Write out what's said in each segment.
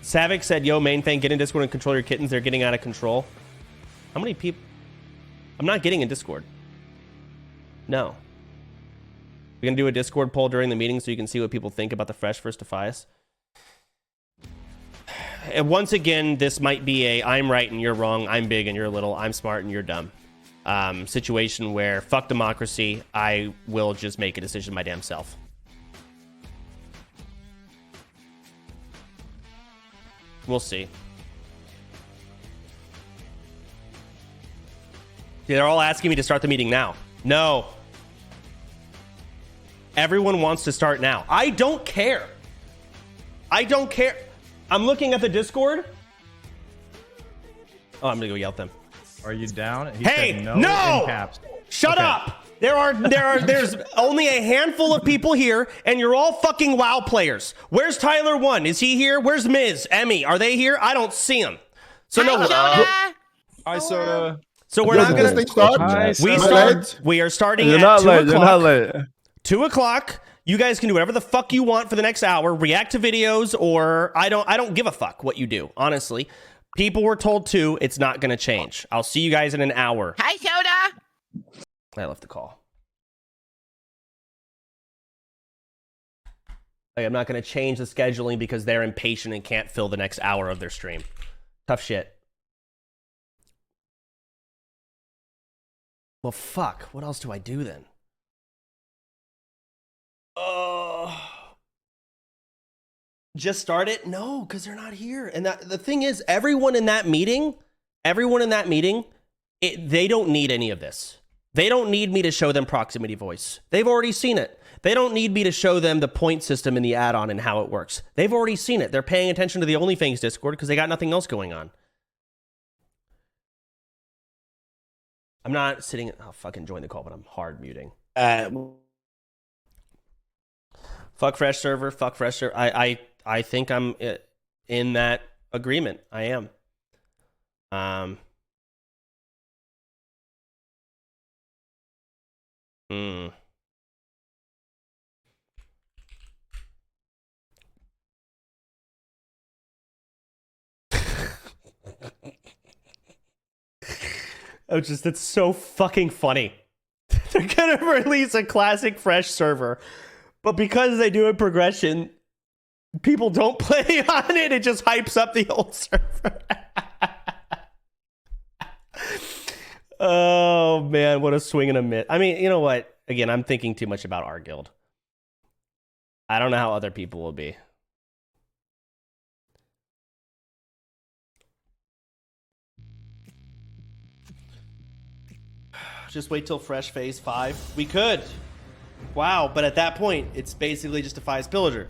Savik said, yo, main thing, get in Discord and control your kittens. They're getting out of control. How many people? I'm not getting in Discord. No. We're going to do a Discord poll during the meeting so you can see what people think about the Fresh vs. Defias. And once again, this might be a I'm right and you're wrong, I'm big and you're little, I'm smart and you're dumb situation where fuck democracy, I will just make a decision my damn self. We'll see. They're all asking me to start the meeting now. No. Everyone wants to start now. I don't care. I don't care. I'm looking at the Discord. Oh, I'm gonna go yell at them. Are you down? He hey, said no! In caps. Shut up! There's only a handful of people here, and you're all fucking WoW players. Where's Tyler 1? Is he here? Where's Miz? Emmy? Are they here? I don't see them. So no. Hi, Soda. So we're not gonna start. We are starting You're at not 2 late. o'clock. You're not late. 2 o'clock. You guys can do whatever the fuck you want for the next hour. React to videos, or I don't give a fuck what you do. Honestly, people were told to. It's not gonna change. I'll see you guys in an hour. Hi, Soda. I left the call. Like, I'm not gonna change the scheduling because they're impatient and can't fill the next hour of their stream. Tough shit. Well, fuck. What else do I do then? Just start it? No, because they're not here. And the thing is, everyone in that meeting, they don't need any of this. They don't need me to show them proximity voice. They've already seen it. They don't need me to show them the point system in the add-on and how it works. They've already seen it. They're paying attention to the OnlyFangs Discord because they got nothing else going on. I'm not sitting... I'll fucking join the call, but I'm hard muting. Fuck Fresh server. Fuck Fresh server. I think I'm in that agreement. I am. It's so fucking funny. They're gonna release a classic Fresh server, but because they do a progression, people don't play on it. It just hypes up the old server. Oh man, what a swing and a miss. I mean, you know what? Again, I'm thinking too much about our guild. I don't know how other people will be. Just wait till Fresh Phase 5. We could. Wow, but at that point, it's basically just a Defias Pillager.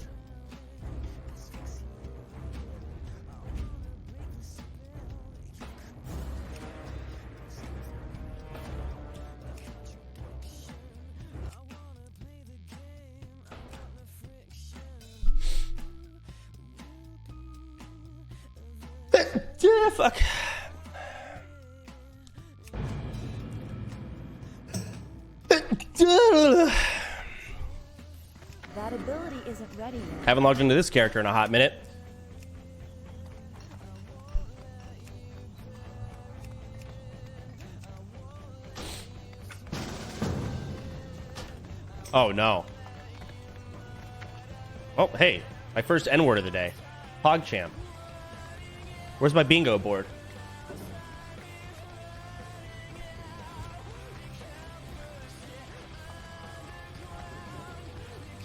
Yeah, fuck. That ability isn't ready yet. Haven't logged into this character in a hot minute. Oh no. Oh, hey, my first N-word of the day. PogChamp. Where's my bingo board?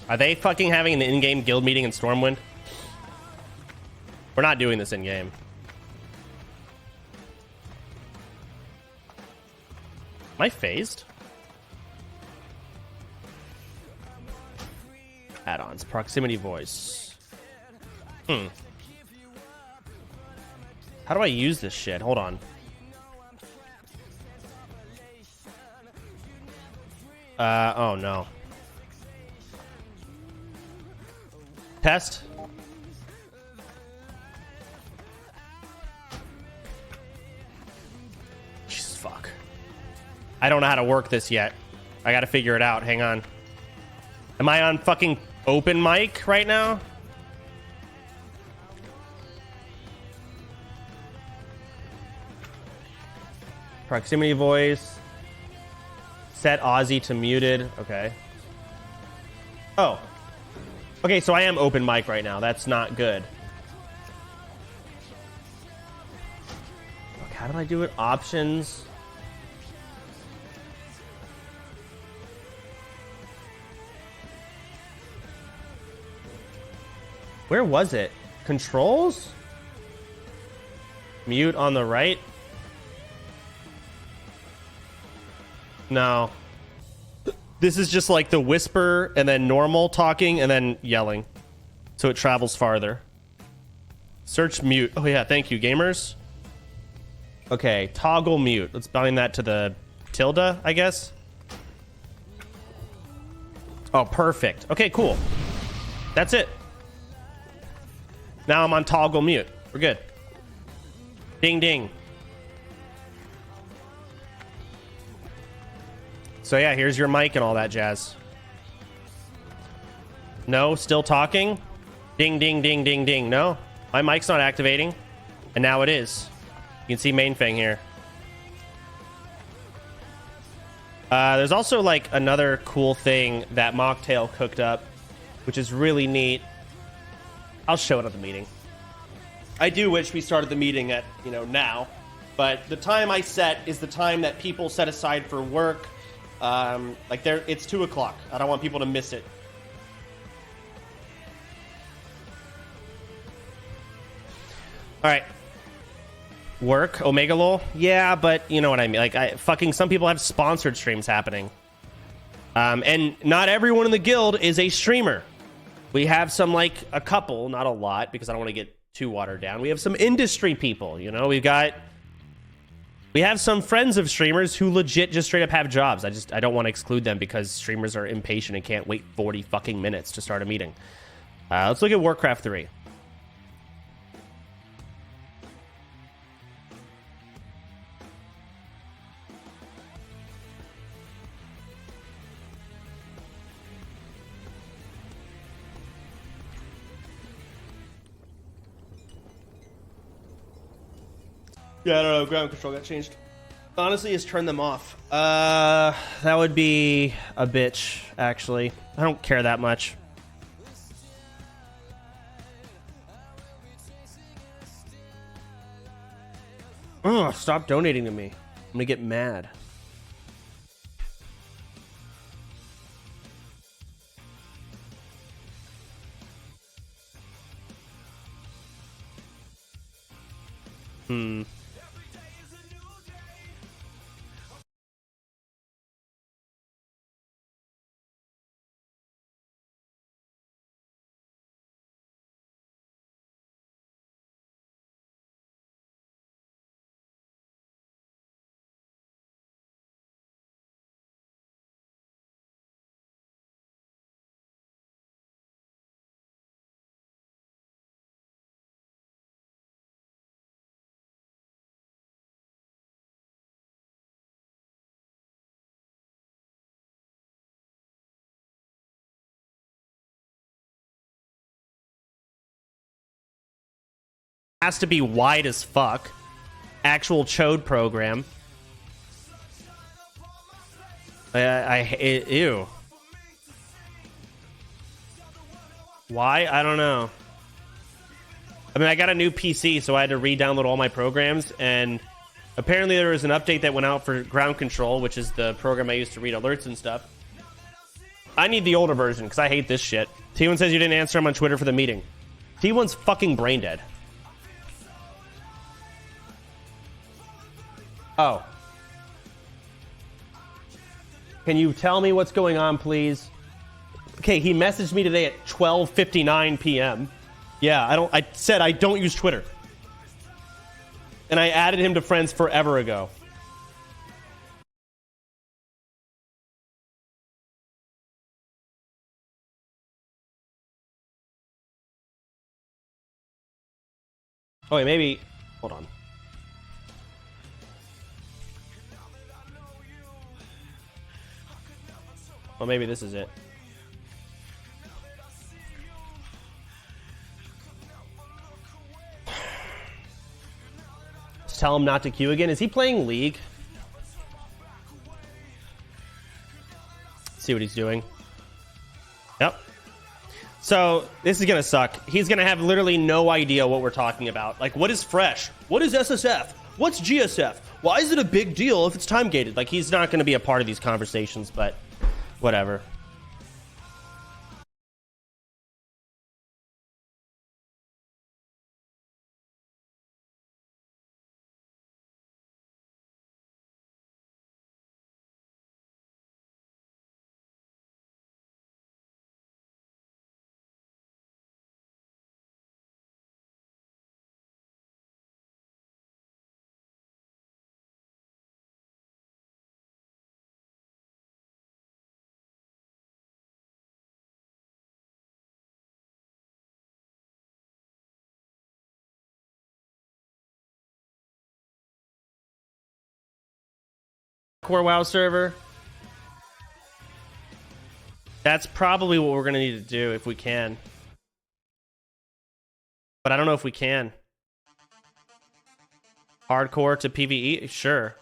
Are they fucking having an in-game guild meeting in Stormwind? We're not doing this in-game. Am I phased? Add-ons. Proximity voice. How do I use this shit? Hold on. Oh no. Test. Jesus fuck. I don't know how to work this yet. I gotta figure it out. Hang on. Am I on fucking open mic right now? Proximity voice. Set Aussie to muted. Okay. Oh. Okay, so I am open mic right now. That's not good. Okay, how did I do it? Options. Where was it? Controls? Mute on the right? No. This is just like the whisper and then normal talking and then yelling. So it travels farther. Search mute. Oh yeah, thank you, gamers. Okay, toggle mute. Let's bind that to the tilde, I guess. Oh, perfect. Okay, cool. That's it. Now I'm on toggle mute. We're good. Ding, ding. So yeah, here's your mic and all that jazz. No, still talking? Ding, ding, ding, ding, ding. No, my mic's not activating. And now it is. You can see main thing here. There's also like another cool thing that Mocktail cooked up, which is really neat. I'll show it at the meeting. I do wish we started the meeting at, now. But the time I set is the time that people set aside for work. It's 2 o'clock. I don't want people to miss it. All right. Work, Omega Lol. Yeah, but you know what I mean. Like, some people have sponsored streams happening. And not everyone in the guild is a streamer. We have some, like, a couple, not a lot, because I don't want to get too watered down. We have some industry people, we have some friends of streamers who legit just straight up have jobs. I don't want to exclude them because streamers are impatient and can't wait 40 fucking minutes to start a meeting. Let's look at Warcraft 3. Yeah, I don't know. Ground control got changed. Honestly, just turn them off. That would be a bitch, actually. I don't care that much. Oh, stop donating to me. I'm gonna get mad. Has to be wide as fuck. Actual chode program. Ew. Why? I don't know. I mean, I got a new PC, so I had to re-download all my programs, and apparently there was an update that went out for ground control, which is the program I use to read alerts and stuff. I need the older version, because I hate this shit. T1 says you didn't answer him on Twitter for the meeting. T1's fucking brain dead. Oh. Can you tell me what's going on, please? Okay, he messaged me today at 12:59 p.m. Yeah, I said I don't use Twitter. And I added him to friends forever ago. Oh, wait, maybe... Hold on. Well, maybe this is it. Just tell him not to queue again. Is he playing League? See what he's doing. Yep. So this is gonna suck. He's gonna have literally no idea what we're talking about. Like, what is fresh? What is SSF? What's GSF? Why is it a big deal if it's time gated? Like, he's not gonna be a part of these conversations, but whatever. Core WoW server. That's probably what we're gonna need to do if we can. But I don't know if we can. Hardcore to PvE? Sure.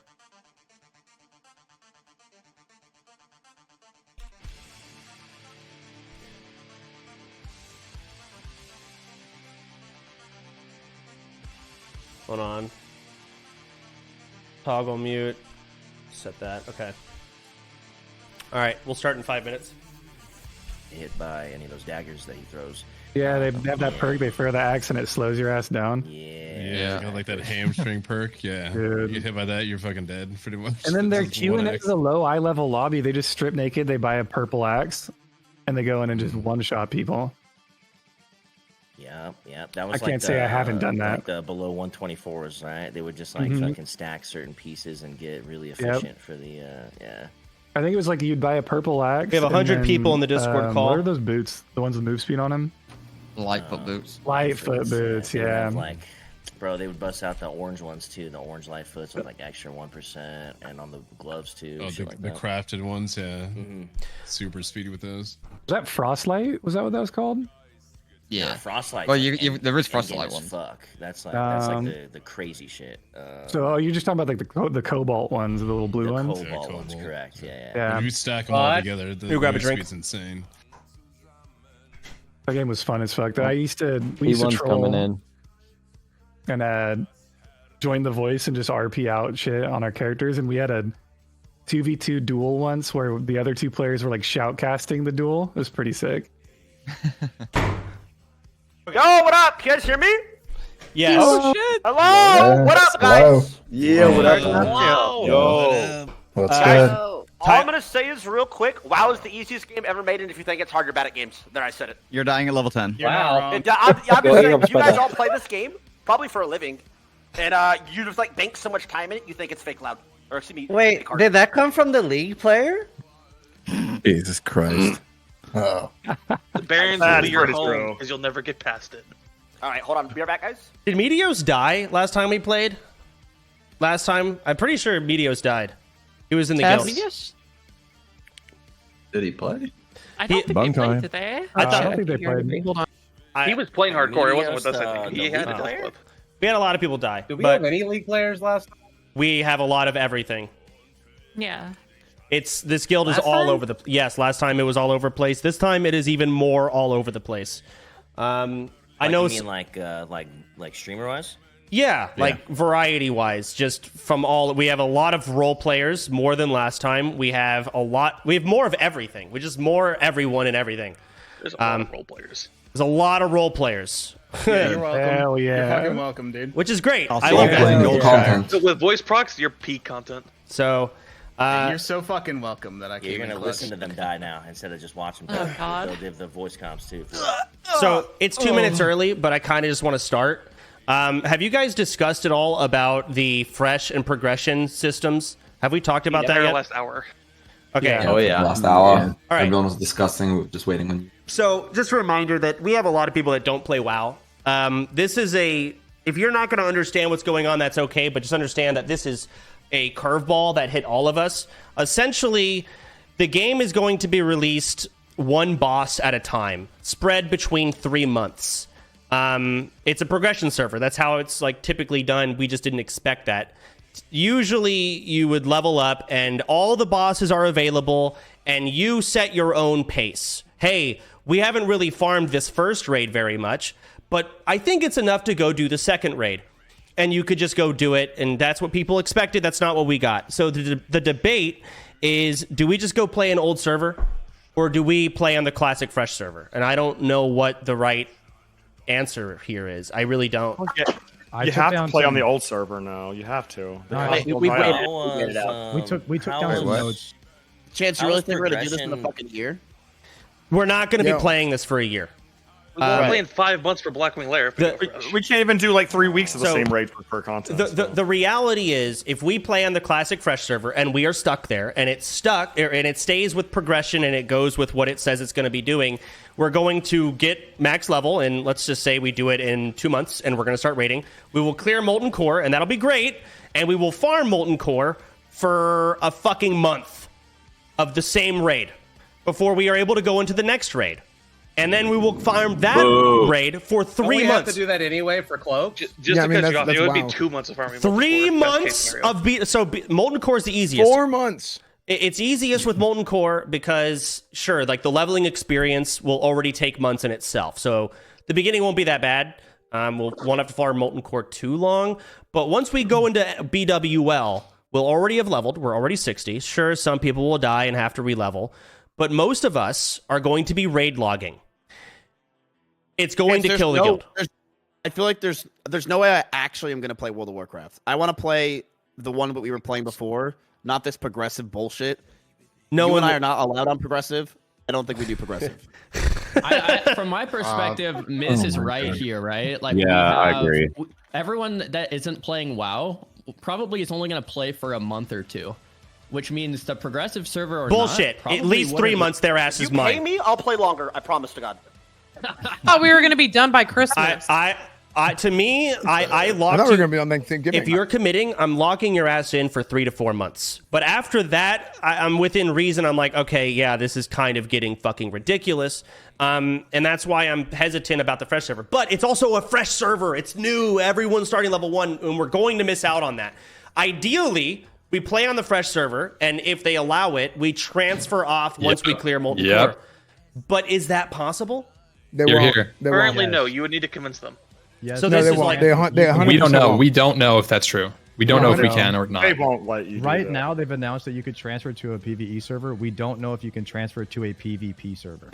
Hold on. Toggle mute. Set that. Okay. All right. We'll start in 5 minutes. Hit by any of those daggers that he throws. Yeah, they have that perk. They throw the axe and it slows your ass down. Yeah, got like that hamstring perk. Yeah, Dude. you get hit by that, you're fucking dead, pretty much. And then they're It's just queuing 1x. into the low eye level lobby. They just strip naked. They buy a purple axe, and they go in and just one shot people. Yeah. That was I can't say I haven't done that. Like the below 124s, right? They would just like fucking stack certain pieces and get really efficient for the yeah. I think it was like you'd buy a purple axe. We have 100 and then, people in the Discord call. What are those boots? The ones with move speed on them? Lightfoot boots. Lightfoot boots, They would yeah. have, like, bro, they would bust out the orange ones too. The orange Lightfoots with like extra 1%, and on the gloves too. Oh, shit the like that. crafted ones, yeah. Super speedy with those. Was that Frostlight? Was that what that was called? Yeah. Frostlight. Well, there is Frostlight ones. ones. Fuck. That's like the crazy shit. So you're just talking about like the cobalt ones, the little blue The ones? cobalt Yeah, ones, cobalt. correct? Yeah. Yeah. If you stack them all together, the You grab a move drink. speed's insane. That game was fun as fuck. We used to troll coming in. and join the voice and just RP out shit on our characters. And we had a 2v2 duel once where the other two players were like shoutcasting the duel. It was pretty sick. Yo, what up? You guys hear me? Yes. Oh shit! Hello! What up, guys? Yeah, what up? Hello. Yo, what's Guys, good? all I'm gonna say is real quick. WoW is the easiest game ever made, and if you think it's hard, you're bad at games. There, I said it. You're dying at level 10. I'm just saying, you guys all play this game probably for a living, and you just like bank so much time in it, you think it's fake loud. Or excuse me. Wait, fake hard. did that come from the League player? Jesus Christ. Oh. The Barons will be your home because you'll never get past it. All right, hold on. Be right back, guys. Did Meteos die last time we played? Last time? I'm pretty sure Meteos died. He was in the guild. Did he play? I don't think they played today. I don't think they played. Hold on. He was playing hardcore. It wasn't with us. I think he had a death clip. We had a lot of people die. Did we but have any League players last time? we have a lot of everything. Yeah. This guild is all over the yes. Last time it was all over the place. This time it is even more all over the place. I know. You mean like streamer wise? Yeah, like variety wise, just from all. We have a lot of role players, more than last time. We have more of everything. We just more everyone and everything. There's a lot of role players. There's a lot of role players. You're welcome. Hell yeah. You're fucking welcome, dude. Which is great. Also, I love that. So with voice procs, you're peak content. So you're so fucking welcome that I can't. You're gonna listen to them die now instead of just watch them die. Oh, God. They'll give the voice comps too. So it's 2 minutes early, but I kind of just want to start. Have you guys discussed at all about the fresh and progression systems? Have we talked about that yet? Last hour. Okay. Yeah. Oh yeah. Last hour. All right. Everyone was discussing. We were just waiting on you. So just a reminder that we have a lot of people that don't play WoW. This is if you're not going to understand what's going on, that's okay. But just understand that this is a curveball that hit all of us. Essentially, the game is going to be released one boss at a time, spread between 3 months. It's a progression server. That's how it's like typically done. We just didn't expect that. usually you would level up and all the bosses are available and you set your own pace. Hey, we haven't really farmed this first raid very much, but I think it's enough to go do the second raid. And you could just go do it, and that's what people expected. That's not what we got. So the debate is, do we just go play an old server, or do we play on the classic fresh server? And I don't know what the right answer here is. I really don't. You have to play on the old server now. You have to. We took down some nodes. Chance, you really think we're going to do this in a fucking year? We're not going to be playing this for a year. We've been playing 5 months for Blackwing Lair. We can't even do like 3 weeks of the same raid for content. The reality is, if we play on the classic fresh server and we are stuck there, and it's stuck, and it stays with progression and it goes with what it says it's going to be doing, we're going to get max level, and let's just say we do it in 2 months, and we're going to start raiding. We will clear Molten Core, and that'll be great, and we will farm Molten Core for a fucking month of the same raid before we are able to go into the next raid. And then we will farm that raid for 3 months. We have to do that anyway for Cloak. Just to cut you off, it would be 2 months of farming. 3 months of Molten Core is the easiest. 4 months. It's easiest with Molten Core because, sure, like the leveling experience will already take months in itself. So the beginning won't be that bad. Won't have to farm Molten Core too long. But once we go into BWL, we'll already have leveled. We're already 60. Sure, some people will die and have to re-level. But most of us are going to be raid logging. It's going to kill the guild. I feel like there's no way I actually am going to play World of Warcraft. I want to play the one that we were playing before, not this progressive bullshit. You and I are not allowed on progressive. I don't think we do progressive. From my perspective, Miz is right here, right? Like, I agree. Everyone that isn't playing WoW probably is only going to play for a month or two. Which means the progressive server or bullshit. Not, at least 3 months, their ass is mine. You pay me, I'll play longer. I promise to God. Thought we were going to be done by Christmas. To me, I locked. I thought we were going to be on Thanksgiving. If you're committing, I'm locking your ass in for 3 to 4 months. But after that, I'm within reason. I'm like, okay, yeah, this is kind of getting fucking ridiculous. And that's why I'm hesitant about the fresh server. But it's also a fresh server. It's new. Everyone's starting level 1, and we're going to miss out on that. Ideally, we play on the fresh server, and if they allow it, we transfer off once we clear Molten Core. But is that possible? Currently, no. You would need to convince them. Yes. So this is like... we don't know. We don't know if that's true. We don't know if we can or not. They won't let you. Right now, they've announced that you could transfer to a PvE server. We don't know if you can transfer to a PvP server.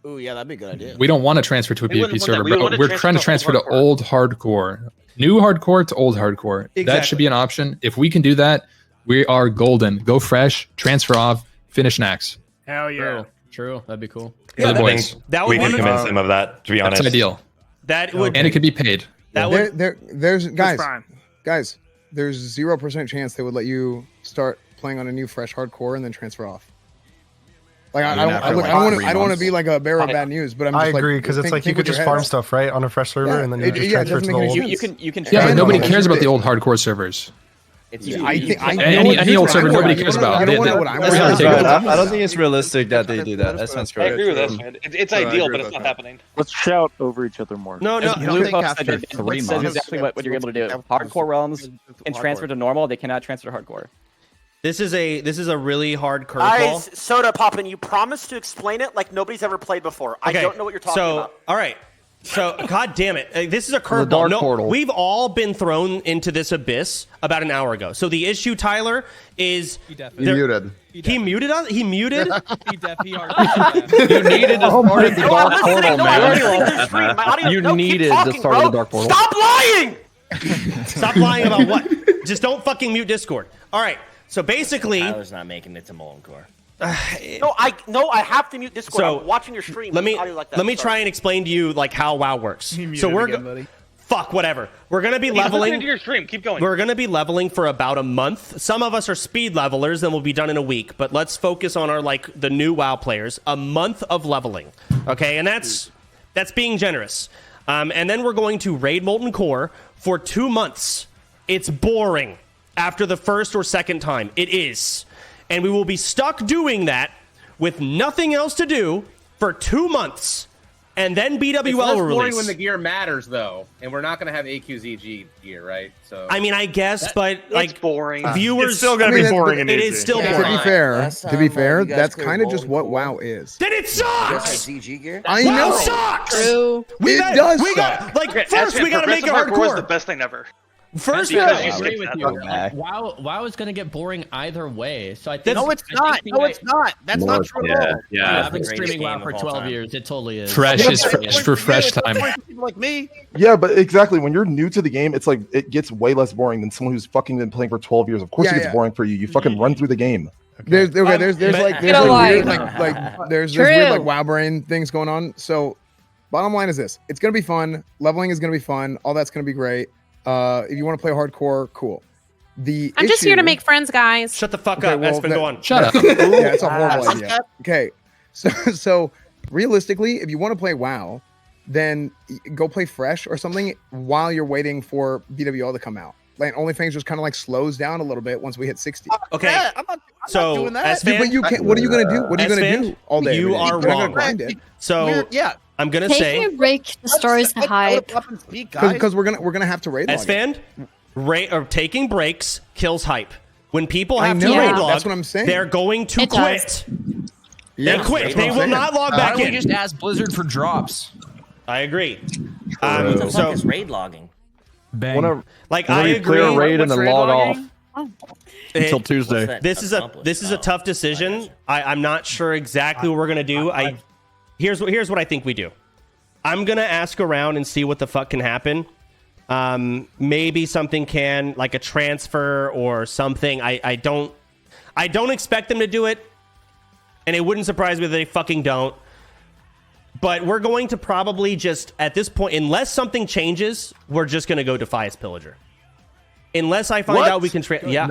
Ooh, yeah, that'd be a good idea. We don't want to transfer to a PvP server, bro. We're trying to transfer to old hardcore. New hardcore to old hardcore. Exactly. That should be an option. If we can do that, we are golden. Go fresh, transfer off, finish Nax. Hell yeah. True. That'd be cool. Yeah, the boys. That would we can convince them of that, to be honest. That's ideal. That would, and it could be paid. That would, there's guys, there's 0% chance they would let you start playing on a new fresh hardcore and then transfer off. Like I don't want to be like a bearer of bad news, but I agree because it's like you could just farm stuff right on a fresh server and then you just transfer to the old. You can. Yeah, but nobody cares about the old hardcore servers. Any old server nobody cares about. I don't think it's realistic that they do that. That sounds I correct. agree with that, man. It's ideal, but it's not happening. Let's shout over each other more. No. It says exactly what you're able to do. Hardcore realms can transfer to normal. They cannot transfer to hardcore. This is a really hard curveball. Guys, Sodapoppin, you promised to explain it like nobody's ever played before. I don't know what you're talking about. All right. So, god damn it. This is a curveball. No, we've all been thrown into this abyss about an hour ago. So the issue, Tyler, is... He muted. He muted us? He muted? You needed to start the dark portal, man. You needed to start the dark portal. Stop lying! Stop lying about what? Just don't fucking mute Discord. All right. So basically... Tyler's not making it to Molten Core. No, I have to mute Discord. So, I'm watching your stream. Let me Like try and explain to you like how WoW works. So we're fuck whatever. We're gonna be leveling. Into your stream. Keep going. We're gonna be leveling for about a month. Some of us are speed levelers, and we'll be done in a week. But let's focus on our the new WoW players. A month of leveling, okay, and that's being generous. And then we're going to raid Molten Core for 2 months. It's boring after the first or second time. It is. And we will be stuck doing that with nothing else to do for 2 months. and then It's BWL less will boring release. when the gear matters, though, and we're not going to have AQZG gear, right? So I mean, I guess, but like boring. viewers, It's still gonna be boring and It easy. is still To boring. be fair, that's kind of just what WoW is. Then it sucks. ZG gear. I WoW know. sucks. It got- does we got- suck. like first we got to make it hardcore is the hardcore. best thing ever. First, Because I you agree skip with that. you. Like, WoW is going to get boring either way. So I think No, it's not. No, it's not. That's not true at all. Yeah, I've been streaming WoW for 12 years. It totally is. Fresh is for fresh time. People like me. Yeah, but exactly. When you're new to the game, it's like it gets way less boring than someone who's fucking been playing for 12 years. Of course, it gets boring for you. You fucking run through the game. There's weird like WoW brain things going on. So, bottom line is this: it's gonna be fun. Leveling is gonna be fun. All that's gonna be great. If you want to play hardcore, cool. I'm just here to make friends, guys. Shut the fuck up. Espen, go on. Shut up. Yeah, it's a horrible idea. Okay, so realistically, if you want to play WoW, then go play Fresh or something while you're waiting for BWL to come out. Like OnlyFangs just kind of like slows down a little bit once we hit 60. Okay. Yeah, I'm not doing that. Esfand, But you can't. What are you gonna do? What are you gonna Esfand, do all day? You every day? are You're gonna wrong. grind it. So Yeah. I'm gonna Taking say a break destroys the hype. Because we're gonna have to raid log it. Esfand, or taking breaks kills hype. When people I have know. to raid log, That's what I'm saying. they're going to It quit. Yeah, They quit. that's what They I'm will saying. not log Why back don't we in. just ask Blizzard for drops? I agree. What the So fuck is raid logging? Whenever, like whenever I you agree. clear a raid and then log off until What's Tuesday. that This is a tough decision. I'm not sure exactly what we're gonna do. Here's what I think we do. I'm gonna ask around and see what the fuck can happen. Maybe something can, like a transfer or something. I don't expect them to do it, and it wouldn't surprise me if they fucking don't. But we're going to probably just, at this point, unless something changes, we're just gonna go Defias Pillager. Unless I find out we can yeah.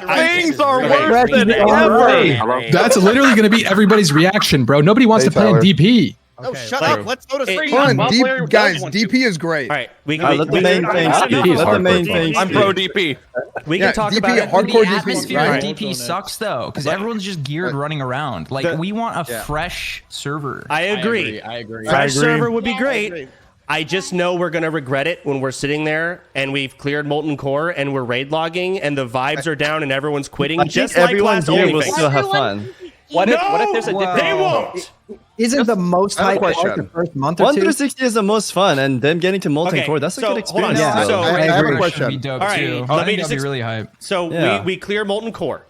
Things are worse than ever. That's literally going to be everybody's reaction, bro. Nobody wants to play in DP. Oh, shut up. Let's go to stream. Fun, guys. DP is great. All right, we Let the main thing speak. Let the main thing I'm speak. pro DP. We can talk DP, about it. hardcore The DP, atmosphere right? of DP sucks though, because everyone's just geared running around. Like we want a fresh server. I agree. I agree. Fresh server would be great. I just know we're gonna regret it when we're sitting there and we've cleared Molten Core and we're raid logging and the vibes are down and everyone's quitting. I Just think like everyone last here will OnlyFangs. still have fun. What if there's a different? They won't. Isn't the most I have a hype part question. the first month or 1 two? through 60 is the most fun, and then getting to Molten Okay, Core, that's a so, good hold on. experience. Yeah. though. I have a Be question. dope All right, too. let I me think just that'd be really hype. So Yeah. we cleared Molten Core.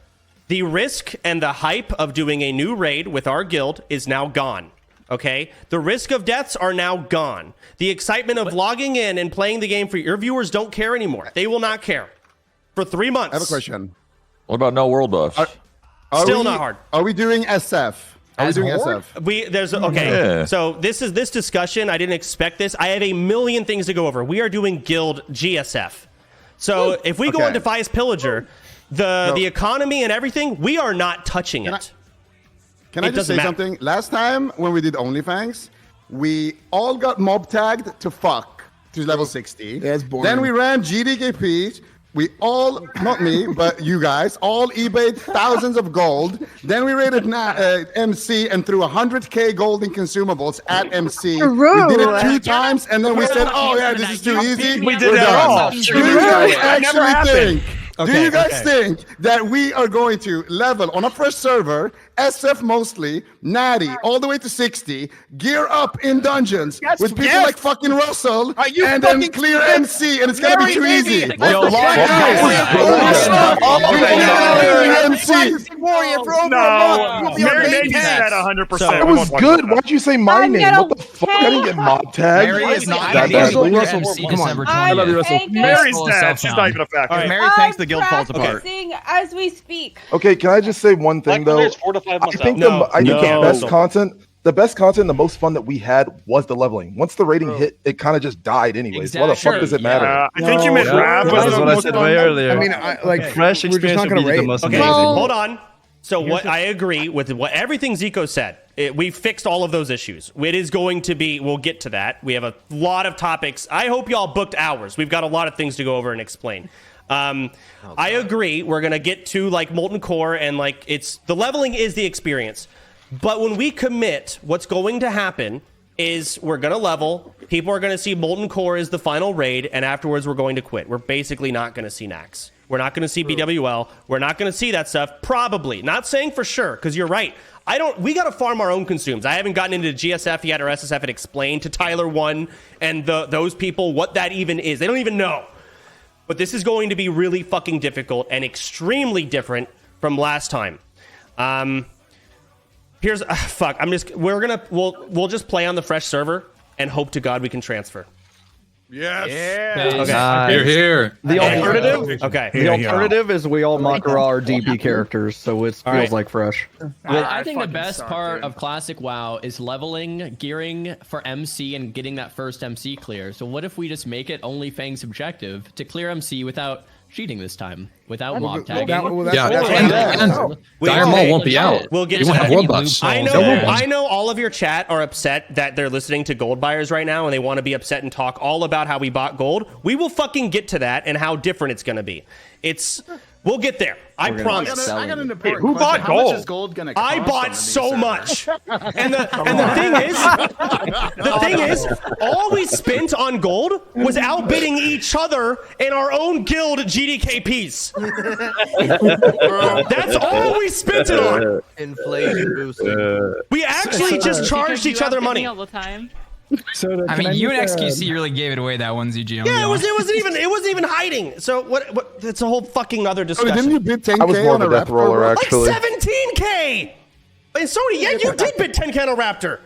The risk and the hype of doing a new raid with our guild is now gone. Okay? The risk of deaths are now gone. The excitement of logging in and playing the game for your viewers don't care anymore. They will not care. For 3 months. I have a question. What about no world buffs? Still not hard. Are we doing SF? Are we doing SF? Okay. So this discussion. I didn't expect this. I have a million things to go over. We are doing guild GSF. So if we go on Defias Pillager, the economy and everything, we are not touching it. Can I just say something? Last time when we did OnlyFangs, we all got mob tagged to fuck to level 60. That's boring. Then we ran GDKP. We all, not me, but you guys, all eBayed thousands of gold. Then we raided MC and threw 100k gold in consumables at MC. We did it 2 times, and then we said, "Oh yeah, this is too easy." We did it all. Do you guys actually think? Do you guys think that we are going to level on a fresh server, SF mostly, natty, all the way to 60, gear up in dungeons with people like fucking Russell, and then clear MC, and it's gonna be too easy? Mary made you say that 100%. It was good. Why'd you say my name? What the fuck? I didn't get mob tagged. Mary is not That gonna bad. be MC December 20th. I love you, Russell. Mary's dead. She's not even a factor. If Mary thinks the guild falls apart. As we speak. Okay, can I just say one thing though? 4 to 5 months I think out. the best content, the most fun that we had was the leveling. Once the rating hit, it kind of just died anyways. Why the fuck does it matter? I think you meant Rav was That's the what I most said fun. way earlier. I mean, like fresh we're just experience not would gonna be the raid. most Okay, amazing. hold on. So what I agree with what everything Zico said. We fixed all of those issues. It is going to be, we'll get to that. We have a lot of topics. I hope y'all booked hours. We've got a lot of things to go over and explain. I agree. We're going to get to like Molten Core and like the leveling is the experience. But when we commit, what's going to happen is we're going to level. People are going to see Molten Core as the final raid. And afterwards we're going to quit. We're basically not going to see Nax. We're not going to see BWL. We're not going to see that stuff. Probably. Not saying for sure, because you're right. We got to farm our own consumes. I haven't gotten into GSF yet or SSF and explained to Tyler 1 and those people what that even is. They don't even know. But this is going to be really fucking difficult and extremely different from last time. We'll just play on the fresh server and hope to God we can transfer. Yes. Yeah. Okay. Nice. Here. The alternative. Okay. The alternative is we all Makara our DP characters, so it feels like fresh. I think the best part of Classic WoW is leveling, gearing for MC, and getting that first MC clear. So what if we just make it OnlyFangs objective to clear MC without cheating this time, without mob tagging? Dire Maul won't be out. We'll get we won't have world buffs. I know all of your chat are upset that they're listening to gold buyers right now and they want to be upset and talk all about how we bought gold. We will fucking get to that and how different it's going to be. We'll get there. I promise. I got an important Who bought question. gold? How much is gold gonna cost? I bought so much. And the thing is, all we spent on gold was outbidding each other in our own guild GDKPs. That's all we spent it on. Inflation boosting. We actually just charged each other money. All the time. So I mean, you and XQC really gave it away that one, ZG. Yeah, it wasn't even hiding. So what? It's a whole fucking other discussion. Didn't you bid 10K I was more on of a a death roller, Raptor? actually. Like 17K. And Sony, yeah, you did bid 10K on a Raptor.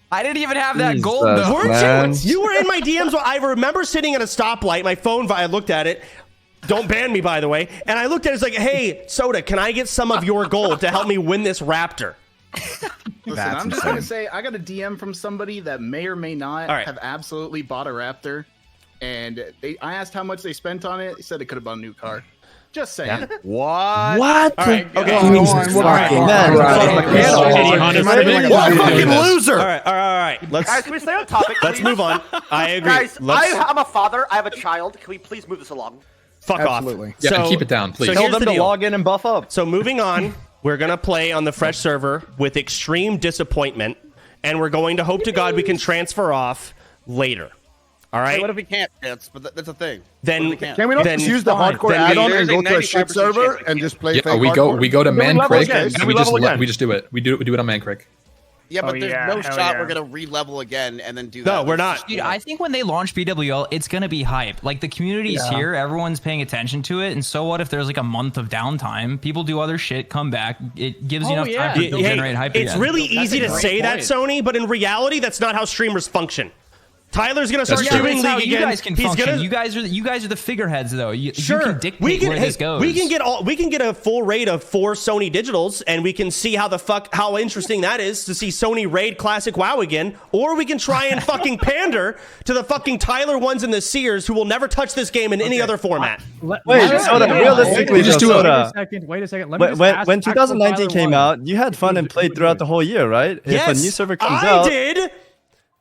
I didn't even have that gold though. Weren't you? You were in my DMs. I remember sitting at a stoplight. My phone. I looked at it. Don't ban me, by the way. And I looked at it. It's like, hey, Soda, can I get some of your gold to help me win this Raptor? Listen, I'm just gonna say I got a DM from somebody that may or may not have absolutely bought a Raptor, and I asked how much they spent on it. They said they could have bought a new car. Just saying. Yeah. What? All right. Okay. What fucking loser! All right. Guys, can we stay on topic? Let's move on. I agree. Guys, I'm a father. I have a child. Can we please move this along? Fuck Absolutely. off. Yeah, keep it down, please. Tell them to log in and buff up. So moving on, we're going to play on the fresh server with extreme disappointment, and we're going to hope to God we can transfer off later. All right? Hey, what if we can't? That's a thing. Then Can we not just use the hardcore add-on and go to a shit server and just play fake hardcore? we go to Then we level Mancrick again. and Then we level again. just do it. We do it on Mancrick. Yeah, but there's no shot we're gonna re-level again and then do that. No, we're not. Dude, I think when they launch BWL, it's gonna be hype. Like the community's here, everyone's paying attention to it, and so what if there's like a month of downtime? People do other shit, come back. It gives you enough time to generate hype. It's again. really easy to say that, Sony, but in reality, that's not how streamers function. Tyler's gonna start doing League you again. guys can function. You guys are the figureheads though. You can dictate where this goes. We can get a full raid of 4 Sony digitals, and we can see how interesting that is to see Sony raid Classic WoW again. Or we can try and fucking pander to the fucking Tyler ones and the Seers who will never touch this game in any other format. Wait, Soda, realistically, Wait a second. When 2019 came out, you had fun and played throughout the whole year, right? Yes, if a new server comes out, I did.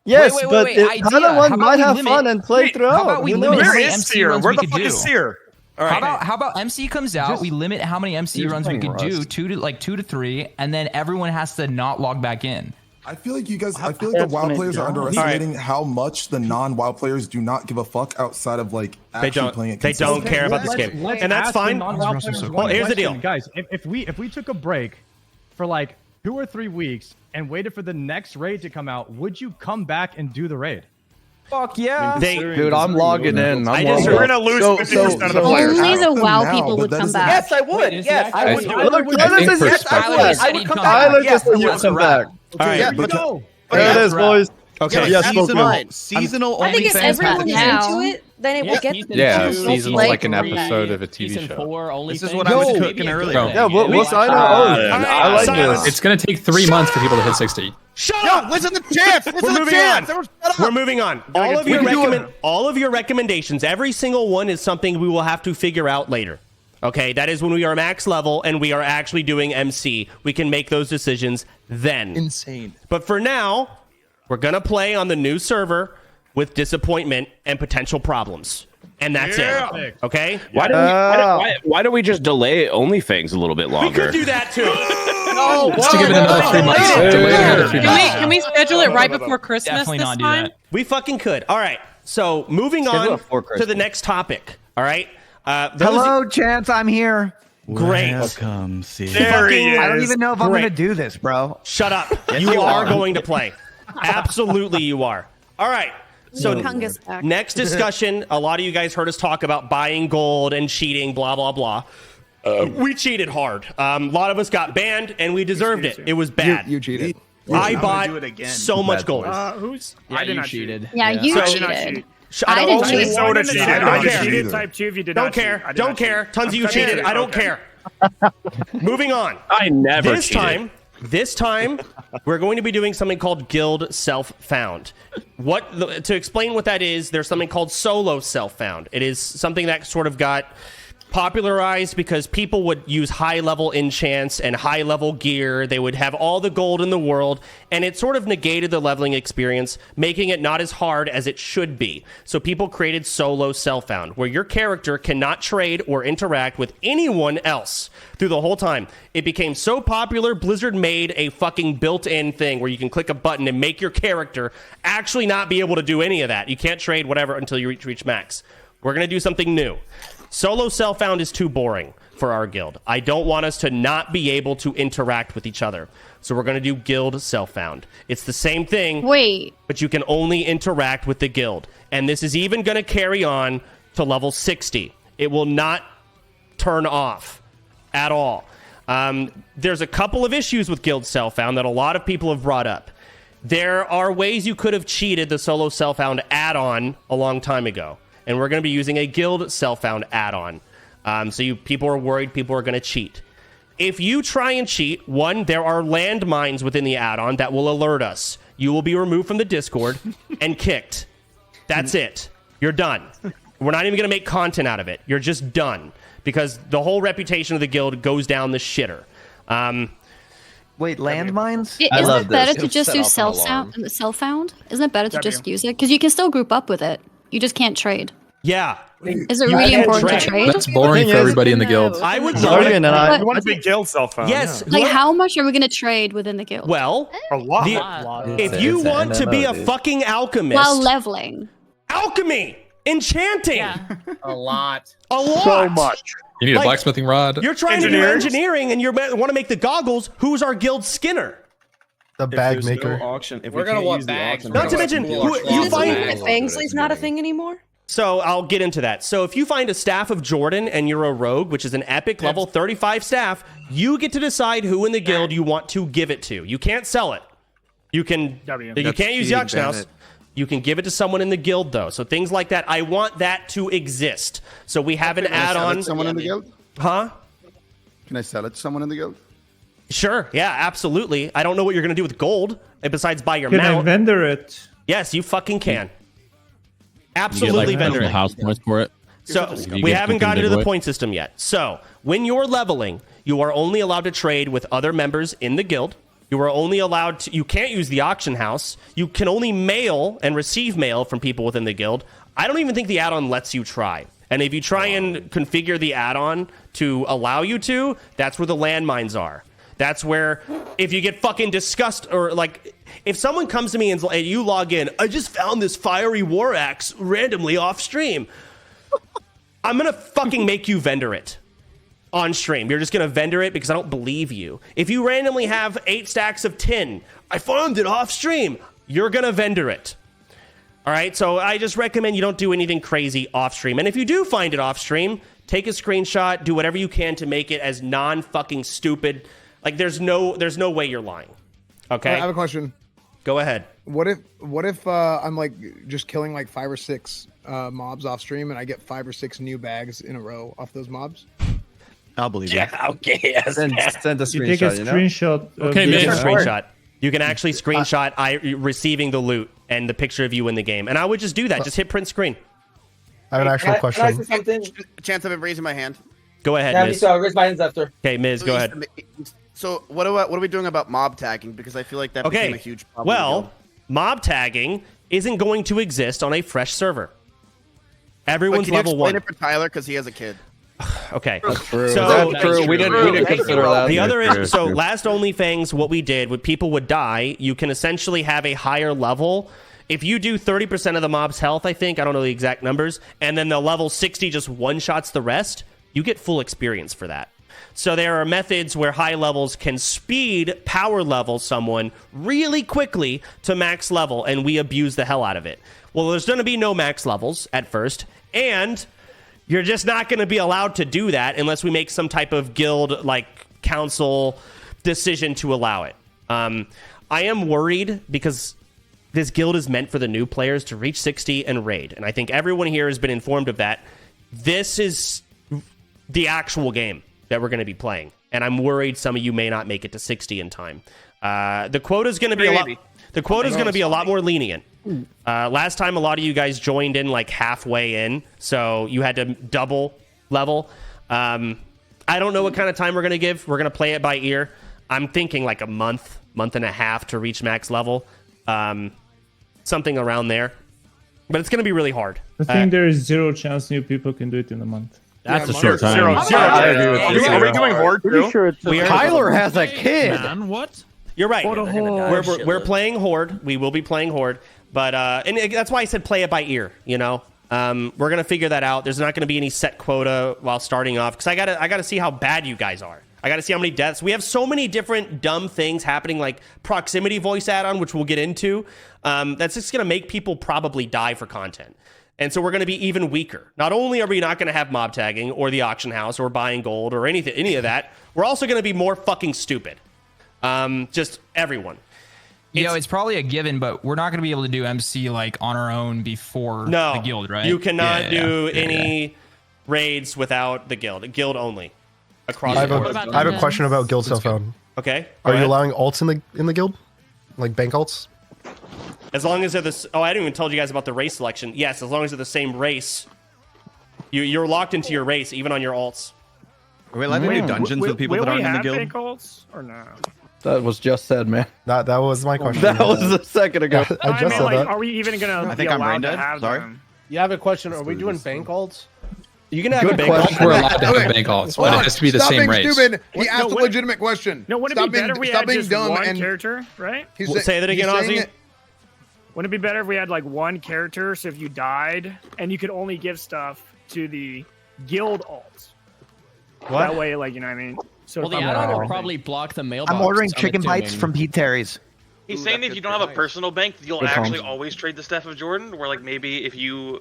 Yes, wait, but other ones might have limit- fun and play throughout. How about we limit how many MC runs we could do? Seer? All right. How about MC comes out? We limit how many MC runs we could do, 2 to 3, and then everyone has to not log back in. I feel like the WoW players are underestimating how much the non-WoW players do not give a fuck outside of like actually playing it. They don't care about this game, and that's fine. Well, here's the deal, guys. If we took a break for like 2 or 3 weeks and waited for the next raid to come out, would you come back and do the raid? Fuck yeah. Dude, I'm logging in. We're gonna lose 50% of the players. Only the WoW people would come back. Yes, I would. Yes, I would. I would come back. Tyler just said you would come back. All right, Yeah, but There it is, boys. okay. Yes, seasonal I think if everyone is into it, then it will get. Seasonal like an episode of a TV show. 4, This is what I was cooking earlier. Yeah, we'll sign up. I like this. It's gonna take 3 months for people to hit 60. Shut up! Listen to the chance. Listen to the chance. We're moving on. All of your recommendations, every single one is something we will have to figure out later. Okay, that is when we are max level and we are actually doing MC. We can make those decisions then. Insane. But for now, we're going to play on the new server with disappointment and potential problems. And that's it. Okay? Why don't we just delay OnlyFangs a little bit longer? We could do that too. Let's give it another 3 months. Delay another 3 months. Can we schedule it right before Christmas Definitely this not do time? that. We fucking could. All right. So moving on to the next topic. All right. Hello, Chance. I'm here. Great. Welcome. See. There he is. I don't even know if I'm Great. going to do this, bro. Shut up. You are going to play. Absolutely, you are. All right. So next discussion, a lot of you guys heard us talk about buying gold and cheating, blah, blah, blah. We cheated hard. A lot of us got banned, and we deserved it. It was bad. You cheated. I bought so much gold. I did not cheated. Yeah, you cheated. I didn't cheat. Soda cheated. I don't care. cheated. Type 2 if you did Don't not care. cheat. I did Don't not care. cheat. Tons of you cheated. I don't care. Moving on. I never cheated. This time, we're going to be doing something called Guild Self-Found. To explain what that is, there's something called Solo Self-Found. It is something that sort of got popularized because people would use high-level enchants and high-level gear. They would have all the gold in the world, and it sort of negated the leveling experience, making it not as hard as it should be. So people created Solo Self-Found, where your character cannot trade or interact with anyone else through the whole time. It became so popular, Blizzard made a fucking built-in thing where you can click a button and make your character actually not be able to do any of that. You can't trade whatever until you reach max. We're going to do something new. Solo Self-Found is too boring for our guild. I don't want us to not be able to interact with each other. So we're going to do Guild Self-Found. It's the same thing. Wait. But you can only interact with the guild. And this is even going to carry on to level 60. It will not turn off at all. There's a couple of issues with Guild Self-Found that a lot of people have brought up. There are ways you could have cheated the Solo Self-Found add-on a long time ago. And we're going to be using a Guild Self-Found add-on. So people are worried people are going to cheat. If you try and cheat, one, there are landmines within the add-on that will alert us. You will be removed from the Discord and kicked. That's it. You're done. We're not even going to make content out of it. You're just done. Because the whole reputation of the guild goes down the shitter. Wait, landmines? Isn't it better to just do self-found? Isn't it better to just use it? Because you can still group up with it. You just can't trade. Yeah. Is it really important to trade? That's boring for everybody in the guild. I would love it. I want to be Guild Self-Found. Yes. Like, how much are we going to trade within the guild? Well, a lot. If you want to be a fucking alchemist. While leveling. Alchemy! Enchanting! Yeah. A lot. A lot! So much. You need a blacksmithing rod. You're trying to do engineering and you want to make the goggles. Who's our guild skinner? The bag maker. We're going to want bags. Not to mention, you find... Fangsley's not a thing anymore? So I'll get into that. So if you find a Staff of Jordan and you're a rogue, which is an epic level 35 staff, you get to decide who in the guild you want to give it to. You can't sell it. You can't use the auction house. You can give it to someone in the guild, though. So things like that. I want that to exist. So we have an add-on. Someone in the guild? Huh? Can I sell it to someone in the guild? Sure. Yeah, absolutely. I don't know what you're going to do with gold besides buy your Can mount. I vendor it? Yes, you fucking can. Absolutely vendor it. House points for it. So we haven't gotten to the point system yet. So when you're leveling, you are only allowed to trade with other members in the guild. You are only allowed to, you can't use the auction house. You can only mail and receive mail from people within the guild. I don't even think the add-on lets you try. And if you try and configure the add-on to allow you to, that's where the landmines are. That's where if you get fucking disgust or like if someone comes to me and you log in, I just found this fiery war axe randomly off stream. I'm going to fucking make you vendor it. On stream. You're just going to vendor it because I don't believe you. If you randomly have 8 stacks of tin, I found it off stream, you're going to vendor it. All right, so I just recommend you don't do anything crazy off stream. And if you do find it off stream, take a screenshot, do whatever you can to make it as non-fucking stupid. Like there's no way you're lying. Okay? I have a question. Go ahead. What if I'm like just killing like 5 or 6 mobs off stream and I get 5 or 6 new bags in a row off those mobs? I'll believe you. Okay, yes. Send a screenshot. You take a screenshot. Okay, make a screenshot. You can actually screenshot receiving the loot and the picture of you in the game. And I would just do that. Just hit print screen. I have an actual question. Chance, I've been raising my hand. Go ahead, Yeah, Miz. so where's my after? Okay, Miz, go ahead. So what are we doing about mob tagging? Because I feel like that became a huge problem. Well, mob tagging isn't going to exist on a fresh server. Everyone's level 1. Explain it for Tyler because he has a kid. Okay, that's true. So That's true. We didn't consider that. The other is so last OnlyFangs, what we did when people would die, you can essentially have a higher level. If you do 30% of the mob's health, I think, I don't know the exact numbers, and then the level 60 just one-shots the rest, you get full experience for that. So there are methods where high levels can speed power level someone really quickly to max level, and we abuse the hell out of it. Well, there's going to be no max levels at first, and you're just not going to be allowed to do that unless we make some type of guild, like, council decision to allow it. I am worried because this guild is meant for the new players to reach 60 and raid, and I think everyone here has been informed of that. This is the actual game that we're going to be playing, and I'm worried some of you may not make it to 60 in time. The quota is going to be a lot more lenient. Last time, a lot of you guys joined in like halfway in, so you had to double level. I don't know what kind of time we're going to give. We're going to play it by ear. I'm thinking like a month and a half to reach max level. Something around there. But it's going to be really hard. I think there is 0 chance new people can do it in a month. That's a short time. Zero. I agree with you. Are we doing Horde too? Sure Tyler has a kid. Man, what? You're right. We're playing Horde. We will be playing Horde. But and that's why I said play it by ear, you know? We're going to figure that out. There's not going to be any set quota while starting off because I gotta see how bad you guys are. I got to see how many deaths. We have so many different dumb things happening, like proximity voice add-on, which we'll get into. That's just going to make people probably die for content. And so we're going to be even weaker. Not only are we not going to have mob tagging or the auction house or buying gold or any of that, we're also going to be more fucking stupid. Just everyone. It's probably a given, but we're not going to be able to do MC like on our own before the guild, right? You cannot do any raids without the guild. Guild only. Across I have a question about guild self-found. Okay. Are you allowing alts in the guild? Like bank alts? As long as they're the... Oh, I didn't even tell you guys about the race selection. Yes, as long as they're the same race. You're locked into your race, even on your alts. Are we allowed to do dungeons with people that aren't in the guild? Bank alts or no? That was just said, man. That was my question. That was a second ago. I just said that. Are we even gonna be allowed to have them? You have a question? Are we doing bank alts? You can have a bank alt. We're allowed to have bank alts, but it has to be the same race. Stop being stupid. He asked a legitimate question. No, wouldn't it be better if we had just one character, right? Say that again, Ozzy. Wouldn't it be better if we had like one character, so if you died, and you could only give stuff to the guild alts? What? That way, like, you know what I mean? So the add-on will probably block the mailbox. I'm ordering chicken bites from Pete Terry's. He's saying if you don't have a personal bank, you'll actually always trade the Staff of Jordan, where like maybe if you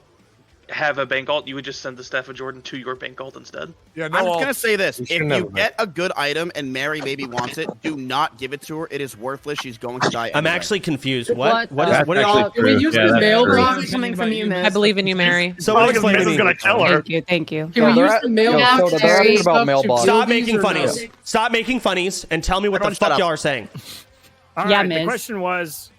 have a bank alt, you would just send the Staff of Jordan to your bank alt instead. Yeah, I'm just gonna say this: if you get a good item and Mary maybe wants it, do not give it to her. It is worthless. She's going to die. I'm actually confused. What is Can we use the mailbox coming from you, Miss? I believe in you, Mary. Someone explain to me. Gonna kill her. Thank you. Can we use the mailbox? Stop making funnies. Stop making funnies and tell me what the fuck y'all are saying. All right, the question was,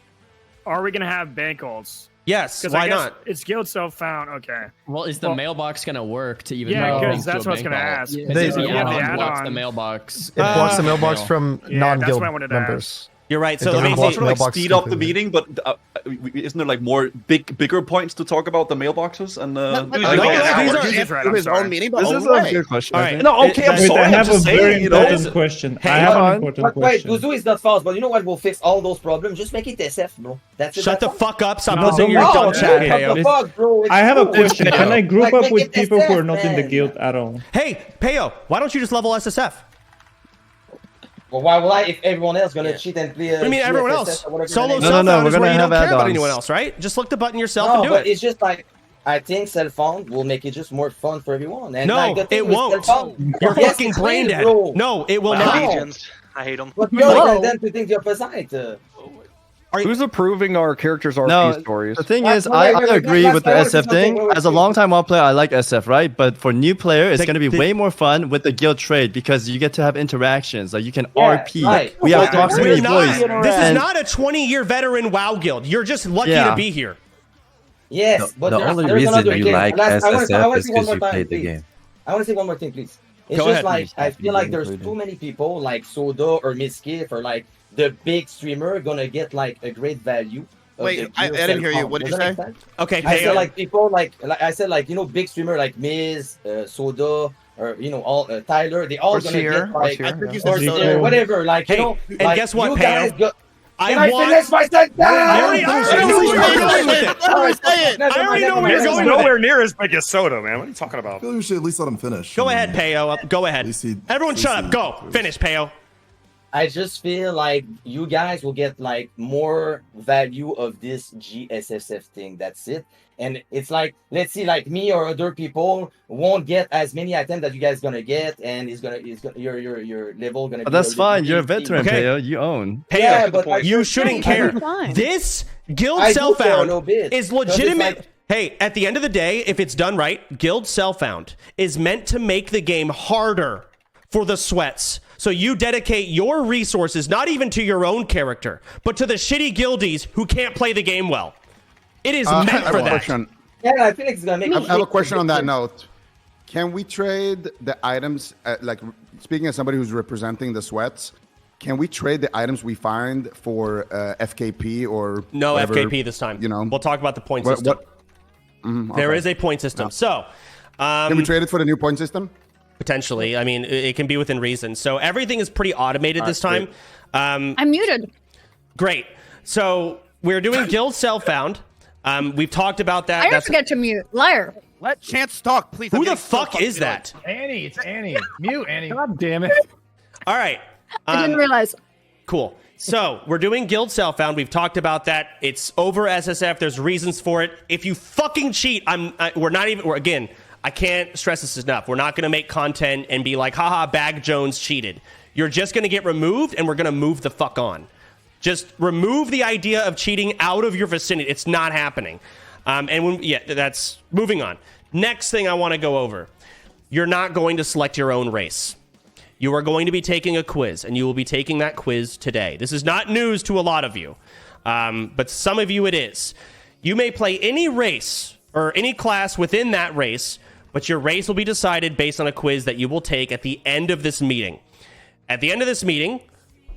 are we gonna have bank alts? Yes, why not? It's guild self-found. Okay. Well, is the mailbox going to work to even... Yeah, because that's what I was going to ask. Because if the add-on blocks the mailbox... It blocks the mailbox from non-guild members. You're right. So let me like speed up the meeting, but isn't there like bigger points to talk about the mailboxes and? These are his own meeting. This is a good question. All right. No, okay, I'm sorry. I have a very important know. question. Hey, I have an important question. Wait, Guzu is not fast, but you know what will fix all those problems? Just make it SF, bro. That's it. Shut the fuck up. Stop listening to your dumb chat. I have a question. Can I group up with people who are not in the guild at all? Hey, Peo, why don't you just level SSF? Well, why will I if everyone else gonna cheat and play? What do you mean everyone else? Solo No, self-found we're is gonna where you have don't care about add-ons. anyone else, right? Just look the button yourself No, and do but it. it's just like I think self-found will make it just more fun for everyone. And no, like, the thing it with won't. self-found- You're Yes, fucking it brain will, dead. bro. No, it will No. not. I hate them. But you're them to think the opposite. Who's approving our characters' RP stories? The thing is, I agree with the SF thing. As a long-time WoW player, I like SF, right? But for new player, it's going to be way more fun with the guild trade because you get to have interactions. Like you can RP. Right. We have proximity voice. This is not a 20-year veteran WoW guild. You're just lucky to be here. Yes, but the there's only there's reason another you game. like I wanna SSF see is one because more you time, played the please. game. I want to say one more thing, please. It's Go just ahead. like I feel like there's too many people like Soda or Miskif or like the big streamer gonna get like a great value. Wait, I didn't hear you. What did you say? Okay, I said like people like I said like big streamer like Miz, Soda, or all Tyler. They all gonna get like I think you or said Soda. whatever. Like Hey, you know, and like, guess what, you Peo? guys go- I Can I want- finish my sentence? I already know where you're He's going with nowhere it. near as big as Soda, man. What are you talking about? I feel like we should at least let him finish. Go ahead, Peo. Go ahead. Everyone shut up. Go. Finish, Peo. I just feel like you guys will get like more value of this GSSF thing. That's it. And it's like, let's see, like me or other people won't get as many items that you guys gonna get, and your level gonna. But be that's a fine. little You're a bit veteran, Okay. Peo. You own. Peo, Yeah, but like, you shouldn't care. fine. This guild I do self care a found little bit, is 'cause it's legitimate. like- Hey, at the end of the day, if it's done right, guild self found is meant to make the game harder for the sweats. So you dedicate your resources not even to your own character, but to the shitty guildies who can't play the game well. It is meant I have for a that. question. Yeah, I think it's gonna make. I have a question on that note. Can we trade the items? Like speaking as somebody who's representing the sweats, can we trade the items we find for FKP or No whatever, FKP this time. You know, We'll talk about the point What- system. There okay. is a point system. So, Can we trade it for the new point system? potentially, I mean, it can be within reason. So everything is pretty automated this time. I'm muted. Great. So we're doing guild self found. We've talked about that. I didn't forget to mute. Liar. Let Chance talk, please. Who the fuck is that? Annie, it's Annie. Mute Annie. God damn it. All right. I didn't realize. Cool. So we're doing guild self found. We've talked about that. It's over SSF. There's reasons for it. If you fucking cheat, again, I can't stress this enough. We're not going to make content and be like, haha, Bag Jones cheated. You're just going to get removed and we're going to move the fuck on. Just remove the idea of cheating out of your vicinity. It's not happening. That's moving on. Next thing I want to go over. You're not going to select your own race. You are going to be taking a quiz, and you will be taking that quiz today. This is not news to a lot of you, but some of you it is. You may play any race or any class within that race, but your race will be decided based on a quiz that you will take at the end of this meeting. At the end of this meeting,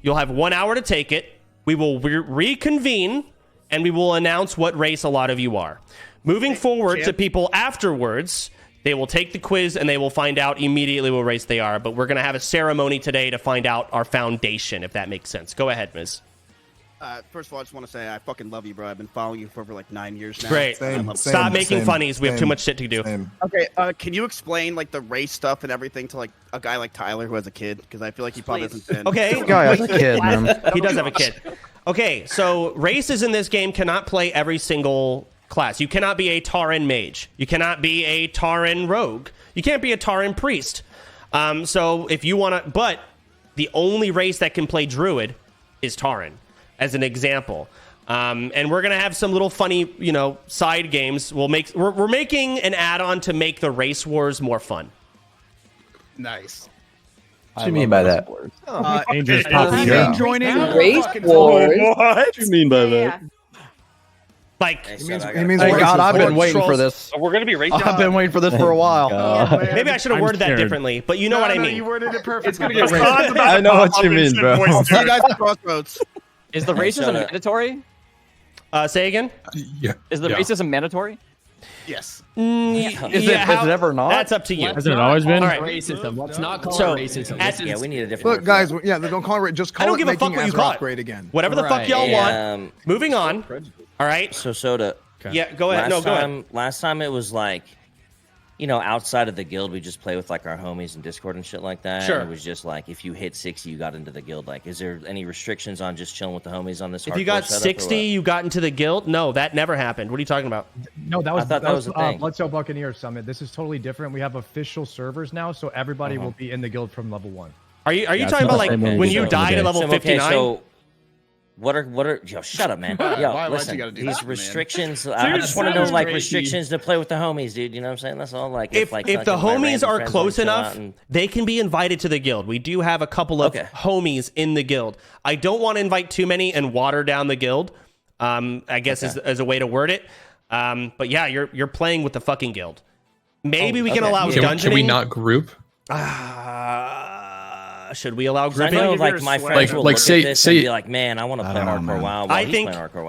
you'll have 1 hour to take it. We will reconvene, and we will announce what race a lot of you are. Moving forward to people afterwards, they will take the quiz and they will find out immediately what race they are. But we're going to have a ceremony today to find out our foundation, if that makes sense. Go ahead, Ms. First of all, I just want to say I fucking love you, bro. I've been following you for over like 9 years now. Great. Stop making funnies. We have too much shit to do. Okay, can you explain like the race stuff and everything to like a guy like Tyler who has a kid? Because I feel like he probably doesn't fit. Okay. Guy has a kid, man. He does have a kid. Okay, so races in this game cannot play every single class. You cannot be a Tauren mage. You cannot be a Tauren rogue. You can't be a Tauren priest. So if you want to, but the only race that can play druid is Tauren, as an example. And we're gonna have some little funny, side games. We're making an add-on to make the race wars more fun. Nice. What do you mean by that? Joining race wars. What do you mean by that? Like, He means Thank God, I've been waiting for this. We're gonna be racing. I've been waiting for this for a while. maybe I should have worded that differently, but you know what I mean. You worded it perfectly. It's gonna get racist. I know what you mean, bro. See you guys at Crossroads. Is the racism mandatory? Say again? Yeah. Is the racism mandatory? Yes. Is it ever not? That's up to you. Hasn't it always been? All right. Racism. Let's not call it racism. We need a different. Look, guys. Yeah, don't call it. Just call I don't it give a making fuck what you Azeroth call it. great again. Whatever the fuck y'all want. Moving on. All right. So Soda. Yeah, go ahead. Go ahead. Last time it was like, outside of the guild, we just play with like our homies in Discord and shit like that. Sure. And it was just like, if you hit 60, you got into the guild. Like, is there any restrictions on just chilling with the homies on this? If you got 60, you got into the guild? No, that never happened. What are you talking about? No, that was that was the thing. Bloodstone Buccaneer Summit. This is totally different. We have official servers now, so everybody will be in the guild from level 1. Are you talking about like when you died at level 59? So what are yo? Shut up, man. Yo, why'd listen. you gotta do These that, restrictions. I just want to know like restrictions to play with the homies, dude. You know what I'm saying? That's all. Like if like, the homies are close enough, and... they can be invited to the guild. We do have a couple of homies in the guild. I don't want to invite too many and water down the guild. I guess as a way to word it. But yeah, you're playing with the fucking guild. Maybe we can allow dungeoning. Can we not group? Should we allow I grouping? know, like my friends will look at this and be like, "Man, I want to play hardcore WoW."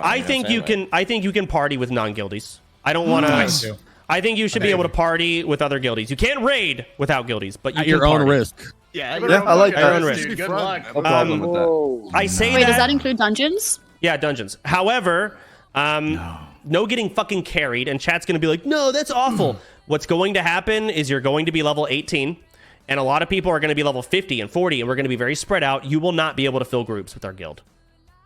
I think you can. I think you can party with non-guildies. I don't want to. I think you should be able to party with other guildies. You can't raid without guildies, but you At can your own party. risk. Yeah, I like at your own that. risk. Good luck. No problem with that. I say Wait, that. does that include dungeons? Yeah, dungeons. However, no getting fucking carried, and chat's gonna be like, no, that's awful. What's going to happen is you're going to be level 18, and a lot of people are going to be level 50 and 40, and we're going to be very spread out. You will not be able to fill groups with our guild.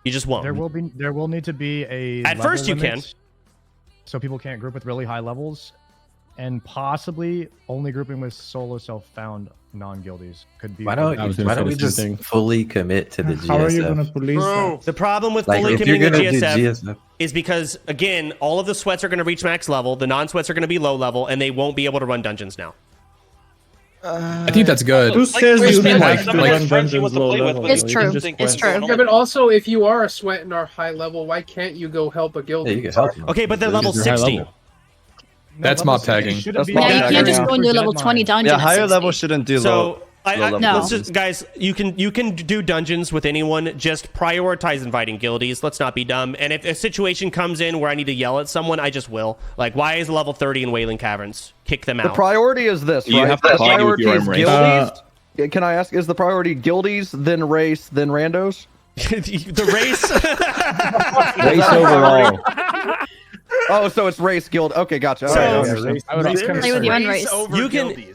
You just won't. There will need to be a At first you can. So people can't group with really high levels, and possibly only grouping with solo self-found non-guildies could be. Why don't we just fully commit to the GSF? How are you going to police that? The problem with Like, fully if you're committing to gonna do GSF is because, again, all of the sweats are going to reach max level, the non-sweats are going to be low level, and they won't be able to run dungeons now. I think that's good. Who says you have to run dungeons low level? It's true. It's true. Yeah, but also, if you are a sweat and are high level, why can't you go help a guild? Yeah, you can help them. Okay, but they're level 60. That's mob tagging. Yeah, you can't just go into level 20 dungeon. Yeah, at higher 60. level shouldn't do low. Let's just, guys, you can do dungeons with anyone. Just prioritize inviting guildies. Let's not be dumb. And if a situation comes in where I need to yell at someone, I just will. Like, why is level 30 in Wailing Caverns? Kick them out. The priority is this, You right? have to The party with priority your is own race. guildies. Can I ask, is the priority guildies, then race, then randos? The race? Race overall. Oh, so it's race guild. Okay, gotcha. So- All right, I would also Play with your own race.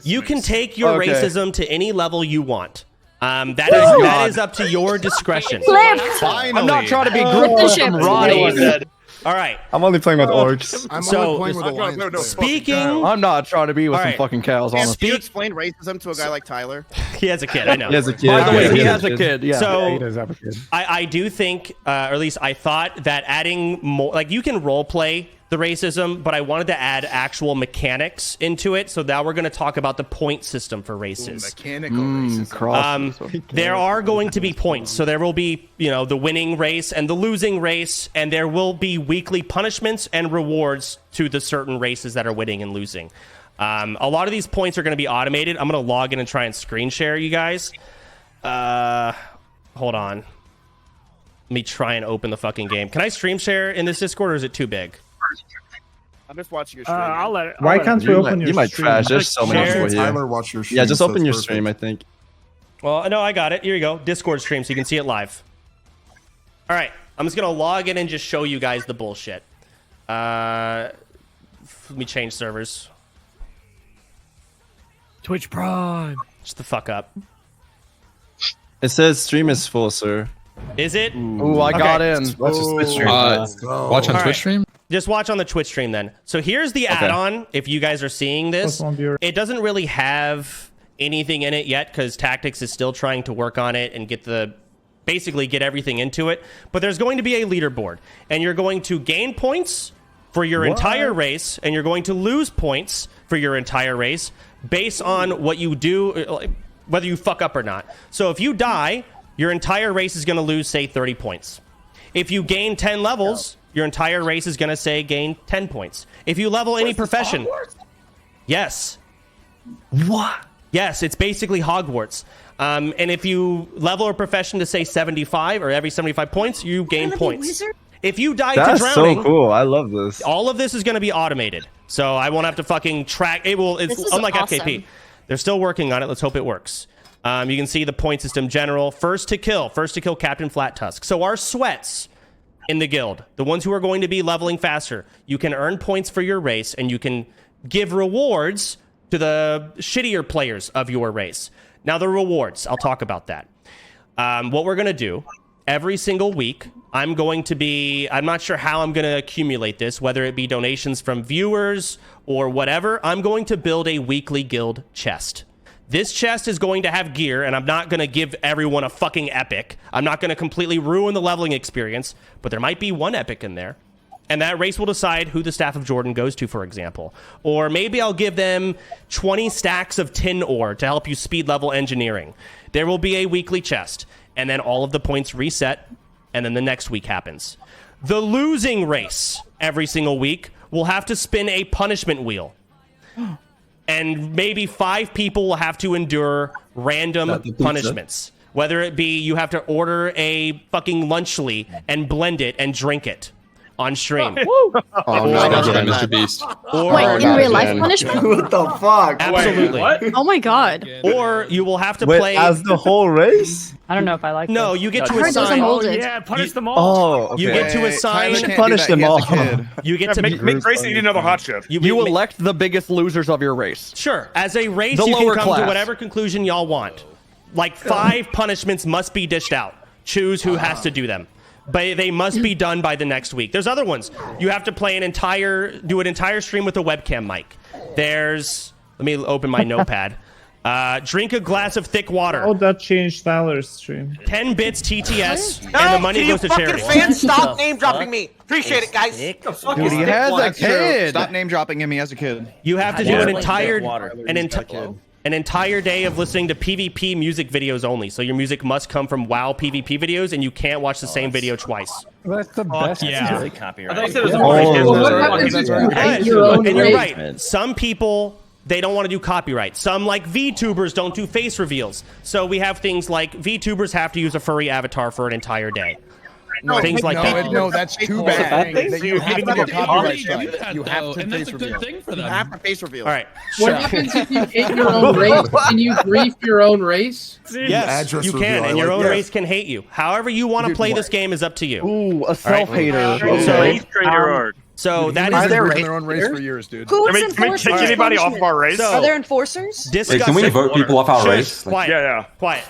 You can take your Okay. racism to any level you want. That is up to your discretion. I'm not trying to be Flip the grouped ship. from Ronnie. All right. I'm only playing with orcs. I'm So, only playing with alliance. Speaking, I'm not trying to be with All some right. fucking cows, Can honestly. you explain racism to a guy like Tyler? he has a kid. I know. He has a kid. By the way, he Yeah. has a kid, yeah. So He does have a kid. I do think, or at least I thought that adding more, like you can role play the racism, but I wanted to add actual mechanics into it. So now we're going to talk about the point system for races. Mechanical racism. There are going to be points. So there will be, the winning race and the losing race, and there will be weekly punishments and rewards to the certain races that are winning and losing. A lot of these points are going to be automated. I'm going to log in and try and screen share you guys. Hold on. Let me try and open the fucking game. Can I stream share in this Discord, or is it too big? I'm just watching your stream. I'll let it. Why can't we open your You might stream? trash. There's so many Share. people here. Tyler, watch your stream. Yeah, just so open it's your perfect. stream, I think. Well, no, I got it. Here you go. Discord stream, so you can see it live. All right. I'm just going to log in and just show you guys the bullshit. Let me change servers. Twitch Prime. Just the fuck up. It says stream is full, sir. Is it? Ooh, I got in. Watch the Twitch stream. Watch on All Twitch right. stream. Just watch on the Twitch stream then. So here's the add-on. If you guys are seeing this, it doesn't really have anything in it yet because Tactics is still trying to work on it and basically get everything into it. But there's going to be a leaderboard, and you're going to gain points for your entire race, and you're going to lose points for your entire race based on what you do, whether you fuck up or not. So if you die, your entire race is going to lose, say, 30 points. If you gain 10 levels, your entire race is going to, say, gain 10 points. If you level any profession... Yes. What? Yes, it's basically Hogwarts. And if you level a profession to, say, 75, or every 75 points, you gain points. If you die That's to drowning... so cool. I love this. All of this is going to be automated. So I won't have to fucking track... It's unlike awesome. FKP. They're still working on it. Let's hope it works. You can see the point system general. First to kill Captain Flat Tusk. So our sweats in the guild, the ones who are going to be leveling faster, you can earn points for your race, and you can give rewards to the shittier players of your race. Now the rewards, I'll talk about that. What we're going to do, every single week, I'm not sure how I'm going to accumulate this, whether it be donations from viewers or whatever. I'm going to build a weekly guild chest. This chest is going to have gear, and I'm not going to give everyone a fucking epic. I'm not going to completely ruin the leveling experience, but there might be one epic in there. And that race will decide who the Staff of Jordan goes to, for example. Or maybe I'll give them 20 stacks of tin ore to help you speed level engineering. There will be a weekly chest, and then all of the points reset, and then the next week happens. The losing race every single week will have to spin a punishment wheel. and maybe 5 people will have to endure random punishments. Whether it be you have to order a fucking lunchly and blend it and drink it on stream. Mr. Beast. Wait, in real life punishment? What the fuck? Absolutely. Oh my god. Or you will have to play as the whole race. I don't know if I like. No, this. you get to Hard doesn't assign. hold it. Yeah, punish them all. Oh, okay. You get to assign. You should punish them all. You get to make race eat another hot shit. You elect the biggest losers of your race. Sure, as a race, The you can lower come class. to whatever conclusion y'all want. Like 5 punishments must be dished out. Choose who has to do them. But they must be done by the next week. There's other ones. You have to play do an entire stream with a webcam mic. Let me open my notepad. Drink a glass of thick water. Oh, that changed Valor's stream. 10 bits TTS, and the money goes to charity. Fans, stop name dropping me. Appreciate it, guys. Dude, he has a kid. Stop name dropping him. He has a kid. You have to do an entire day of listening to PvP music videos only. So your music must come from WoW PvP videos, and you can't watch the same video twice. That's the best. Yeah. Really copyright. And you're right. Some people, they don't want to do copyright. Some, like VTubers, don't do face reveals. So we have things like VTubers have to use a furry avatar for an entire day. Things like that. No, that's too bad. You have to get copyright strike. You have to and that's a good thing for them. You have to face reveal. All right. What happens if you hate your own race? Can you grief your own race? Yes, you can, and your own race can hate you. However you want to play this game is up to you. Ooh, a self-hater. So that is their own race for years, dude. Can we kick anybody off of our race? Are there enforcers? Wait, can we vote people off our race? Quiet. Yeah. Quiet.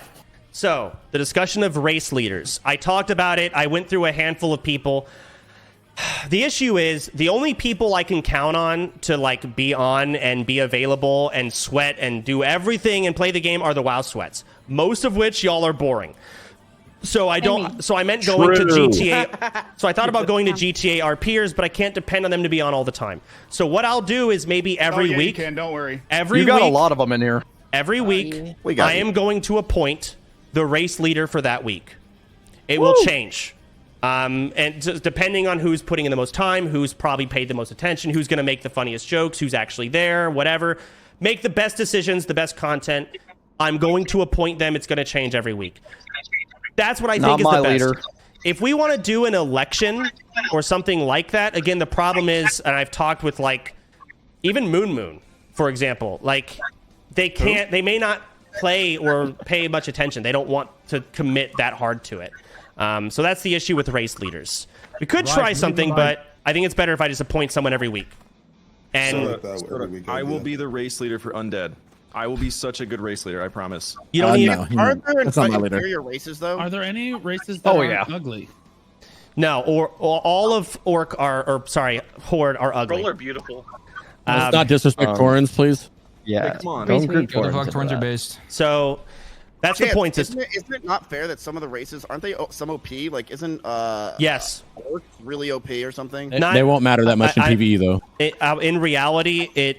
So, the discussion of race leaders. I talked about it. I went through a handful of people. The issue is the only people I can count on to like be on and be available and sweat and do everything and play the game are the WoW sweats. Most of which y'all are boring. So I meant going to GTA. So I thought about going to GTA RPers, but I can't depend on them to be on all the time. So what I'll do is maybe every week. You can, don't worry. You got a lot of them in here. Every week, I am going to appoint the race leader for that week. It will change. And depending on who's putting in the most time, who's probably paid the most attention, who's going to make the funniest jokes, who's actually there, whatever. Make the best decisions, the best content. I'm going to appoint them. It's going to change every week. That's what I think is the best. Leader. If we want to do an election or something like that, again, the problem is, and I've talked with like, even Moon, for example, like they may not play or pay much attention. They don't want to commit that hard to it. So that's the issue with race leaders. We could try something, but I think it's better if I just appoint someone every week. And I will be the race leader for Undead. I will be such a good race leader, I promise. You don't need Are there inferior races though? Are there any races that are ugly? No, or all of Horde are ugly. Troll are beautiful. Let's not disrespect Torrens, please. Yeah, come on. Don't group Torrens are based. So that's the point. Isn't it not fair that some of the races aren't they some OP? Like isn't yes Orc really OP or something? They won't matter that much in PvE though. In reality,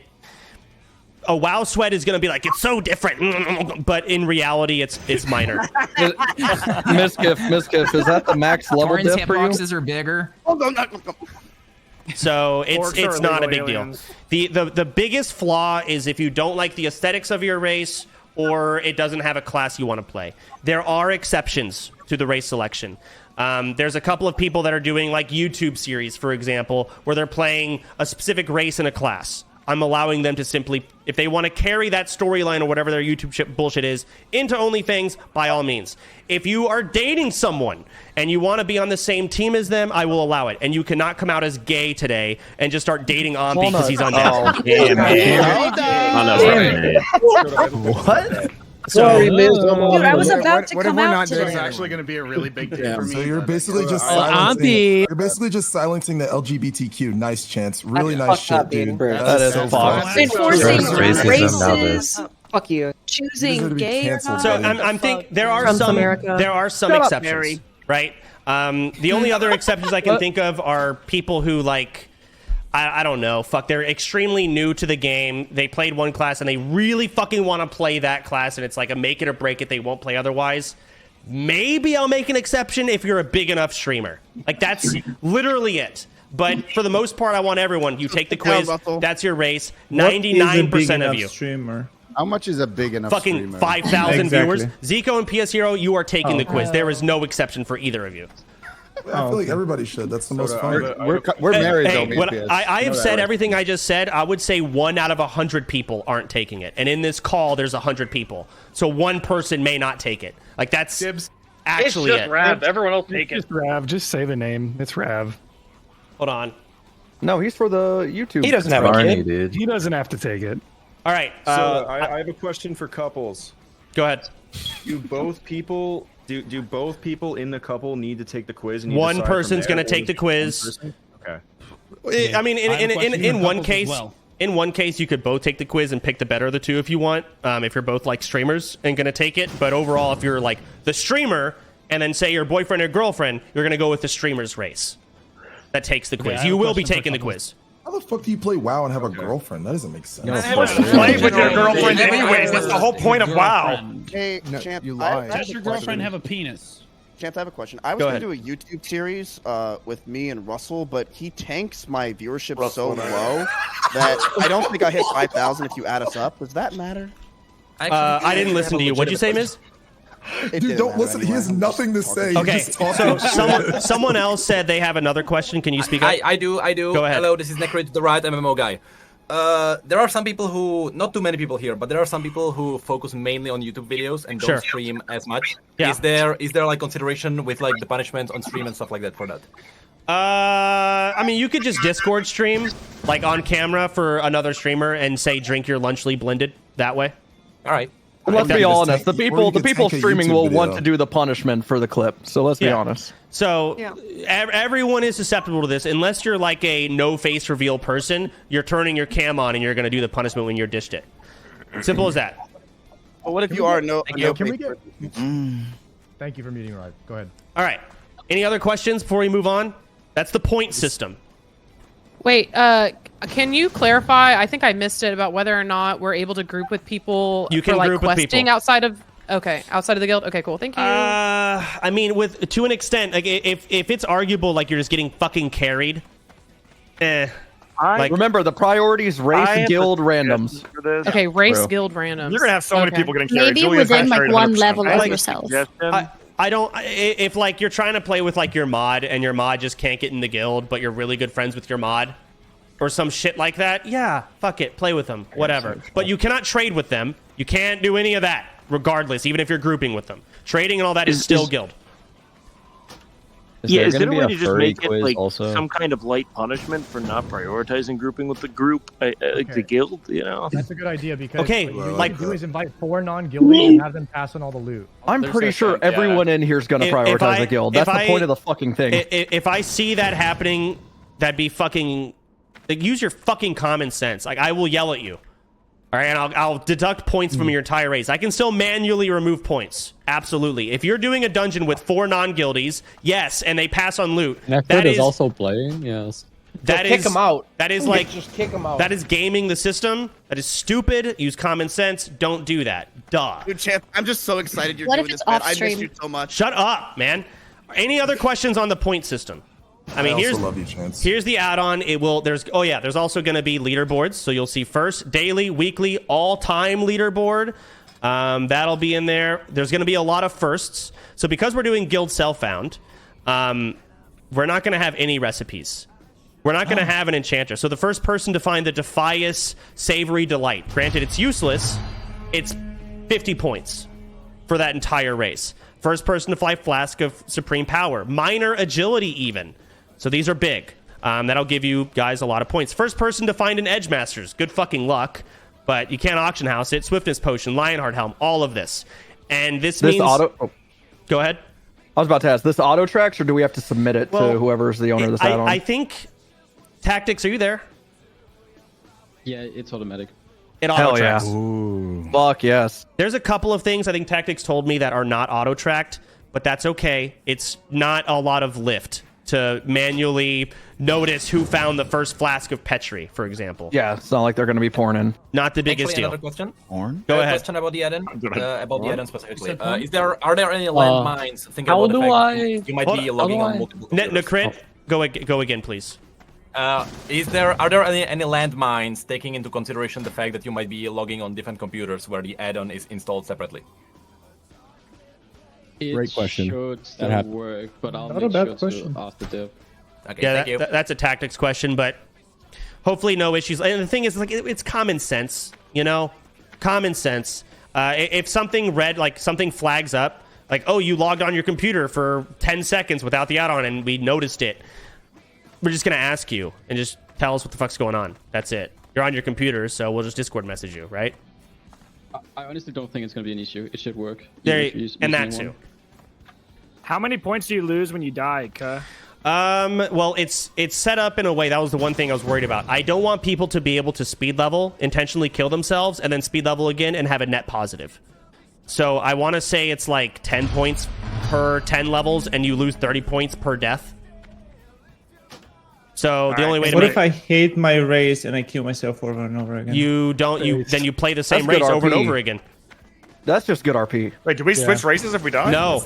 a WoW sweat is going to be like it's so different, but in reality, it's minor. Miskiff, is that the max level diff for you? Boxes are bigger. So it's not a big deal. The biggest flaw is if you don't like the aesthetics of your race or it doesn't have a class you want to play. There are exceptions to the race selection. There's a couple of people that are doing like YouTube series, for example, where they're playing a specific race in a class. I'm allowing them to simply, if they want to carry that storyline or whatever their YouTube bullshit is into OnlyFangs, by all means. If you are dating someone and you want to be on the same team as them, I will allow it. And you cannot come out as gay today and just start dating Ombi because he's undead. What? Sorry, Liz. Dude, I was about to come out today. It's actually going to be a really big day for me. So you're basically just silencing. You're basically just silencing the LGBTQ. Nice chance. Really nice shit, dude. That is fucked. Enforcing races. Fuck you. Choosing gay. So I'm think there are some exceptions, right? The only other exceptions I can think of are people who like. I don't know. Fuck, they're extremely new to the game. They played one class and they really fucking want to play that class, and it's like a make it or break it. They won't play otherwise. Maybe I'll make an exception if you're a big enough streamer. Like, that's literally it. But for the most part, I want everyone. You take the quiz. That's your race. What is a big 99% of enough you. Streamer? How much is a big enough Fucking streamer? 5,000 Exactly. viewers. Zico and PS Hero, you are taking the quiz. There is no exception for either of you. I feel like everybody should. That's the most fun. We're married though. Hey, I have said everything I just said. I would say 1 out of 100 people aren't taking it, and in this call, there's 100 people, so one person may not take it. Like that's actually it's just Rav. Everyone else take it. Just Rav. Just say the name. It's Rav. Hold on. No, he's for the YouTube. He doesn't have a kid. He doesn't have to take it. All right. So I have a question for couples. Go ahead. Do both people in the couple need to take the quiz? And One person's going to take the quiz. Okay. I mean, in one case, in one case, you could both take the quiz and pick the better of the two if you want. If you're both like streamers and going to take it, but overall, if you're like the streamer and then say your boyfriend or girlfriend, you're going to go with the streamer's race that takes the quiz. You will be taking the quiz. How the fuck do you play WoW and have a girlfriend? That doesn't make sense. Play with your girlfriend anyways. That's the whole point of WoW. Hey, No, Champ, you lie. I Does have your a girlfriend question. have a penis? Champ, I have a question. I was Go going to do a YouTube series with me and Russell, but he tanks my viewership so Russell. low that I don't think I hit 5,000 if you add us up. Does that matter? I didn't listen to you. What'd you say, Miz? Dude, don't listen. He has nothing to say. Okay, He's just talking so someone else said they have another question. Can you speak up? I do. Go ahead. Hello, this is Necro to the right, MMO guy. There are some people who, not too many people here, but there are some people who focus mainly on YouTube videos and don't stream as much. Yeah. Is there like consideration with like the punishment on stream and stuff like that for that? I mean, you could just Discord stream like on camera for another streamer and say drink your lunchly blended that way. All right. Let's be honest. The people streaming will want to do the punishment for the clip. So let's be honest. So everyone is susceptible to this unless you're like a no face reveal person. You're turning your cam on and you're going to do the punishment when you're dished it. Simple as that. Well, what if you are no? Can we get? Thank you for muting, Rod. Go ahead. All right. Any other questions before we move on? That's the point system. Wait, can you clarify? I think I missed it about whether or not we're able to group with people You can for like group with questing people. outside of the guild. Okay, cool. Thank you. I mean, to an extent, like if it's arguable, like you're just getting fucking carried. Remember, the priority is race, guild, randoms. Okay, race, True. guild, randoms. You're gonna have so many people getting carried. Maybe Julia's within not like carried one 100%. level I of like yourself. I don't. If like you're trying to play with like your mod and your mod just can't get in the guild, but you're really good friends with your mod, or some shit like that. Yeah, fuck it, play with them, whatever. But you cannot trade with them. You can't do any of that, regardless, even if you're grouping with them. Trading and all that is still guild. Is there a way to just make it like some kind of light punishment for not prioritizing grouping with the group, like the guild? You know, That's a good idea because Okay, what you like- can do is invite 4 non-guildies and have them pass on all the loot. I'm pretty sure everyone in here is going to prioritize the guild. That's the point of the fucking thing. If I see that happening, that'd be fucking. Like, use your fucking common sense. Like, I will yell at you. All right, and I'll deduct points from your entire race. I can still manually remove points. Absolutely. If you're doing a dungeon with 4 non-guildies, yes, and they pass on loot, Necford is also playing, yes. That Kick is him out. That is like just kick him out. That is gaming the system. That is stupid. Use common sense. Don't do that. Duh. Dude, Champ, I'm just so excited you're What if doing it's this, man. I off-stream? miss you so much. Shut up, man. Any other questions on the point system? I mean, also love you, Chance. here's the add-on. There's also going to be leaderboards. So you'll see first, daily, weekly, all-time leaderboard. That'll be in there. There's going to be a lot of firsts. So because we're doing guild self-found, we're not going to have any recipes. We're not going to have an enchanter. So the first person to find the Defias Savory Delight, granted it's useless, it's 50 points for that entire race. First person to fly Flask of Supreme Power, minor agility even. So these are big. That'll give you guys a lot of points. First person to find an Edge Masters, good fucking luck, but you can't auction house it. Swiftness Potion, Lionheart Helm, all of this. And this means... Go ahead. I was about to ask, this auto tracks, or do we have to submit it to whoever's the owner of this add-on? I think... Tactics, are you there? Yeah, it's automatic. It auto Hell yeah. tracks. Ooh. Fuck yes. There's a couple of things I think Tactics told me that are not auto tracked, but that's okay. It's not a lot of lift to manually notice who found the first flask of Petri, for example. Yeah, it's not like they're going to be pouring in. Not the biggest Actually, deal. another question. Go ahead. Question about the add-in. About the add-in specifically. Porn? Are there any landmines? Thinking how about the do fact I- you might be logging on multiple computers. Necrit, go again, please. Are there any landmines taking into consideration the fact that you might be logging on different computers where the add-on is installed separately? Great question. Should still work, but I'll Not a make bad sure question. to ask the dev. Okay, Yeah, thank you. that's a tactics question, but hopefully no issues. And the thing is, like, it's common sense, you know, common sense. If something something flags up, like, oh, you logged on your computer for 10 seconds without the add-on, and we noticed it, we're just gonna ask you and just tell us what the fuck's going on. That's it. You're on your computer, so we'll just Discord message you, right? I honestly don't think it's going to be an issue. It should work. And that too. How many points do you lose when you die, Kuh? Well, it's set up in a way. That was the one thing I was worried about. I don't want people to be able to speed level, intentionally kill themselves, and then speed level again and have a net positive. So I want to say it's like 10 points per 10 levels, and you lose 30 points per death. So the only way to What make... if I hate my race and I kill myself over and over again? You don't. Then you play the same race over and over again. That's just good RP. Wait, do we switch races if we die? No.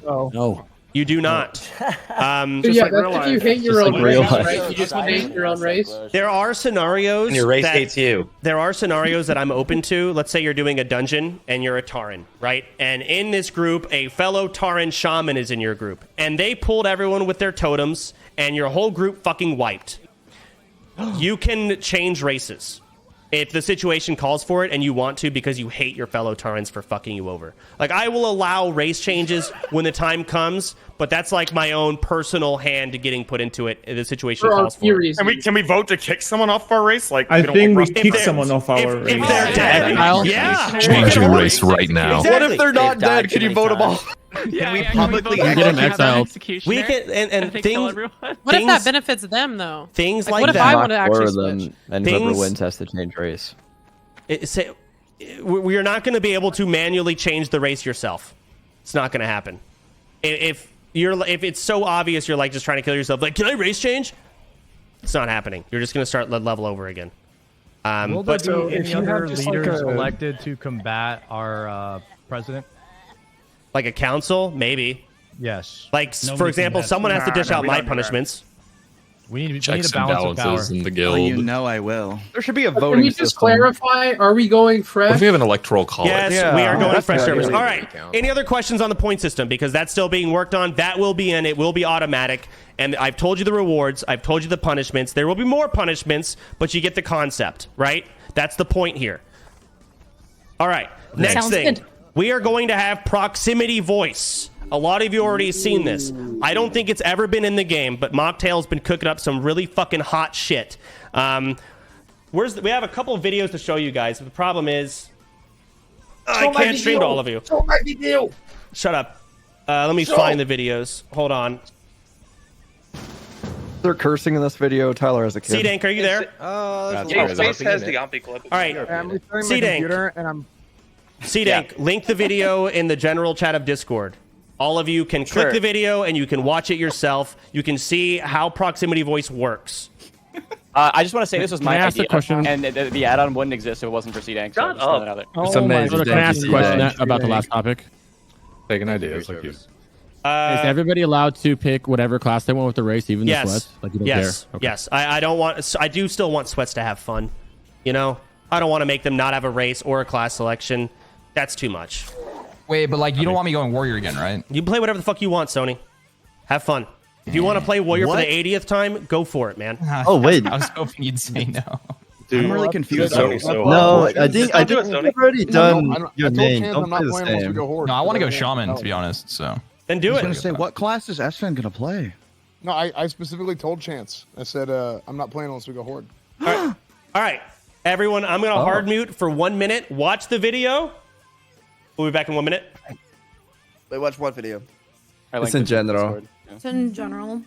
Oh. No. You do not. Yeah, that's if you hate your own race, right? You just hate your own race. There are scenarios. And your race hates you. There are scenarios that I'm open to. Let's say you're doing a dungeon and you're a Tauren, right? And in this group, a fellow Tauren shaman is in your group, and they pulled everyone with their totems, and your whole group fucking wiped. You can change races if the situation calls for it and you want to, because you hate your fellow Taurens for fucking you over. Like, I will allow race changes when the time comes, but that's like my own personal hand to getting put into it if the situation calls for it. Can we vote to kick someone off our race? Like, I think we kick someone off our race. If they're dead, yeah. Change your race right now. Exactly. What if they're not dead? Can you vote them off? Can we publicly get them exiled? We can, and things. What if that benefits them though? Things What if that. I want to actually switch? And whoever wins has to change race. We are not going to be able to manually change the race yourself. It's not going to happen. If it's so obvious, you're like just trying to kill yourself. Like, can I race change? It's not happening. You're just going to start level over again. But so any other leaders elected to combat our president? Like a council, maybe. Yes. Like, for example, someone has to dish out my punishments. We need a Checks and balance of power. balances in the guild. Oh, you know I will. There should be a Can voting we just system. clarify? Are we going fresh? What if we have an electoral college? Yes, we are going that's fresh good. service. All right. Any other questions on the point system? Because that's still being worked on. That will be in. It will be automatic. And I've told you the rewards. I've told you the punishments. There will be more punishments, but you get the concept, right? That's the point here. All right. Next Sounds thing. good. We are going to have proximity voice. A lot of you already seen this. I don't think it's ever been in the game, but Mocktail's been cooking up some really fucking hot shit. We have a couple of videos to show you guys. But the problem is, I can't stream to all of you. Shut up. Let me find the videos. Hold on. They're cursing in this video. Tyler as a kid. C-Dank, are you there? Face has the Ompi clip. All right. I'm restarting my C-Dank. computer and I'm. C-Dank, link the video in the general chat of Discord. All of you can click the video and you can watch it yourself. You can see how proximity voice works. I just want to say this was my ask a idea, question? and the add-on wouldn't exist if it wasn't for C-Dank. So Shut up. It's amazing. Can I ask a question about the last topic? Take an idea. It's like you. Is everybody allowed to pick whatever class they want with the race, even the sweats? Like, you don't care? Okay. Yes. I don't want. I do still want sweats to have fun. You know, I don't want to make them not have a race or a class selection. That's too much. Wait, but like you don't want me going warrior again, right? You play whatever the fuck you want, Sony. Have fun. If you want to play warrior for the 80th time, go for it, man. Oh wait. I was hoping you'd say no. Dude, I'm really confused. No, I think you've already done your name. Don't play the same. No, I want to go shaman to be honest. So then do I was it. gonna say, what class is Esfand gonna play? No, I specifically told Chance. I said I'm not playing unless we go horde. All right. Everyone, I'm gonna hard mute for 1 minute. Watch the video. We'll be back in 1 minute. Wait, watch what video? It's in general. It's in general.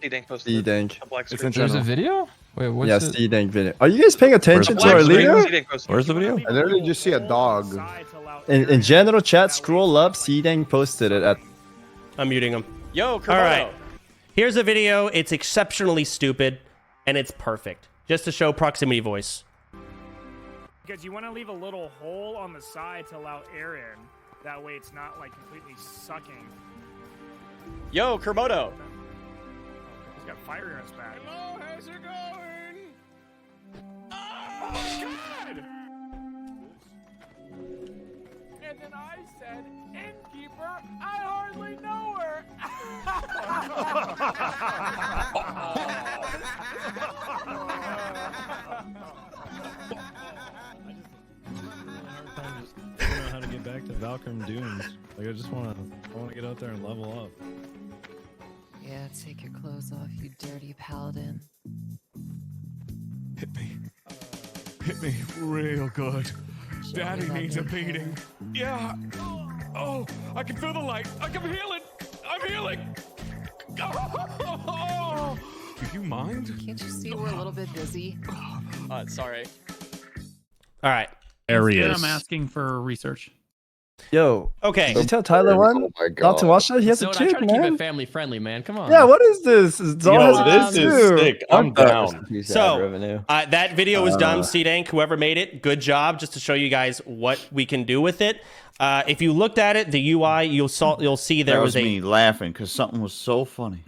C-Dank posted C-Dank. a black It's screen. in there's a general. video. Wait, what's Yeah, it? C-Dank video. Are you guys paying attention to Black our screen, leader? C-Dank posted. Where's the video? I literally just see a dog. In general chat, scroll up. C-Dank posted it at. I'm muting him. Yo, All right. Here's a video. It's exceptionally stupid, and it's perfect. Just to show proximity voice. Because you want to leave a little hole on the side to allow air in. That way it's not like completely sucking. Yo, Kermodo. He's got fire in his back. Hello, how's it going? Oh, God! And then I said, innkeeper, I hardly know her. I don't know how to get back to Valkyrie Dunes. Like I just want to get out there and level up. Yeah, take your clothes off, you dirty paladin. Hit me. Hit me real good. Daddy needs a beating. Yeah. Oh, I can feel the light. I can feel it. I'm healing. Oh, do you mind? Can't you see we're a little bit busy? Sorry. All right. Areas. I'm asking for research. Yo. Okay. Did you tell Tyler one not to watch that? He has a I kid, try to keep man. it family friendly, man. Come on. Yeah, what is this? This is sick. I'm down. So that video was dumb. C-Dank, whoever made it, good job. Just to show you guys what we can do with it. If you looked at it, the UI, you'll see there was me laughing because something was so funny.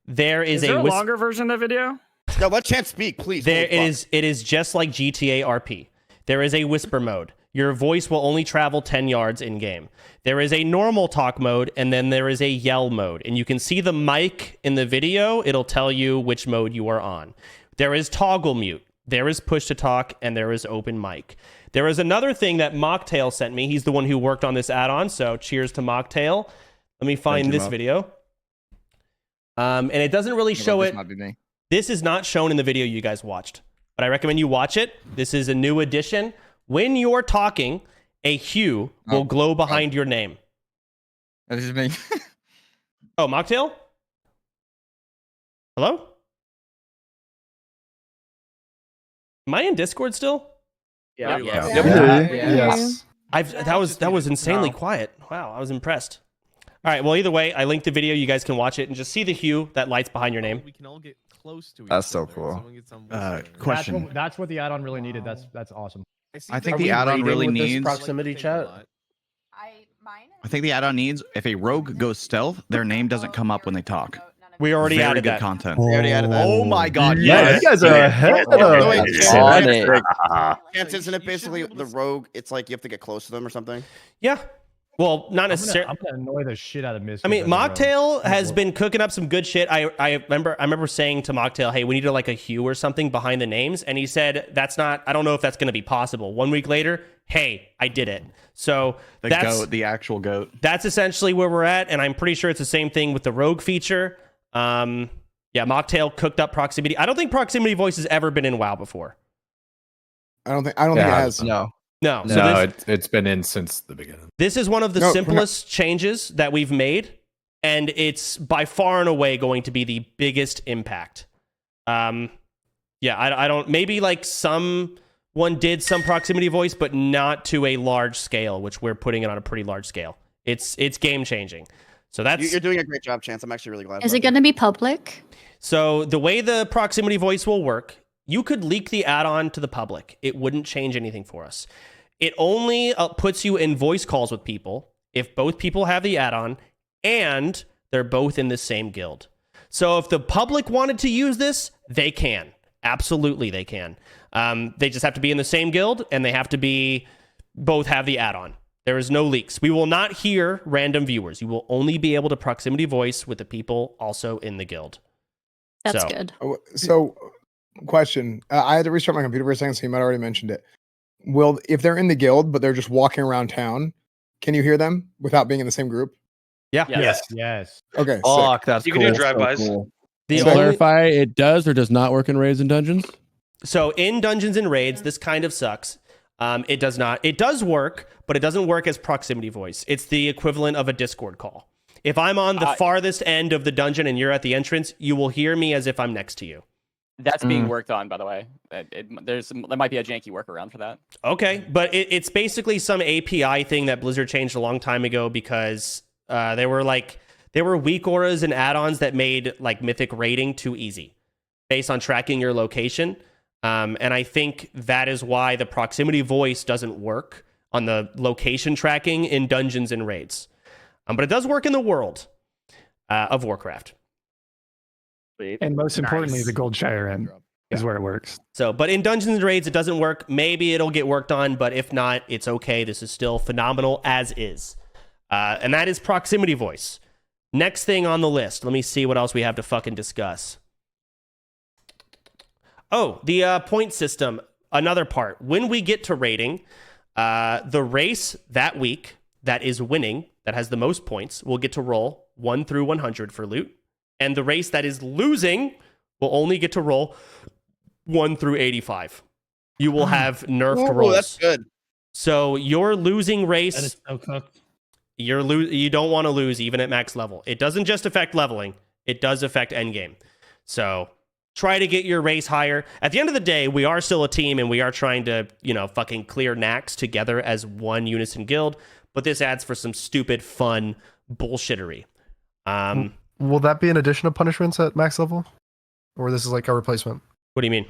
There is there a whisper. longer version of that video? No, let Chance speak, please. There it is just like GTA RP. There is a whisper mode. Your voice will only travel 10 yards in game. There is a normal talk mode, and then there is a yell mode. And you can see the mic in the video. It'll tell you which mode you are on. There is toggle mute. There is push to talk, and there is open mic. There is another thing that Mocktail sent me. He's the one who worked on this add-on, so cheers to Mocktail. Let me find this video. And it doesn't really show it. This is not shown in the video you guys watched, but I recommend you watch it. This is a new addition. When you're talking, a hue will glow behind your name. This is me. Oh, Mocktail? Hello? Am I in Discord still? Yeah. Yes. That was insanely quiet. Wow, I was impressed. All right, well, either way, I linked the video. You guys can watch it and just see the hue that lights behind your name. We can all get close to each That's so cool. Question. That's what the add-on really needed. That's awesome. I think the add-on really needs proximity chat. I think the add-on needs if a rogue goes stealth, their name doesn't come up when they talk. We already Very added good that. content. We already added that. Oh my god, Yeah, you guys are ahead of Chance, isn't it basically the rogue? It's like you have to get close to them or something. Yeah. Well, not necessarily. I'm gonna annoy the shit out of Miss. I mean, Mocktail has been cooking up some good shit. I remember saying to Mocktail, "Hey, we need like a hue or something behind the names," and he said, "That's not. I don't know if that's going to be possible." 1 week later, hey, I did it. So the actual goat. That's essentially where we're at, and I'm pretty sure it's the same thing with the rogue feature. Yeah, Mocktail cooked up proximity. I don't think proximity voice has ever been in WoW before. I don't think it has. No. So it's been in since the beginning. This is one of the simplest changes that we've made, and it's by far and away going to be the biggest impact. I don't. Maybe like someone did some proximity voice, but not to a large scale, which we're putting it on a pretty large scale. It's game changing. So You're doing a great job, Chance. I'm actually really glad. Is it going to be public? So the way the proximity voice will work, you could leak the add-on to the public. It wouldn't change anything for us. It only puts you in voice calls with people if both people have the add-on and they're both in the same guild. So if the public wanted to use this, they can. Absolutely, they can. They just have to be in the same guild and they have to both have the add-on. There is no leaks. We will not hear random viewers. You will only be able to proximity voice with the people also in the guild. That's good. So, question. I had to restart my computer for a second, so you might have already mentioned it. If they're in the guild, but they're just walking around town, can you hear them without being in the same group? Yeah. Yes. Okay. Fuck, that's You cool. can do drive-bys. Cool. To clarify, it does or does not work in raids and dungeons? So in dungeons and raids, this kind of sucks. It does not. It does work, but it doesn't work as proximity voice. It's the equivalent of a Discord call. If I'm on the farthest end of the dungeon and you're at the entrance, you will hear me as if I'm next to you. That's being worked on, by the way. There might be a janky workaround for that. Okay, but it's basically some API thing that Blizzard changed a long time ago because there were weak auras and add-ons that made like mythic raiding too easy based on tracking your location. And I think that is why the proximity voice doesn't work on the location tracking in dungeons and raids. But it does work in the world of Warcraft. And most importantly, the gold shire end is where it works. So, but in Dungeons and Raids, it doesn't work. Maybe it'll get worked on, but if not, it's okay. This is still phenomenal as is. And that is proximity voice. Next thing on the list. Let me see what else we have to fucking discuss. Oh, the point system. Another part. When we get to rating, the race that week that is winning, that has the most points, will get to roll 1 through 100 for loot. And the race that is losing will only get to roll 1 through 85. You will have nerfed rolls. That's good. So your losing race, That is so cooked. you don't want to lose even at max level. It doesn't just affect leveling; it does affect endgame. So try to get your race higher. At the end of the day, we are still a team, and we are trying to fucking clear Nax together as one unison guild. But this adds for some stupid fun bullshittery. Will that be an addition of punishments at max level? Or this is like a replacement? What do you mean?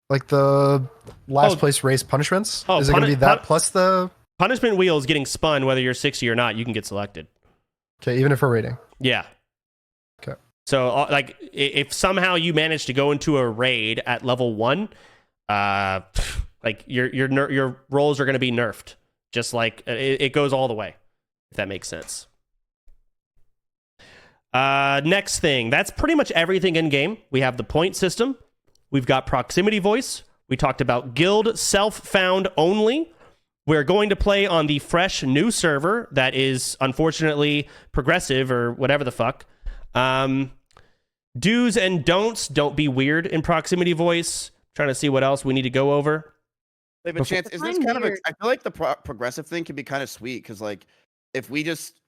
Like the last place race punishments? Is it going to be that plus the... Punishment wheel is getting spun whether you're 60 or not. You can get selected. Okay, even if we're rating. Yeah. Okay. So, like, if somehow you manage to go into a raid at level 1, like, your rolls are going to be nerfed. Just like, it goes all the way, if that makes sense. Next thing, that's pretty much everything in game. We have the point system. We've got proximity voice. We talked about guild self-found only. We're going to play on the fresh new server that is unfortunately progressive or whatever the fuck. Do's and don'ts. Don't be weird in proximity voice. Trying to see what else we need to go over. Wait, but Chance, is this kind of I feel like the progressive thing can be kind of sweet because like if we just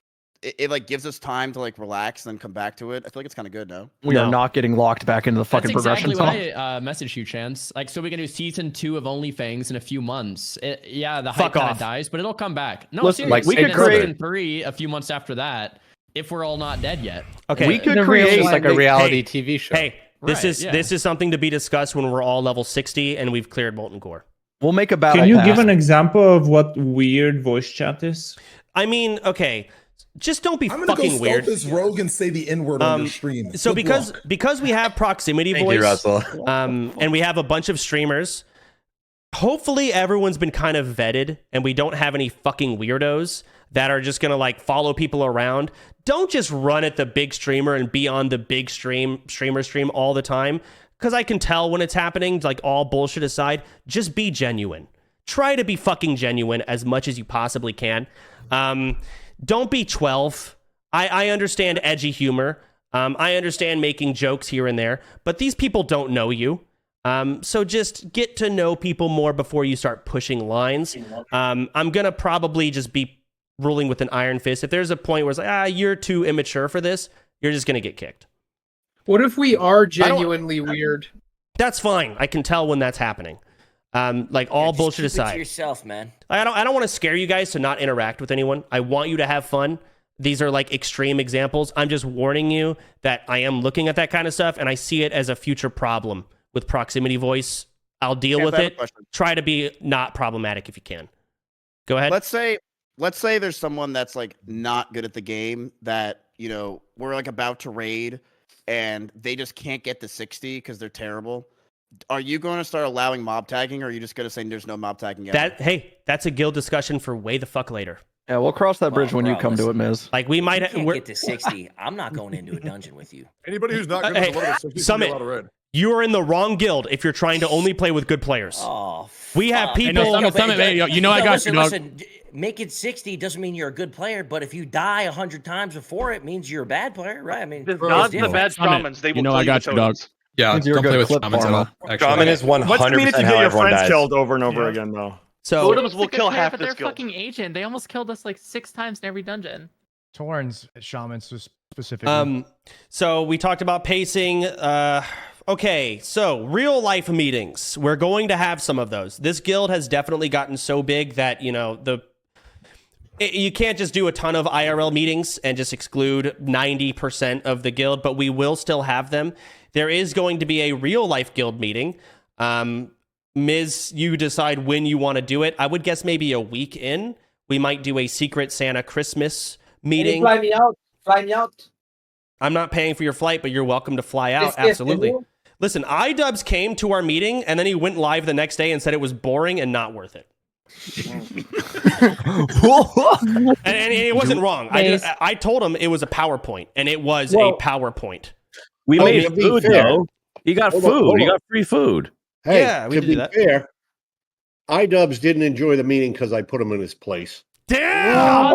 it like gives us time to like relax and then come back to it. I feel like it's kind of good, no? We are not getting locked back into the fucking That's progression. exactly what I messaged you, Chance. Like, so we're gonna do season 2 of OnlyFangs in a few months. Yeah, the hype kind of dies, but it'll come back. No, listen, seriously. like we could create season 3 a few months after that, if we're all not dead yet. Okay, we could create like a reality TV show. Hey, this is something to be discussed when we're all level 60 and we've cleared Molten Core. We'll make a battle. Can you pass. give an example of what weird voice chat is? I mean, okay. Just don't be I'm gonna fucking go weird. This rogue and say the N-word on your stream. So Good because luck. we have proximity Thank voice, you, Russell. and we have a bunch of streamers, hopefully everyone's been kind of vetted, and we don't have any fucking weirdos that are just gonna like follow people around. Don't just run at the big streamer and be on the big streamer stream all the time, because I can tell when it's happening. Like, all bullshit aside, just be genuine. Try to be fucking genuine as much as you possibly can. Don't be 12. I understand edgy humor. I understand making jokes here and there, but these people don't know you. So just get to know people more before you start pushing lines. I'm going to probably just be ruling with an iron fist. If there's a point where it's like, you're too immature for this, you're just going to get kicked. What if we are genuinely weird? That's fine. I can tell when that's happening. Like, all bullshit keep it aside. to yourself, man. I don't want to scare you guys to not interact with anyone. I want you to have fun. These are like extreme examples. I'm just warning you that I am looking at that kind of stuff, and I see it as a future problem with proximity voice. I'll deal with it. Try to be not problematic if you can. Go ahead. Let's say there's someone that's like not good at the game that, we're like about to raid and they just can't get to 60 because they're terrible. Are you going to start allowing mob tagging, or are you just going to say there's no mob tagging yet? That's a guild discussion for way the fuck later. Yeah, we'll cross that bridge when you come to it, Miz. Like, we might get to 60. I'm not going into a dungeon with you. Anybody who's not going to level 60 Summit, you are in the wrong guild if you're trying to only play with good players. Oh, we have people. Summit, I got you, dog. Listen, making 60 doesn't mean you're a good player, but if you die 100 times before it means you're a bad player, right? I mean, the bad shamans, they will I got you, dog. Yeah, don't play with shamans at all. Shaman is 100% What's it mean if you how get your everyone friends dies. killed over and over again, though? So totems will kill half this guild. Fucking agent. They almost killed us like 6 times in every dungeon. Torrens, shamans specifically. So we talked about pacing. Okay, so real life meetings. We're going to have some of those. This guild has definitely gotten so big that, you can't just do a ton of IRL meetings and just exclude 90% of the guild, but we will still have them. There is going to be a real life guild meeting. Miz, you decide when you want to do it. I would guess maybe a week in. We might do a Secret Santa Christmas meeting. Fly me out. Fly me out. I'm not paying for your flight, but you're welcome to fly out. Absolutely. Listen, iDubbbz came to our meeting and then he went live the next day and said it was boring and not worth it. and it wasn't wrong. I told him it was a PowerPoint, and it was a PowerPoint. We made food though. He got food. He got free food. Hey, yeah, we to did be that. fair, iDubbbz didn't enjoy the meeting because I put him in his place. Damn!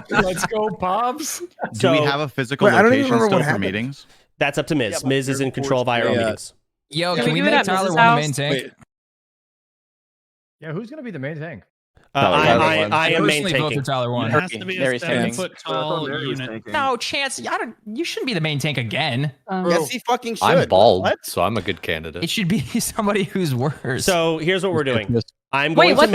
Let's go, Pops. Do we have a physical location still for meetings? That's up to Miz. Miz is in control of IRL meetings. Yo, can we make Tyler one the main tank? Yeah, who's gonna be the main tank? I am main tanking. Tyler one. It has to be a 7-foot-tall unit. No chance. You shouldn't be the main tank again. Yes, he fucking should. I'm bald, so I'm a good candidate. It should be somebody who's worse. So here's what we're doing. I'm going to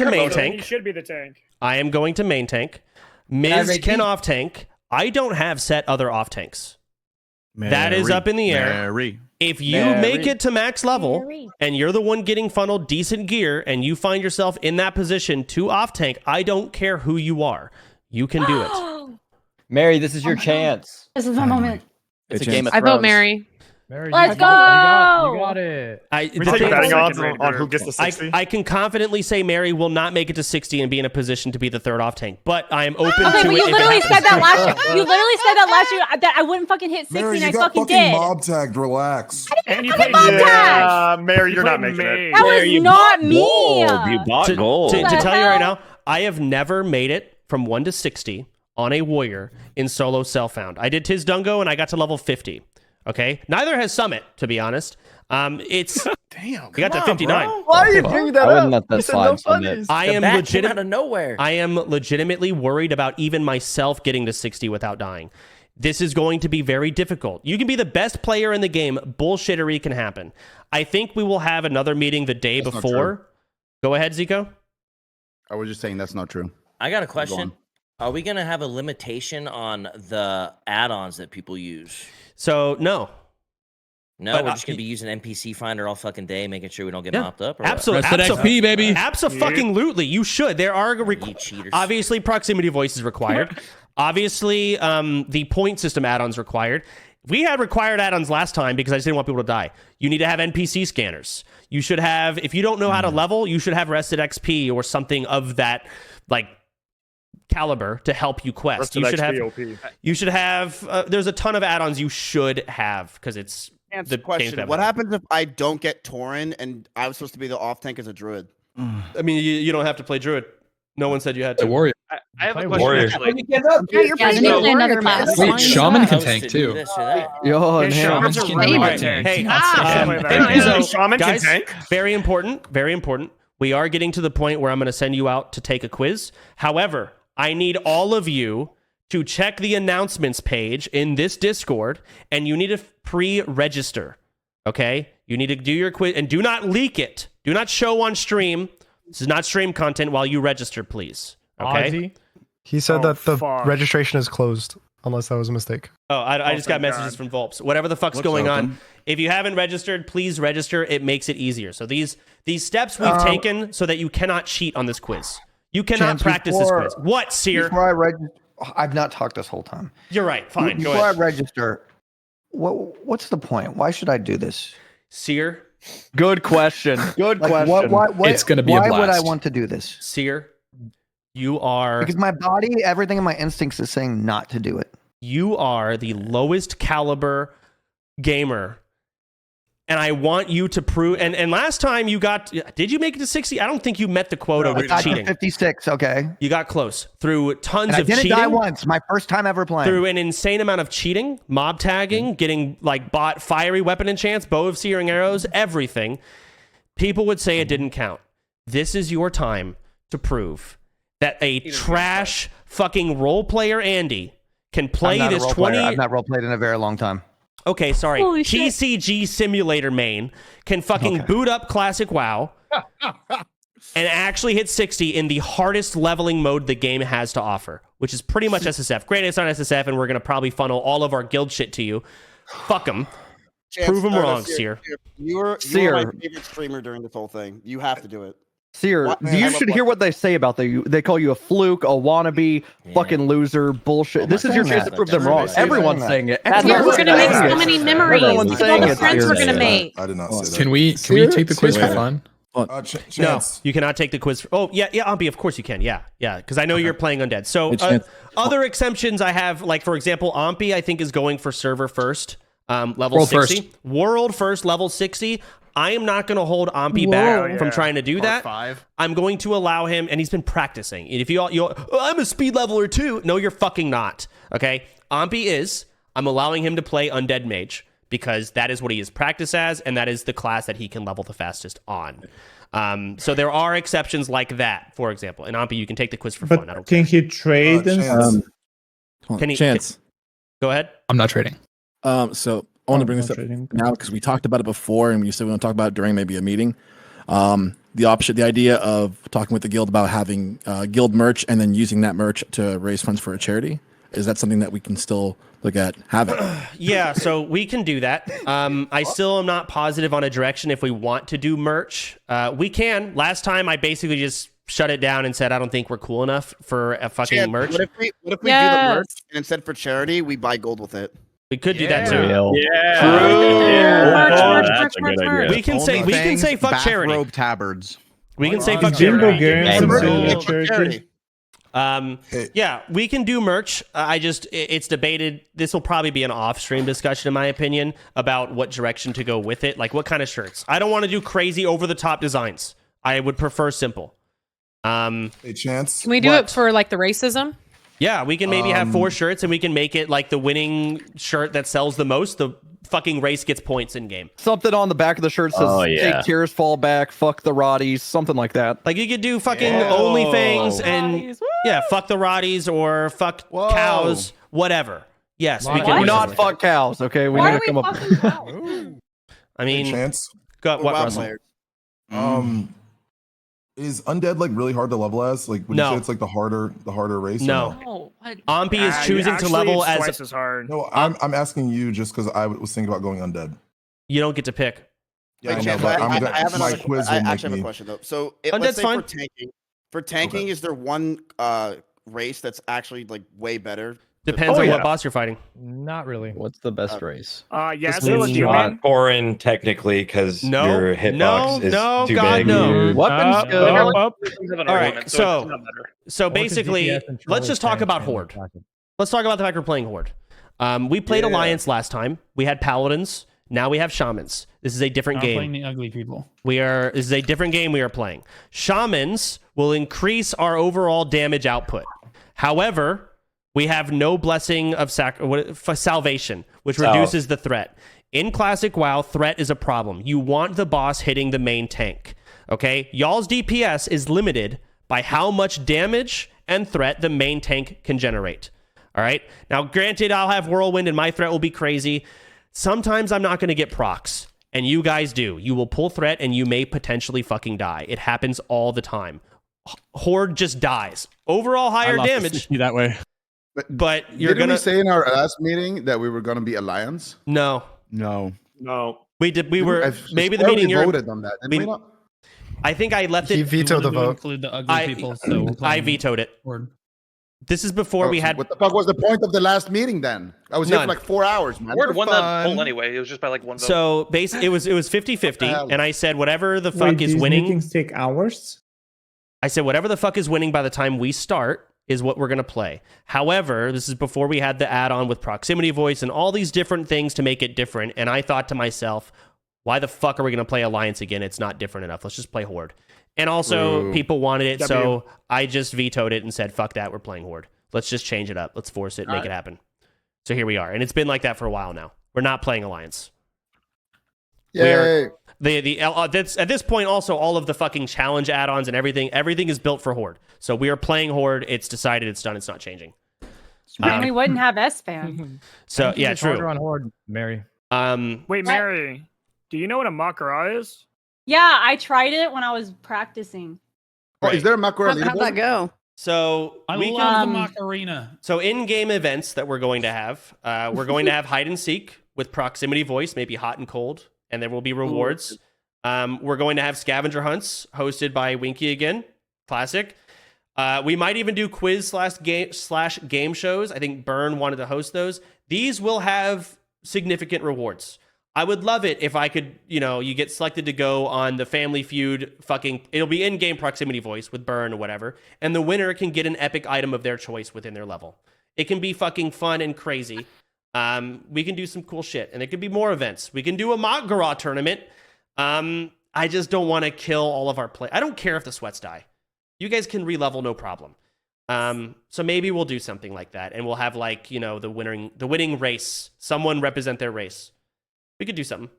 main tank. He should be the tank. I am going to main tank. Miz can off tank. I don't have set other off tanks. That is up in the air. If you make it to max level and you're the one getting funneled decent gear and you find yourself in that position to off tank, I don't care who you are. You can do it. Mary, this is your chance. This is my moment. It's a Game of I Thrones. vote Mary. Let's go! You got it. We take betting odds on who gets to 60. I can confidently say Mary will not make it to 60 and be in a position to be the third off tank, but I am open to Okay, it. but you literally said that last year. You literally said that last year that I wouldn't fucking hit 60, Mary, and I you got fucking fucking did. mob tagged. Relax. And you fucking played mob tag. Mary, you're not making it. That was not me. You bought gold. To tell you right now, I have never made it from 1 to 60 on a warrior in solo self-found. I did Tiz Dungo and I got to level 50. Okay, neither has Summit, to be honest. It's damn. We got to 59. Why are you bringing that up? I wouldn't let that slide. I am out of nowhere. I am legitimately worried about even myself getting to 60 without dying. This is going to be very difficult. You can be the best player in the game. Bullshittery can happen. I think we will have another meeting the day before. Go ahead, Zico. I was just saying that's not true. I got a question. Are we going to have a limitation on the add-ons that people use? So, no. No, But, we're just going to be using NPC Finder all fucking day, making sure we don't get mopped up? Or Absolutely. XP, baby. Absolutely. You should. There are obviously proximity voice is required. Obviously, the point system add-ons required. We had required add-ons last time because I just didn't want people to die. You need to have NPC scanners. You should have, if you don't know how to level, you should have rested XP or something of that, like, caliber to help you quest. You should have there's a ton of add-ons you should have because it's the question. What happens if I don't get Tauren and I was supposed to be the off tank as a druid? I mean, you don't have to play druid. No one said you had to. The warrior. I have a question actually. Wait, shaman can tank too. Yo, shaman's shaman can tank. Very important. We are getting to the point where I'm going to send you out to take a quiz. However, I need all of you to check the announcements page in this Discord, and you need to pre-register, okay? You need to do your quiz, and do not leak it. Do not show on stream. This is not stream content while you register, please, okay? Ozzy? He said that the registration is closed, unless that was a mistake. Oh, I just got messages from Volps. Whatever the fuck's going on. If you haven't registered, please register. It makes it easier. So these steps we've taken so that you cannot cheat on this quiz. You cannot practice this quiz. What, Seer? I've not talked this whole time. You're right. Fine. Before I register, what's the point? Why should I do this? Seer? Good question. Good question. It's going to be a blast. Why would I want to do this? Seer, you are... Because my body, everything in my instincts is saying not to do it. You are the lowest caliber gamer. And I want you to prove... And last time you got... Did you make it to 60? I don't think you met the quota with cheating. 56, okay. You got close. Through tons of cheating. I didn't die once. My first time ever playing. Through an insane amount of cheating, mob tagging, getting like bought fiery weapon enchants, bow of searing arrows, everything. People would say it didn't count. This is your time to prove that a trash fucking role player Andy can play this 20... I've not role played in a very long time. Okay, sorry. TCG Simulator main can fucking boot up Classic WoW and actually hit 60 in the hardest leveling mode the game has to offer, which is pretty much SSF. Granted, it's not SSF, and we're going to probably funnel all of our guild shit to you. Fuck them. Prove them wrong, Seer. You were my favorite streamer during this whole thing. You have to do it. Seer, you should hear what they say about you. They call you a fluke, a wannabe, fucking loser, bullshit. This is your chance to prove them wrong. Everyone's saying it. Yeah, we're gonna make so many memories. Everyone's Look at saying all the it. friends we're gonna make. I did not say that. Can we take the quiz for fun? No, Chance. you cannot take the quiz. Oh, yeah, Ampi, of course you can. Yeah, because I know you're playing undead. So other exemptions I have, like, for example, Ampi, I think, is going for server first, level World 60. first. World first, level 60. I am not going to hold Ampi back from trying to do that. 5. I'm going to allow him, and he's been practicing. And if I'm a speed leveler too. No, you're fucking not. Okay? Ampi is. I'm allowing him to play Undead Mage because that is what he is practiced as, and that is the class that he can level the fastest on. So there are exceptions like that, for example. And Ampi, you can take the quiz for fun. I don't care. Can he trade? Can he, Chance. Go ahead. I'm not trading. So I want to bring this up now because we talked about it before, and we said we want to talk about it during maybe a meeting. The idea of talking with the guild about having guild merch and then using that merch to raise funds for a charity. Is that something that we can still look at having? Yeah, so we can do that. I still am not positive on a direction if we want to do merch. We can. Last time I basically just shut it down and said I don't think we're cool enough for a fucking merch. What if we do the merch and instead for charity we buy gold with it? We could do that too. Yeah. That's a good idea. We can say fuck charity. Bathrobe tabards. We can say fuck Jimbo charity. charity. Yeah, we can do merch. It's debated. This will probably be an off-stream discussion, in my opinion, about what direction to go with it. Like, what kind of shirts? I don't want to do crazy, over-the-top designs. I would prefer simple. Hey, Chance. Can we do it for like the racism? Yeah, we can maybe have 4 shirts, and we can make it like the winning shirt that sells the most. The fucking race gets points in game. Something on the back of the shirt says, take tears, fall back, fuck the Roddies, something like that. Like, you could do fucking OnlyFangs and, fuck the Roddies or fuck cows, whatever. Yes, we can. Do not fuck cows, okay? We need to come up. I mean, Chance. What, Russell? Is undead like really hard to level as? Like, would you say it's like the harder race? No. Ampi is choosing to level as twice as hard. No, I'm asking you just because I was thinking about going undead. You don't get to pick. Yeah, I know, but I have my another quiz I will actually have make a me. question though. So Undead's let's say fine. for tanking, is there one race that's actually like way better? Depends on what boss you're fighting. Not really. What's the best race? Yes, It's not foreign technically because your hitbox is too big. Weapons go. All right, so basically, let's just talk about Horde. Let's talk about the fact we're playing Horde. We played Alliance last time. We had Paladins. Now we have Shamans. This is a different game. Playing the ugly people. This is a different game we are playing. Shamans will increase our overall damage output. However, we have no blessing of salvation, which reduces the threat. In Classic WoW, threat is a problem. You want the boss hitting the main tank. Okay? Y'all's DPS is limited by how much damage and threat the main tank can generate. All right? Now, granted, I'll have Whirlwind and my threat will be crazy. Sometimes I'm not going to get procs, and you guys do. You will pull threat, and you may potentially fucking die. It happens all the time. Horde just dies. Overall higher damage. That way. But you're Didn't gonna we say in our last meeting that we were gonna be Alliance? No. We did. We were maybe the meeting you voted on that. Didn't we not? I think I left it. He vetoed the vote. Include the ugly people. So I vetoed it. This is before we had. What the fuck was the point of the last meeting then? I was here for like 4 hours, man. Horde won that poll anyway. It was just by like one vote. So basically, it was 50-50, and I said whatever the fuck is winning. Meetings take hours. I said whatever the fuck is winning by the time we start is what we're going to play. However, this is before we had the add-on with proximity voice and all these different things to make it different. And I thought to myself, why the fuck are we going to play Alliance again? It's not different enough. Let's just play Horde. And also, people wanted it, so I just vetoed it and said, fuck that, we're playing Horde. Let's just change it up. Let's force it, make it happen. So here we are. And it's been like that for a while now. We're not playing Alliance. Yay. That's at this point also all of the fucking challenge add-ons and everything is built for Horde. So we are playing Horde. It's decided, it's done, it's not changing. We wouldn't have S-Fan. So yeah, true. Harder on Horde, Mary. Wait, Mary, do you know what a Makara is? Yeah, I tried it when I was practicing. Oh, is there a Makara? How'd that go? So I love the Macarena. So in-game events that we're going to have hide and seek with proximity voice, maybe hot and cold, and there will be rewards. We're going to have scavenger hunts hosted by Winky again. Classic. We might even do quiz slash game shows. I think Burn wanted to host those. These will have significant rewards. I would love it if I could, you get selected to go on the Family Feud it'll be in-game proximity voice with Burn or whatever, and the winner can get an epic item of their choice within their level. It can be fucking fun and crazy. We can do some cool shit, and there could be more events. We can do a mock Garage tournament. I just don't want to kill all of our play. I don't care if the sweats die. You guys can re-level, no problem. So maybe we'll do something like that, and we'll have the winning race. Someone represent their race. We could do something.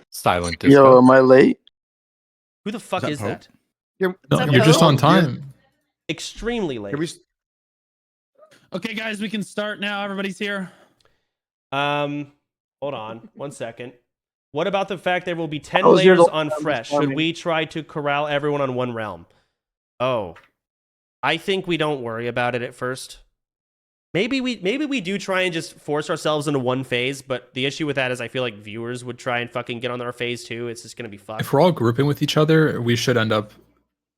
Silent disco. Yo, am I late? Who the fuck is that? You're just on time. Extremely late. Okay, guys, we can start now. Everybody's here. Hold on 1 second. What about the fact there will be 10 layers on Fresh? Should we try to corral everyone on one realm? Oh, I think we don't worry about it at first. Maybe we do try and just force ourselves into one phase, but the issue with that is I feel like viewers would try and fucking get on our phase too. It's just gonna be fucked. If we're all grouping with each other, we should end up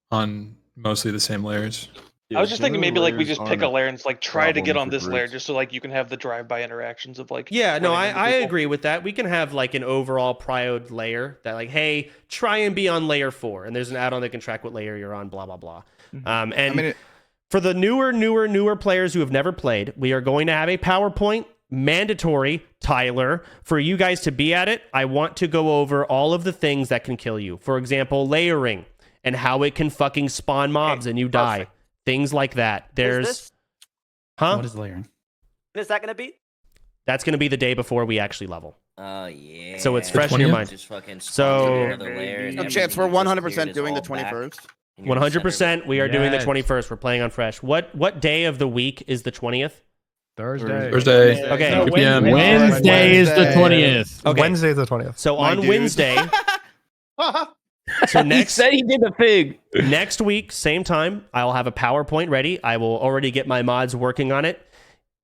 on mostly the same layers. I was just thinking maybe we just pick a layer and try to get on this layer just so you can have the drive-by interactions of Yeah, no, I agree with that. We can have an overall prioed layer that hey, try and be on layer 4, and there's an add-on that can track what layer you're on, blah blah blah. For the newer players who have never played, we are going to have a PowerPoint mandatory, Tyler, for you guys to be at it. I want to go over all of the things that can kill you. For example, layering and how it can fucking spawn mobs and you die. Things like that. There's... Huh? What is layering? When is that going to be? That's going to be the day before we actually level. Oh, yeah. So it's fresh in your mind. So... No chance we're 100% doing the 21st. 100% we are doing the 21st. We're playing on Fresh. What day of the week is the 20th? Thursday. Okay. No, Wednesday is the 20th. Okay. Wednesday is the 20th. So on Wednesday... So he said he did the fig. Next week, same time, I'll have a PowerPoint ready. I will already get my mods working on it.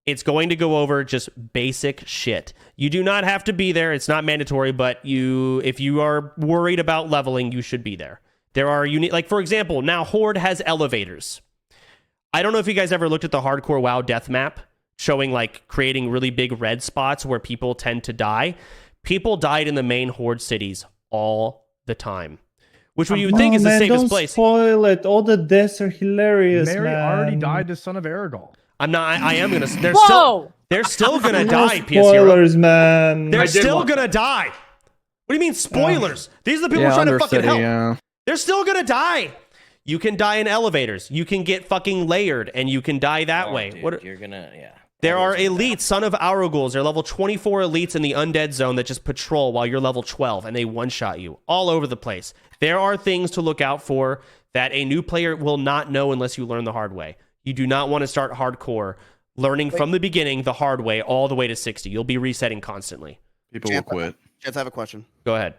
It's going to go over just basic shit. You do not have to be there. It's not mandatory, but if you are worried about leveling, you should be there. There are unique, for example, now Horde has elevators. I don't know if you guys ever looked at the hardcore WoW death map showing creating really big red spots where people tend to die. People died in the main Horde cities all the time. Which you would think is the safest place. Spoil it. All the deaths are hilarious. Mary man. already died, the son of Aragorn. I'm not. I am gonna. They're still gonna die. Spoilers, man. They're still gonna die. What do you mean spoilers? These are the people trying to fucking help. They're still gonna die. You can die in elevators. You can get fucking layered, and you can die that way. Dude, you're gonna There are elites, son of Araguls. They're level 24 elites in the undead zone that just patrol while you're level 12, and they one-shot you all over the place. There are things to look out for that a new player will not know unless you learn the hard way. You do not want to start hardcore, learning from the beginning the hard way all the way to 60. You'll be resetting constantly. People will quit. Chance, I have a question. Go ahead.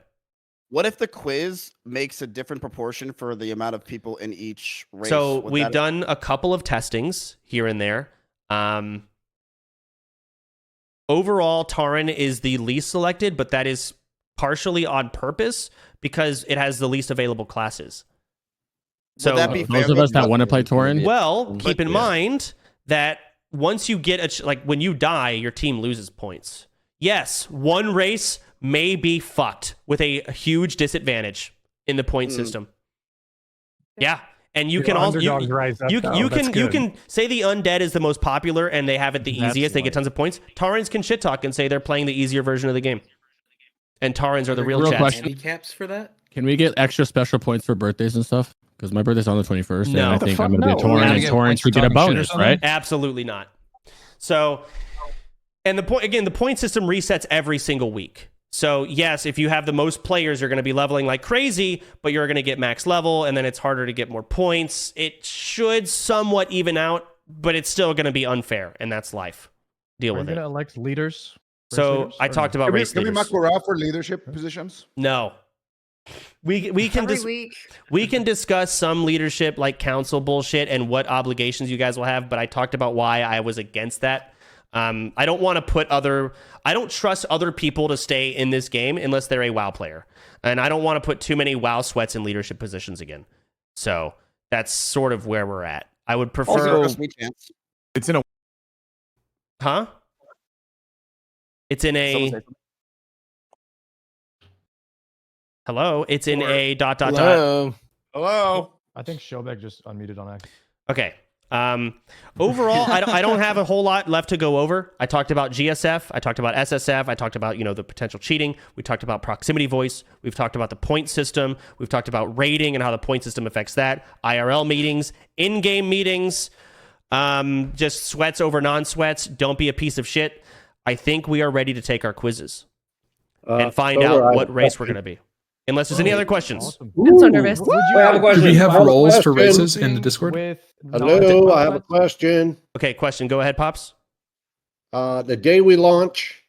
What if the quiz makes a different proportion for the amount of people in each race? So we've done a couple of testings here and there. Overall, Tauren is the least selected, but that is partially on purpose because it has the least available classes. So those of us that want to play Tauren. Well, keep in mind that once you get when you die, your team loses points. Yes, one race may be fucked with a huge disadvantage in the point system. Yeah. And you can also you can say the undead is the most popular and they have it the easiest. They get tons of points. Taurens can shit talk and say they're playing the easier version of the game. And Taurens are the real champs. Handicaps for that? Can we get extra special points for birthdays and stuff? Because my birthday's on the 21st. No, and I think I'm going to be a Tauren, and Taurens should get a bonus, right? Absolutely not. So, and the point system resets every single week. So yes, if you have the most players, you're going to be leveling like crazy, but you're going to get max level, and then it's harder to get more points. It should somewhat even out, but it's still going to be unfair, and that's life. Deal with it. Are you going to elect leaders? So I talked about race leaders. Can we muck around for leadership positions? No. We can discuss some leadership like council bullshit and what obligations you guys will have, but I talked about why I was against that. I don't want to I don't trust other people to stay in this game unless they're a WoW player. And I don't want to put too many WoW sweats in leadership positions again. So that's sort of where we're at. I would prefer... It's in a... Huh? It's in a... Hello? It's in a ... Hello? I think Shobek just unmuted on X. Okay. Overall, I don't have a whole lot left to go over. I talked about GSF. I talked about SSF. I talked about, the potential cheating. We talked about proximity voice. We've talked about the point system. We've talked about rating and how the point system affects that. IRL meetings, in-game meetings, just sweats over non-sweats. Don't be a piece of shit. I think we are ready to take our quizzes and find out what race we're going to be. Unless there's any other questions. Awesome. I'm so nervous. I have a question. Do we have roles for races in the Discord? Hello, I have a question. Okay, question. Go ahead, Pops. The day we launch,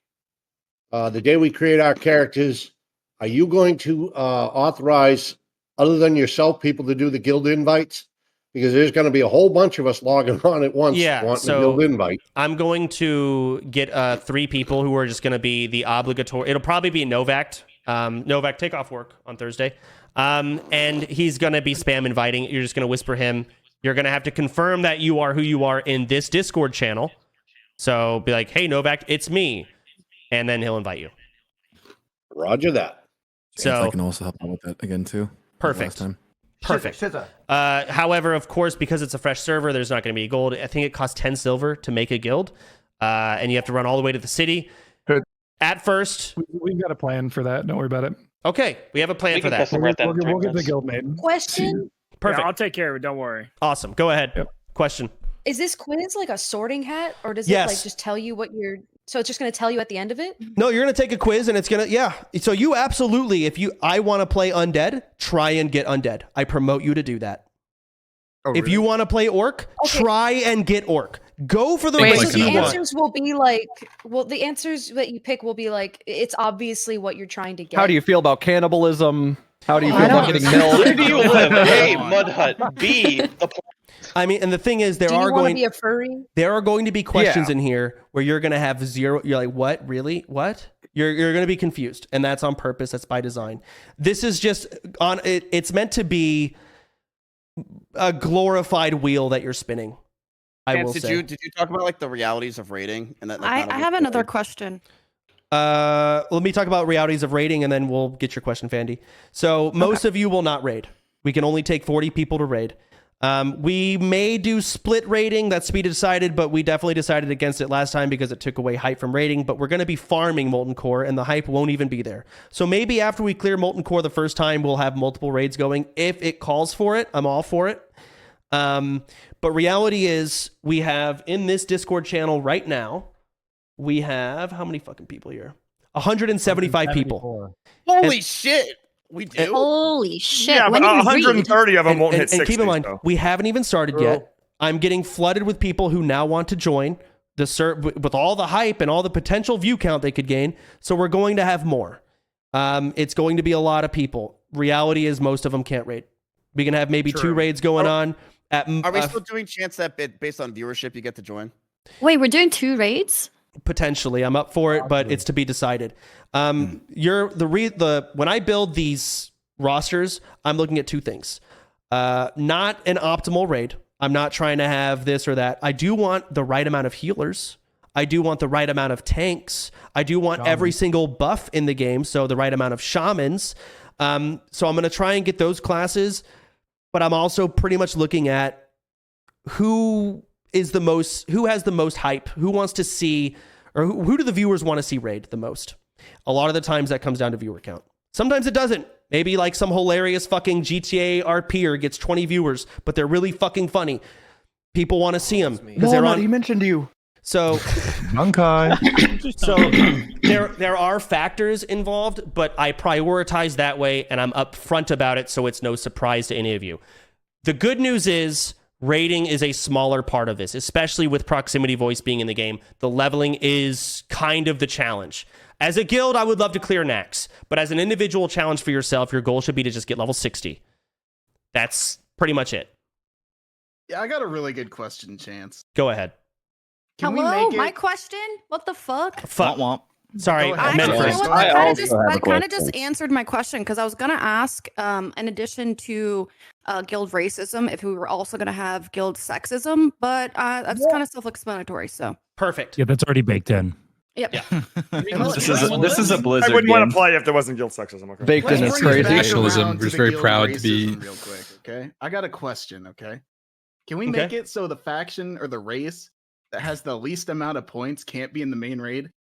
the day we create our characters, are you going to authorize, other than yourself, people to do the guild invites? Because there's going to be a whole bunch of us logging on at once wanting a guild invite. I'm going to get 3 people who are just going to be the obligatory. It'll probably be Novak. Novak, take off work on Thursday. And he's going to be spam inviting. You're just going to whisper him. You're going to have to confirm that you are who you are in this Discord channel. So be like, hey, Novak, it's me. And then he'll invite you. Roger that. So I can also help out with that again, too. Perfect. Last time. Perfect. However, of course, because it's a fresh server, there's not going to be gold. I think it costs 10 silver to make a guild. And you have to run all the way to the city. At first, we've got a plan for that. Don't worry about it. Okay, we have a plan for that. We'll get the guild made. Question? Perfect. Yeah, I'll take care of it. Don't worry. Awesome. Go ahead. Yep. Question. Is this quiz like a sorting hat, or does it like just tell you what you're? So it's just going to tell you at the end of it? No, you're going to take a quiz, and it's going to So you absolutely, I want to play undead, try and get undead. I promote you to do that. Oh, really? If you want to play orc, try and get orc. Go for the race you want. The answers will be like, the answers that you pick will be like, it's obviously what you're trying to get. How do you feel about cannibalism? How do you feel about getting milk? Where do you live? A, mud hut. B, I mean, and the thing is, there are going to be questions in here where you're going to have zero. You're like, what? Really? What? You're going to be confused, and that's on purpose. That's by design. This is just on. It's meant to be a glorified wheel that you're spinning. Did you talk about like the realities of rating and that? Like, I have another question. Let me talk about realities of raiding, and then we'll get your question, Fandy. So most of you will not raid. We can only take 40 people to raid. We may do split raiding. That's to be decided, but we definitely decided against it last time because it took away hype from raiding. But we're going to be farming Molten Core, and the hype won't even be there. So maybe after we clear Molten Core the first time, we'll have multiple raids going. If it calls for it, I'm all for it. But reality is, we have in this Discord channel right now, we have how many fucking people here? 175 people. Holy shit! We do. Holy shit! Yeah, but 130 of them won't hit 60. And keep in mind, though. we haven't even started yet. I'm getting flooded with people who now want to join the with all the hype and all the potential view count they could gain. So we're going to have more. It's going to be a lot of people. Reality is, most of them can't raid. We can have maybe 2 raids going on. Are we still doing chance that based on viewership you get to join? Wait, we're doing 2 raids? Potentially, I'm up for it, but it's to be decided. When I build these rosters, I'm looking at 2 things. Not an optimal raid. I'm not trying to have this or that. I do want the right amount of healers. I do want the right amount of tanks. I do want every single buff in the game, so the right amount of shamans. So I'm going to try and get those classes. But I'm also pretty much looking at who has the most hype, who wants to see, or who do the viewers want to see raid the most? A lot of the times that comes down to viewer count. Sometimes it doesn't. Maybe like some hilarious fucking GTA RPer gets 20 viewers, but they're really fucking funny. People want to see them because they're on. He mentioned you. So, Bunkai. So there are factors involved, but I prioritize that way, and I'm upfront about it, so it's no surprise to any of you. The good news is raiding is a smaller part of this, especially with proximity voice being in the game. The leveling is kind of the challenge. As a guild, I would love to clear Nax, but as an individual challenge for yourself, your goal should be to just get level 60. That's pretty much it. Yeah, I got a really good question, Chance. Go ahead. Can we Hello, make my it? question. What the fuck? Fuck. Sorry, ahead. men Actually, you know first. what? That kind of just answered my question because I was gonna ask, in addition to guild racism, if we were also gonna have guild sexism, but that's kind of self-explanatory. So Perfect. Yeah, that's already baked in. Yep. This is a Blizzard I wouldn't want game. to play if there wasn't guild sexism. Okay. Baked in is Let's bring it crazy. back Nationalism. around We're just the very guild proud to be. racism real quick. Okay, I got a question. Okay, can we Okay. make it so the faction or the race that has the least amount of points can't be in the main raid?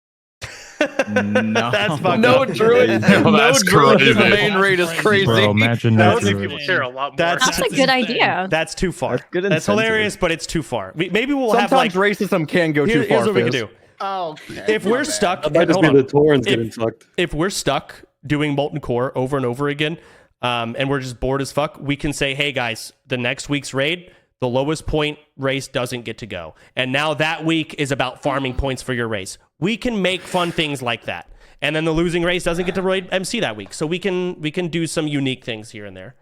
No, That's fucked No up. druid. No, No that's druid in the crazy. main raid is crazy. Bro, imagine That no would make druid. people care a lot more. That's That's a good idea. That's too far. That's good That's incentive. hilarious, but it's too far. Maybe we'll have Sometimes like. racism can go too far. Here's what we can Fizz. do. Oh, okay. If we're stuck, That might just hold be on. the Torrens getting fucked. If we're stuck doing molten core over and over again, and we're just bored as fuck, we can say, "Hey guys, the next week's raid, the lowest point race doesn't get to go, and now that week is about farming points for your race." We can make fun things like that, and then the losing race doesn't get to raid MC that week, so we can do some unique things here and there.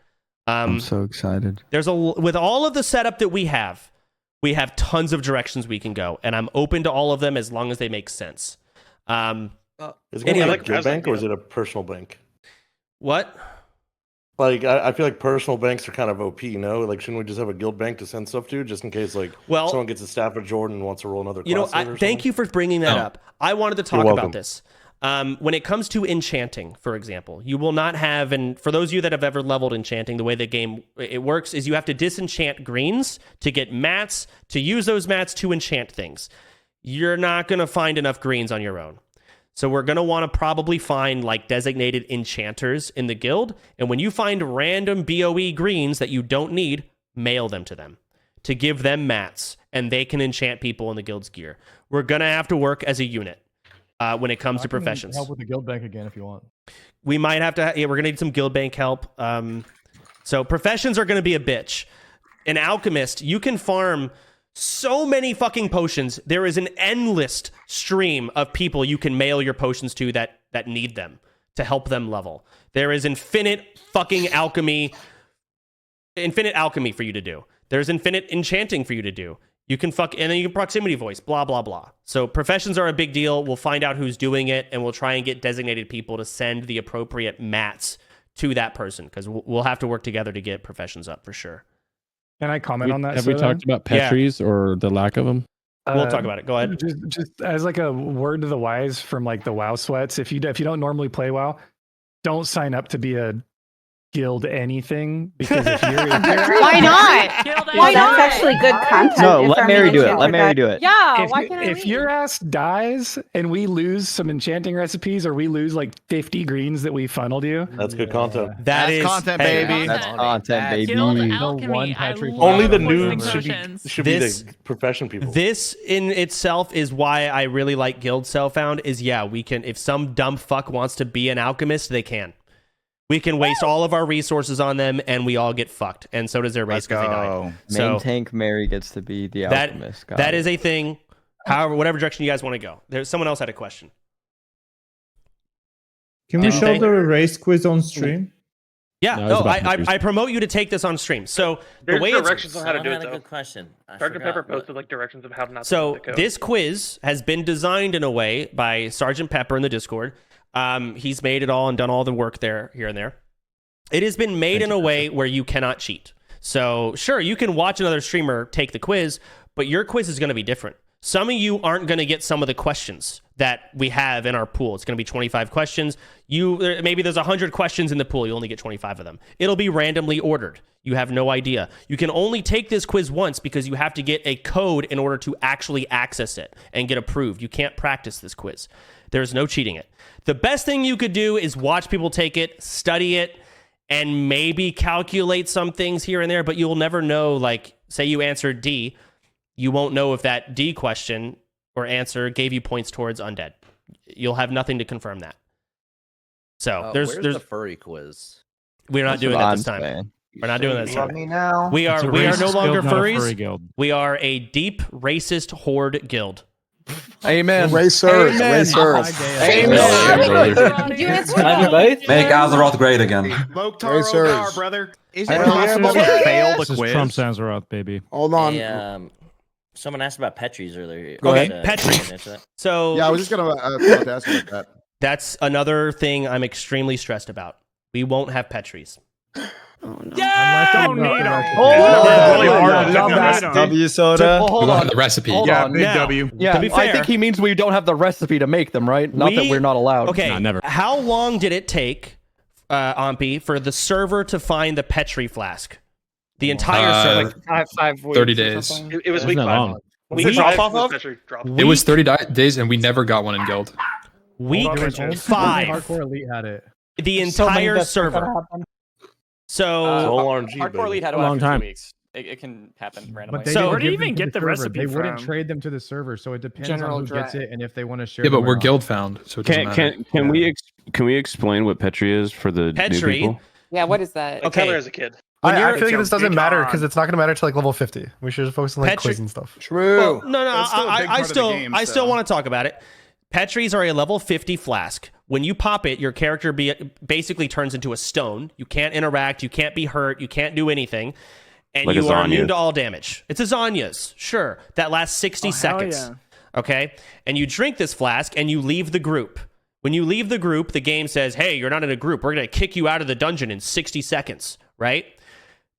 I'm so excited. With all of the setup that we have tons of directions we can go, and I'm open to all of them as long as they make sense. Is it going to be anyway, like a guild bank or is it a personal bank? What? Like, I feel like personal banks are kind of OP, you know? Like, shouldn't we just have a guild bank to send stuff to, just in case, like, someone gets a staff of Jordan and wants to roll another class? Thank you for bringing that up. I wanted to talk welcome. about this. When it comes to enchanting, for example, you will not have, and for those of you that have ever leveled enchanting, the way the game it works is you have to disenchant greens to get mats, to use those mats to enchant things. You're not going to find enough greens on your own. So we're going to want to probably find like designated enchanters in the guild. And when you find random BOE greens that you don't need, mail them to them to give them mats, and they can enchant people in the guild's gear. We're going to have to work as a unit. When it comes to professions. Help with the guild bank again if you want. We might have to, we're going to need some guild bank help. So professions are going to be a bitch. An alchemist, you can farm so many fucking potions. There is an endless stream of people you can mail your potions to that need them to help them level. There is infinite fucking alchemy for you to do. There's infinite enchanting for you to do. You can and then you can proximity voice, blah, blah, blah. So professions are a big deal. We'll find out who's doing it, and we'll try and get designated people to send the appropriate mats to that person, because we'll have to work together to get professions up for sure. Can I comment on that? Have we talked about Petries or the lack of them? We'll talk about it. Go ahead. Just as like a word to the wise from like the WoW sweats, if you don't normally play WoW, don't sign up to be a guild anything, because if you're Why not? Why not? That's actually good content. No, let Mary do it. Let Mary do it. Yeah, if, why can't I if leave? your ass dies and we lose some enchanting recipes, or we lose like 50 greens that we funneled you, That's good content. That's content, baby. That's content, baby. Only the noobs should be the profession people. This in itself is why I really like Guild Self-Found, is we can, if some dumb fuck wants to be an alchemist, they can. We can waste all of our resources on them, and we all get fucked. And so does their race because they die. Main tank Mary gets to be the alchemist. That is a thing. However, whatever direction you guys want to go. There's someone else had a question. Can we show the race quiz on stream? Yeah, I promote you to take this on stream. So There's the way directions on how to do it, though. Good question. Sergeant Pepper posted like directions of how not to So do the code. this quiz has been designed in a way by Sergeant Pepper in the Discord. He's made it all and done all the work here and there. It has been made in a way where you cannot cheat. So sure, you can watch another streamer take the quiz, but your quiz is going to be different. Some of you aren't going to get some of the questions that we have in our pool. It's going to be 25 questions. Maybe there's 100 questions in the pool. You only get 25 of them. It'll be randomly ordered. You have no idea. You can only take this quiz once because you have to get a code in order to actually access it and get approved. You can't practice this quiz. There's no cheating it. The best thing you could do is watch people take it, study it, and maybe calculate some things here and there, but you'll never know. Like, say you answered D, you won't know if that D question or answer gave you points towards undead. You'll have nothing to confirm that. So there's the furry quiz. We're not doing that this time. We're not doing that this time. Love me now. We are no longer furries. Furry guild. We are a deep racist horde guild. Amen. Racers. Amen. Racers. Did you answer Make Azeroth great again. Racers. Power, brother. is it possible to fail the This is quiz? Trump Azeroth, baby. Hold on. Hey, Someone asked about Petrie's earlier. Okay, Petries. So yeah, I was just gonna about to ask you about that. That's another thing I'm extremely stressed about. We won't have Petries. Yeah! Don't need them. W soda. Well, hold on. The recipe. Yeah, big W. Yeah, to be fair, I think he means we don't have the recipe to make them, right? Not that we're not allowed. Okay, Nah, never. How long did it take, Ompi, for the server to find the Petri flask? The entire server. Like 5 weeks. 30 days. It was week 5. Week drop off off of? It was 30 days, and we never got one in guild. Week 5. Hardcore Elite had it. The entire server. So Hardcore Elite had a long time. 2 weeks. It can happen randomly. But they So where didn't do you even get the recipe They wouldn't from? trade them to the server, so it depends General on who gets Dry. it and if they want to share. Yeah, but them or we're not. guild found, so it doesn't matter. Can we explain what Petri is for the new Petri. people? Yeah, what is that? Like Keller as a kid. I feel like this doesn't matter because it's not going to matter till like level 50. We should just focus on like quiz and stuff. True. Well, no, That's still a big part of the game, I still so. want to talk about it. Petries are a level 50 flask. When you pop it, your character basically turns into a stone. You can't interact. You can't be hurt. You can't do anything. And Like you a are Zanya's. immune to all damage. It's a Zanya's. Sure. That lasts 60 seconds. Yeah. Okay? And you drink this flask and you leave the group. When you leave the group, the game says, hey, you're not in a group. We're going to kick you out of the dungeon in 60 seconds. Right?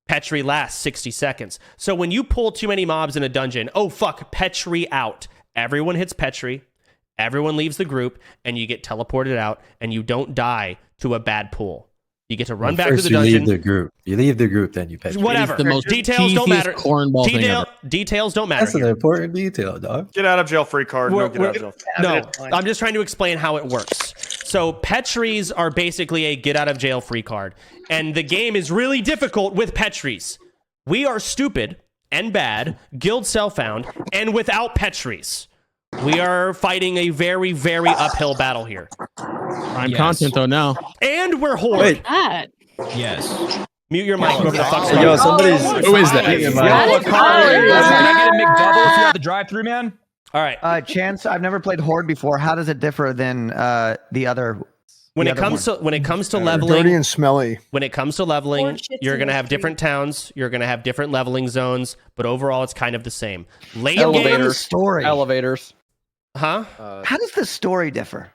Petri lasts 60 seconds. So when you pull too many mobs in a dungeon, oh, fuck, Petri out. Everyone hits Petri. Everyone leaves the group, and you get teleported out, and you don't die to a bad pool. You get to run back to the dungeon. You leave the group. You leave the group, then you Petri. Whatever. The most Details don't matter. cornball thing ever. Details don't matter. That's an here. important detail, dog. Get out of jail free card. No, get out of jail. No, I'm just trying to explain how it works. So Petries are basically a get out of jail free card, and the game is really difficult with Petries. We are stupid and bad, guild self-found, and without Petries. We are fighting a very, very uphill battle here. I'm content though now. And we're horde. Wait. That. Yes. Mute your mic. Whoever the fuck's Yo, talking. Who is that? Can I get a McDouble if you're at the drive-thru, man? All right. Chance, I've never played Horde before. How does it differ than the other? When it comes to leveling, Dirty and smelly. when it comes to leveling, Horde shits you're in going to the have street. different towns. You're going to have different leveling zones, but overall, it's kind of the same. Late Elevators. game, Story. Elevators. huh? How does the story differ?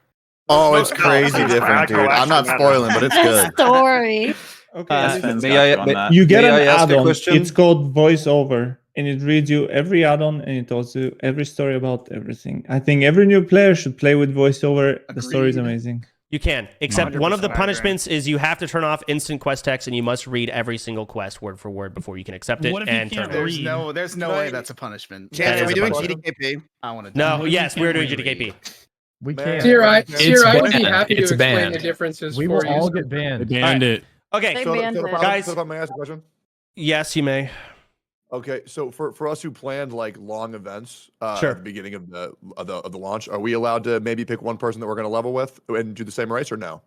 Oh, it's crazy different, dude. I'm not spoiling, but it's good. Story. You get May I an ask a add-on. question? It's called voiceover, and it reads you every add-on, and it tells you every story about everything. I think every new player should play with voiceover. The story is Agreed. amazing. You can, except one of the 100% punishments is you have to turn off instant quest text, and you must read every single quest word for word before you can accept it What if you and turn can't it off. There's no way that's a punishment. That Chance, are is we a doing punishment. GDKP? I want to. No, yes, we're doing GDKP. We Man. can't. Sierra, I would be happy to explain the differences We will all get banned. They banned it. Okay, They banned it. Guys. So, may I ask a question? yes, you may. Okay, so for us who planned like long events Sure. at the beginning of the launch, are we allowed to maybe pick one person that we're going to level with and do the same race or no?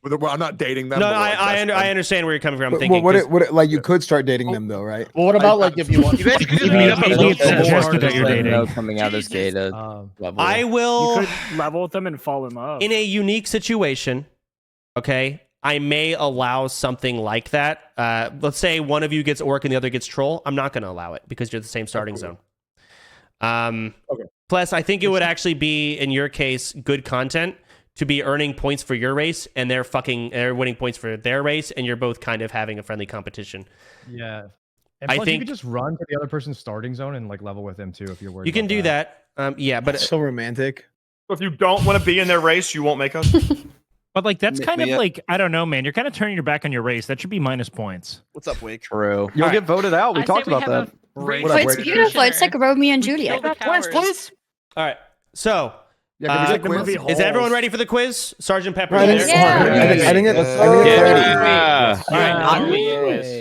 Well, I'm not dating them. No, but, like, I understand where you're coming from. I'm But- thinking. but 'cause- like you could start dating them though, right? Well, what about like if you want? You could meet up at Maybe it's level suggested that you're dating. Coming out of this gate level. I will, You could level with them and fall in love. in a unique situation, okay, I may allow something like that. Let's say one of you gets orc and the other gets troll. I'm not going to allow it because you're the same starting zone. Okay. Plus, I think it would actually be, in your case, good content to be earning points for your race and they're winning points for their race, and you're both kind of having a friendly competition. Yeah. And I plus, think- you could just run to the other person's starting zone and like level with them too if you're worried. You can about do that. Yeah, but so romantic. If you don't want to be in their race, you won't make us. But like that's kind of yeah. like I don't know, man. You're kind of turning your back on your race. That should be minus points. What's up, Wake? True. You'll All get voted out. We I talked say we about have that. But What up, it's Wade? beautiful. It's like Romeo and Juliet. Please. all right. So, Yeah, can we take the quiz? movie is Holes. everyone ready for the quiz? Sergeant Pepper, Right, you I think- there? Yeah. I think it's Yeah. All right.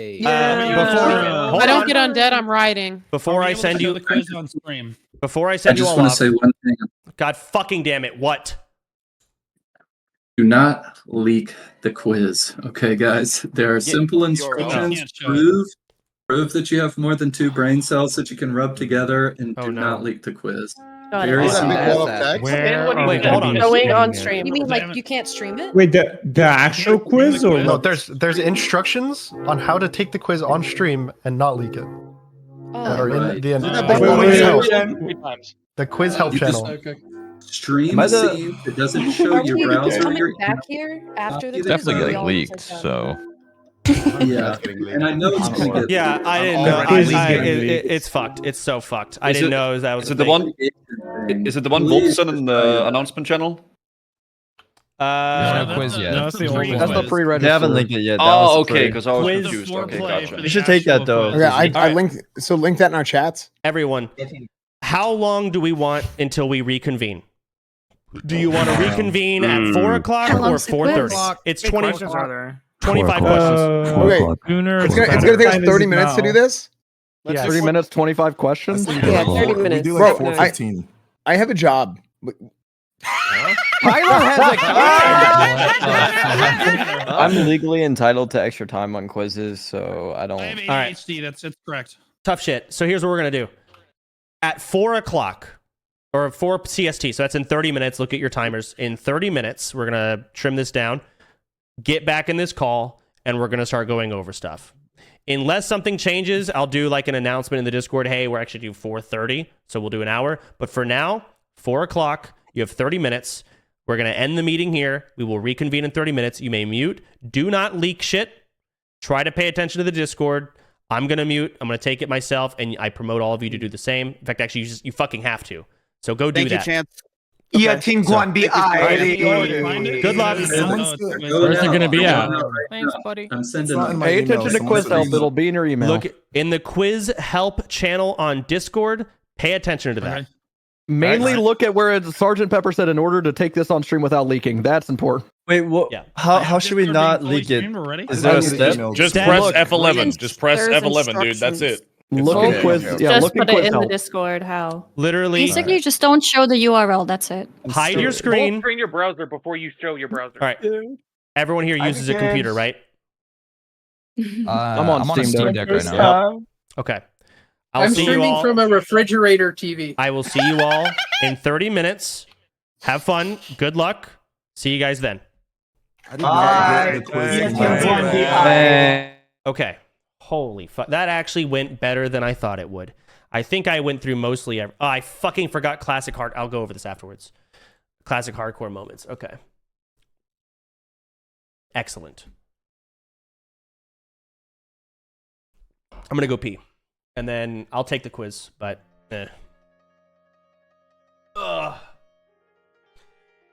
Hold I don't on. get undead. I'm riding. Before I send you, the quiz on stream. before I send you all off. one thing. God fucking damn it! What? Do not leak the quiz, okay, guys? There are simple instructions. Prove that you have more than 2 brain cells that you can rub together, and Oh, do no. not leak the quiz. Got it. Very Is that simple. big wall of text? Where are we Wait, gonna hold be on. streaming Going on it? stream. You mean like you can't stream it? Wait, the actual quiz or No, what? there's instructions on how to take the quiz on stream and not leak it. that are in the The quiz help You just- channel. Stream saved. It doesn't show Are your we browser. coming back here after the It's quiz? definitely or are we getting all leaked, just like so. done? Yeah, and I know it's gonna get. Yeah, I didn't know. It's fucked. It's so fucked. I didn't know that was. Is it the one? Is it the one Volt sent in the announcement channel? There's no quiz yet. That's the pre-register. They haven't linked it yet. Oh, okay, because I was confused. Okay, gotcha. You should take that though. Okay, I linked. So link that in our chats. Everyone, how long do we want until we reconvene? Do you want to reconvene at 4 o'clock or 4:30? It's 20. 25 questions. Okay. It's gonna take us 30 minutes to do this. Yeah, 30 minutes, 25 questions. Yeah, 30 minutes. We do like 4:15. I have a job. Tyler has a I'm legally entitled to extra time on quizzes, so I don't. All right. That's correct. Tough shit. So here's what we're going to do. At 4 o'clock, or 4 CST, so that's in 30 minutes. Look at your timers. In 30 minutes, we're going to trim this down, get back in this call, and we're going to start going over stuff. Unless something changes, I'll do like an announcement in the Discord. Hey, we're actually doing 4:30, so we'll do an hour. But for now, 4 o'clock, you have 30 minutes. We're going to end the meeting here. We will reconvene in 30 minutes. You may mute. Do not leak shit. Try to pay attention to the Discord. I'm going to mute. I'm going to take it myself, and I promote all of you to do the same. In fact, actually, you fucking have to. So go do that. Thank you, Chance. Yeah, Team Guan B. Good luck. Where's it going to be at? Thanks, buddy. I'm sending. Pay attention to quiz help. It'll be in your email. Look in the quiz help channel on Discord. Pay attention to that. Mainly look at where Sergeant Pepper said in order to take this on stream without leaking. That's important. Wait, what? Yeah. How should we not leak it? Is there a step? Just press F11. Just press F11, dude. That's it. Look at quiz. Yeah, just look at put it quiz in the help. Discord. How? Literally. Basically, just don't show the URL. That's it. Hide your screen. Full screen your browser before you show your browser. All right. Everyone here uses a computer, right? I'm on Steam Deck right now. Okay. I'm streaming from a refrigerator TV. I will see you all in 30 minutes. Have fun. Good luck. See you guys then. Okay. Holy fuck. That actually went better than I thought it would. I think I went through mostly I fucking forgot classic hard. I'll go over this afterwards. Classic hardcore moments. Okay. Excellent. I'm going to go pee. And then I'll take the quiz, but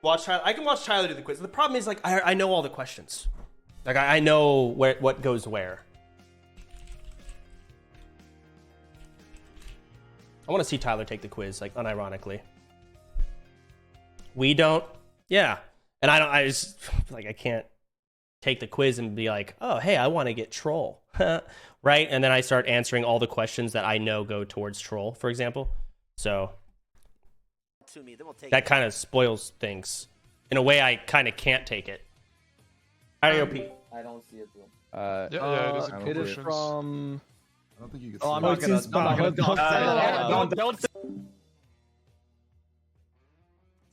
Watch Tyler. I can watch Tyler do the quiz. The problem is, like, I know all the questions. Like, I know what goes where. I want to see Tyler take the quiz, like, unironically. We don't. Yeah. And I just, like, I can't take the quiz and be like, oh, hey, I want to get troll. Right? And then I start answering all the questions that I know go towards troll, for example. So that kind of spoils things. In a way, I kind of can't take it. IOP. I don't see it. It is from. I don't think you can. Oh, I'm not gonna. Don't say.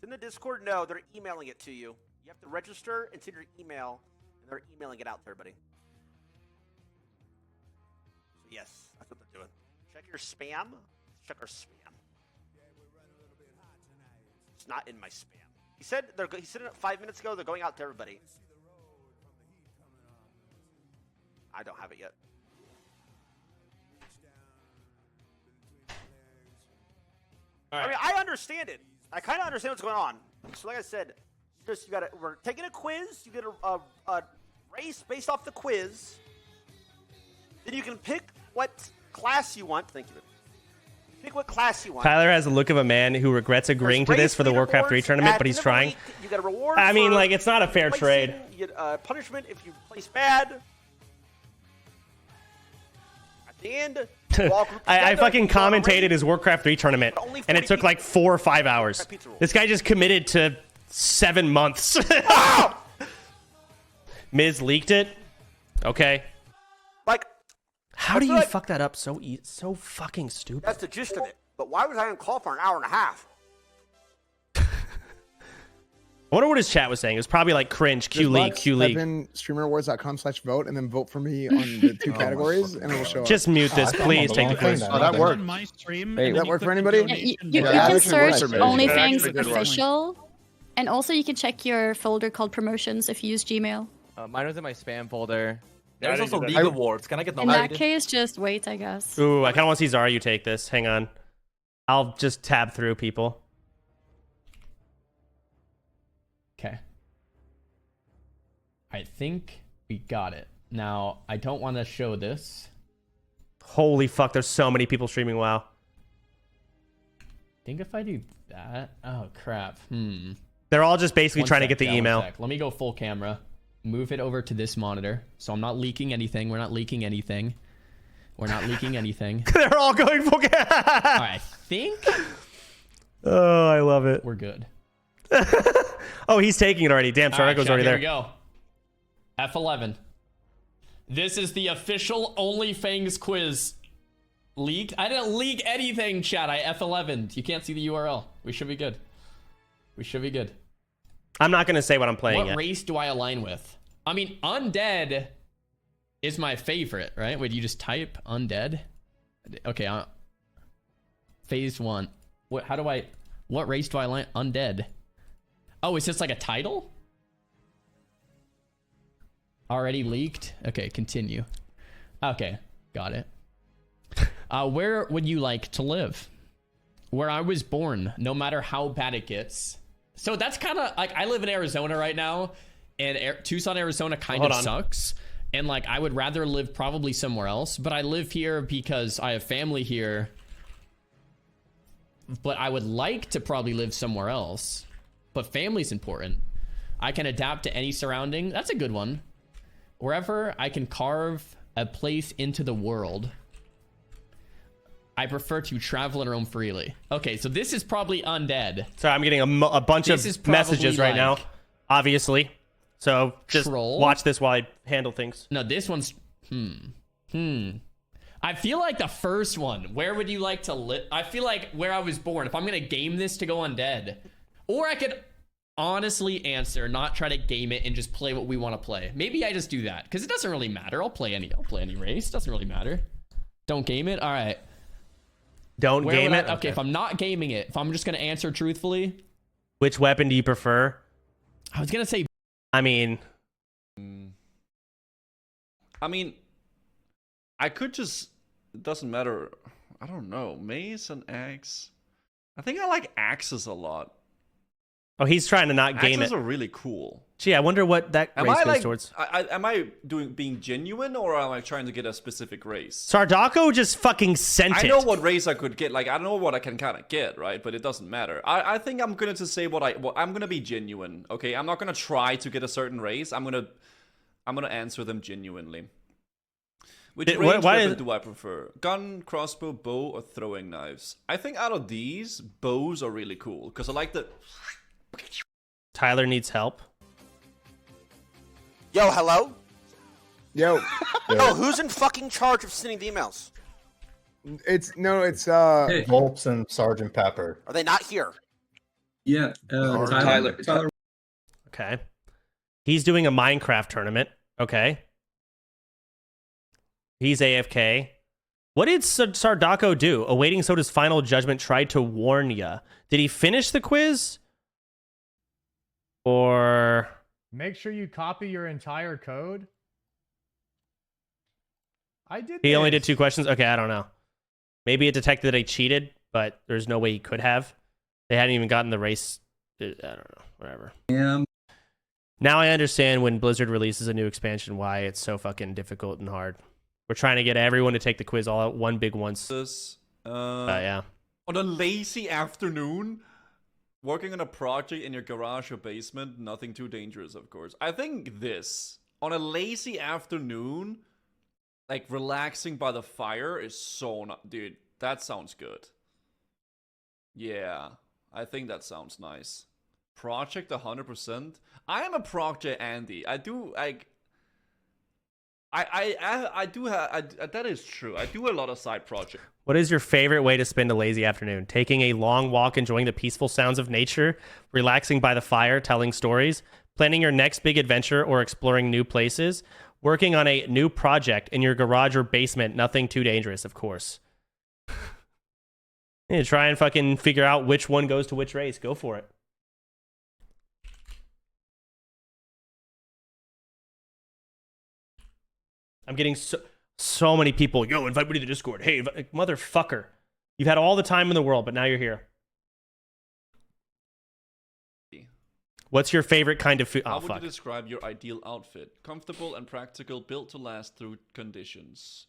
In the Discord, no, they're emailing it to you. You have to register and send your email, and they're emailing it out to everybody. So yes, that's what they're doing. Check your spam. Check our spam. It's not in my spam. He said he said it 5 minutes ago. They're going out to everybody. I don't have it yet. I mean, I understand it. I kind of understand what's going on. So, like I said, we're taking a quiz. You get a race based off the quiz. Then you can pick what class you want. Thank you. Pick what class you want. Tyler has a look of a man who regrets agreeing to this for the Warcraft 3 tournament, but he's trying. You get a reward. I mean, like, it's not a fair trade. You get punishment if you place bad. At the end, I fucking commentated his Warcraft 3 tournament, and it took like 4 or 5 hours. This guy just committed to 7 months. Miz leaked it. Okay. Like, how do you fuck that up so fucking stupid? That's the gist of it. But why was I on call for an hour and a half? I wonder what his chat was saying. It was probably like cringe, Q League, Q League. Type in streamerawards.com/vote and then vote for me on the 2 categories, and it'll show up. Just mute this, please. Take the quiz. Oh, that worked. Did that work for anybody? You can search OnlyFangs official, and also you can check your folder called promotions if you use Gmail. Mine was in my spam folder. There's also League Awards. Can I get In that case, just wait, I guess. Ooh, I kind of want to see Zaru take this. Hang on. I'll just tab through people. Okay. I think we got it. Now, I don't want to show this. Holy fuck, there's so many people streaming WoW. I think if I do that... Oh, crap. They're all just basically trying to get the email. Let me go full camera. Move it over to this monitor. So I'm not leaking anything. We're not leaking anything. We're not leaking anything. They're all going full camera. I think... Oh, I love it. We're good. Oh, he's taking it already. Damn, Sardako's already there. Here we go. F11. This is the official OnlyFangs quiz. Leaked? I didn't leak anything, chat. I F11'd. You can't see the URL. We should be good. We should be good. I'm not going to say what I'm playing yet. What race do I align with? I mean, undead is my favorite, right? Wait, you just type undead? Okay, phase 1. What race do I align? Undead. Oh, is this like a title? Already leaked? Okay, continue. Okay, got it. Where would you like to live? Where I was born, no matter how bad it gets. So that's kind of like, I live in Arizona right now, and Tucson, Arizona kind of sucks. And like, I would rather live probably somewhere else, but I live here because I have family here. But I would like to probably live somewhere else. But family's important. I can adapt to any surrounding. That's a good one. Wherever I can carve a place into the world. I prefer to travel and roam freely. Okay, so this is probably undead. Sorry, I'm getting a bunch of messages right now, obviously. So just watch this while I handle things. No, this one's... I feel like the first one, where would you like to live? I feel like where I was born, if I'm going to game this to go undead. Or I could honestly answer, not try to game it and just play what we want to play. Maybe I just do that, because it doesn't really matter. I'll play any race. Doesn't really matter. Don't game it? All right. Don't game it? Okay, if I'm not gaming it, if I'm just going to answer truthfully. Which weapon do you prefer? I was going to say... I mean, I could just... It doesn't matter. I don't know. Mace and axe. I think I like axes a lot. Oh, he's trying to not game it. Axes are really cool. Gee, I wonder what that race goes towards. Am I being genuine, or am I trying to get a specific race? Sardako just fucking sent it. I know what race I could get. Like, I know what I can kind of get, right? But it doesn't matter. I think I'm going to say I'm going to be genuine, okay? I'm not going to try to get a certain race. I'm going to answer them genuinely. Which range weapon do I prefer? Gun, crossbow, bow, or throwing knives? I think out of these, bows are really cool, because I like the... Tyler needs help. Yo, hello? Yo. Yo, who's in fucking charge of sending the emails? It's Volps and Sergeant Pepper. Are they not here? Yeah, Tyler. Okay. He's doing a Minecraft tournament. Okay. He's AFK. What did Sardako do? Awaiting Soda's final judgment, tried to warn ya. Did he finish the quiz? Or... Make sure you copy your entire code. I did. He only did 2 questions? Okay, I don't know. Maybe it detected that I cheated, but there's no way he could have. They hadn't even gotten the race. I don't know. Whatever. Now I understand when Blizzard releases a new expansion why it's so fucking difficult and hard. We're trying to get everyone to take the quiz all at one big once. Yeah. On a lazy afternoon, working on a project in your garage or basement, nothing too dangerous, of course. I think this, on a lazy afternoon, like relaxing by the fire is so not... Dude, that sounds good. Yeah, I think that sounds nice. Project 100%. I am a project Andy. I do, like... I do have that is true. I do a lot of side projects. What is your favorite way to spend a lazy afternoon? Taking a long walk, enjoying the peaceful sounds of nature, relaxing by the fire, telling stories, planning your next big adventure, or exploring new places, working on a new project in your garage or basement. Nothing too dangerous, of course. Yeah, try and fucking figure out which one goes to which race. Go for it. I'm getting so many people. Yo, invite me to the Discord. Hey, motherfucker. You've had all the time in the world, but now you're here. What's your favorite kind of food? How would you describe your ideal outfit? Comfortable and practical, built to last through conditions.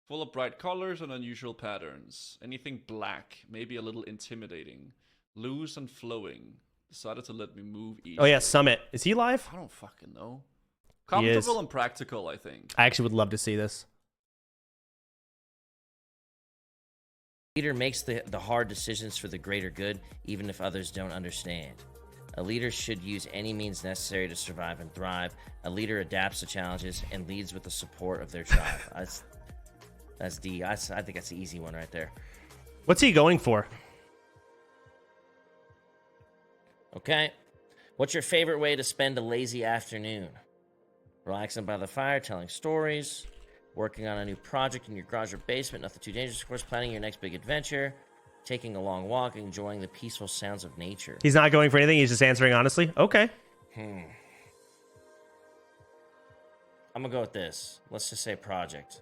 Full of bright colors and unusual patterns. Anything black, maybe a little intimidating. Loose and flowing. Decided to let me move easily. Oh yeah, Summit. Is he live? I don't fucking know. Comfortable and practical, I think. I actually would love to see this. Leader makes the hard decisions for the greater good, even if others don't understand. A leader should use any means necessary to survive and thrive. A leader adapts to challenges and leads with the support of their tribe. That's D. I think that's the easy one right there. What's he going for? Okay. What's your favorite way to spend a lazy afternoon? Relaxing by the fire, telling stories, working on a new project in your garage or basement, nothing too dangerous, of course, planning your next big adventure, taking a long walk, enjoying the peaceful sounds of nature. He's not going for anything. He's just answering honestly. Okay. I'm going to go with this. Let's just say project.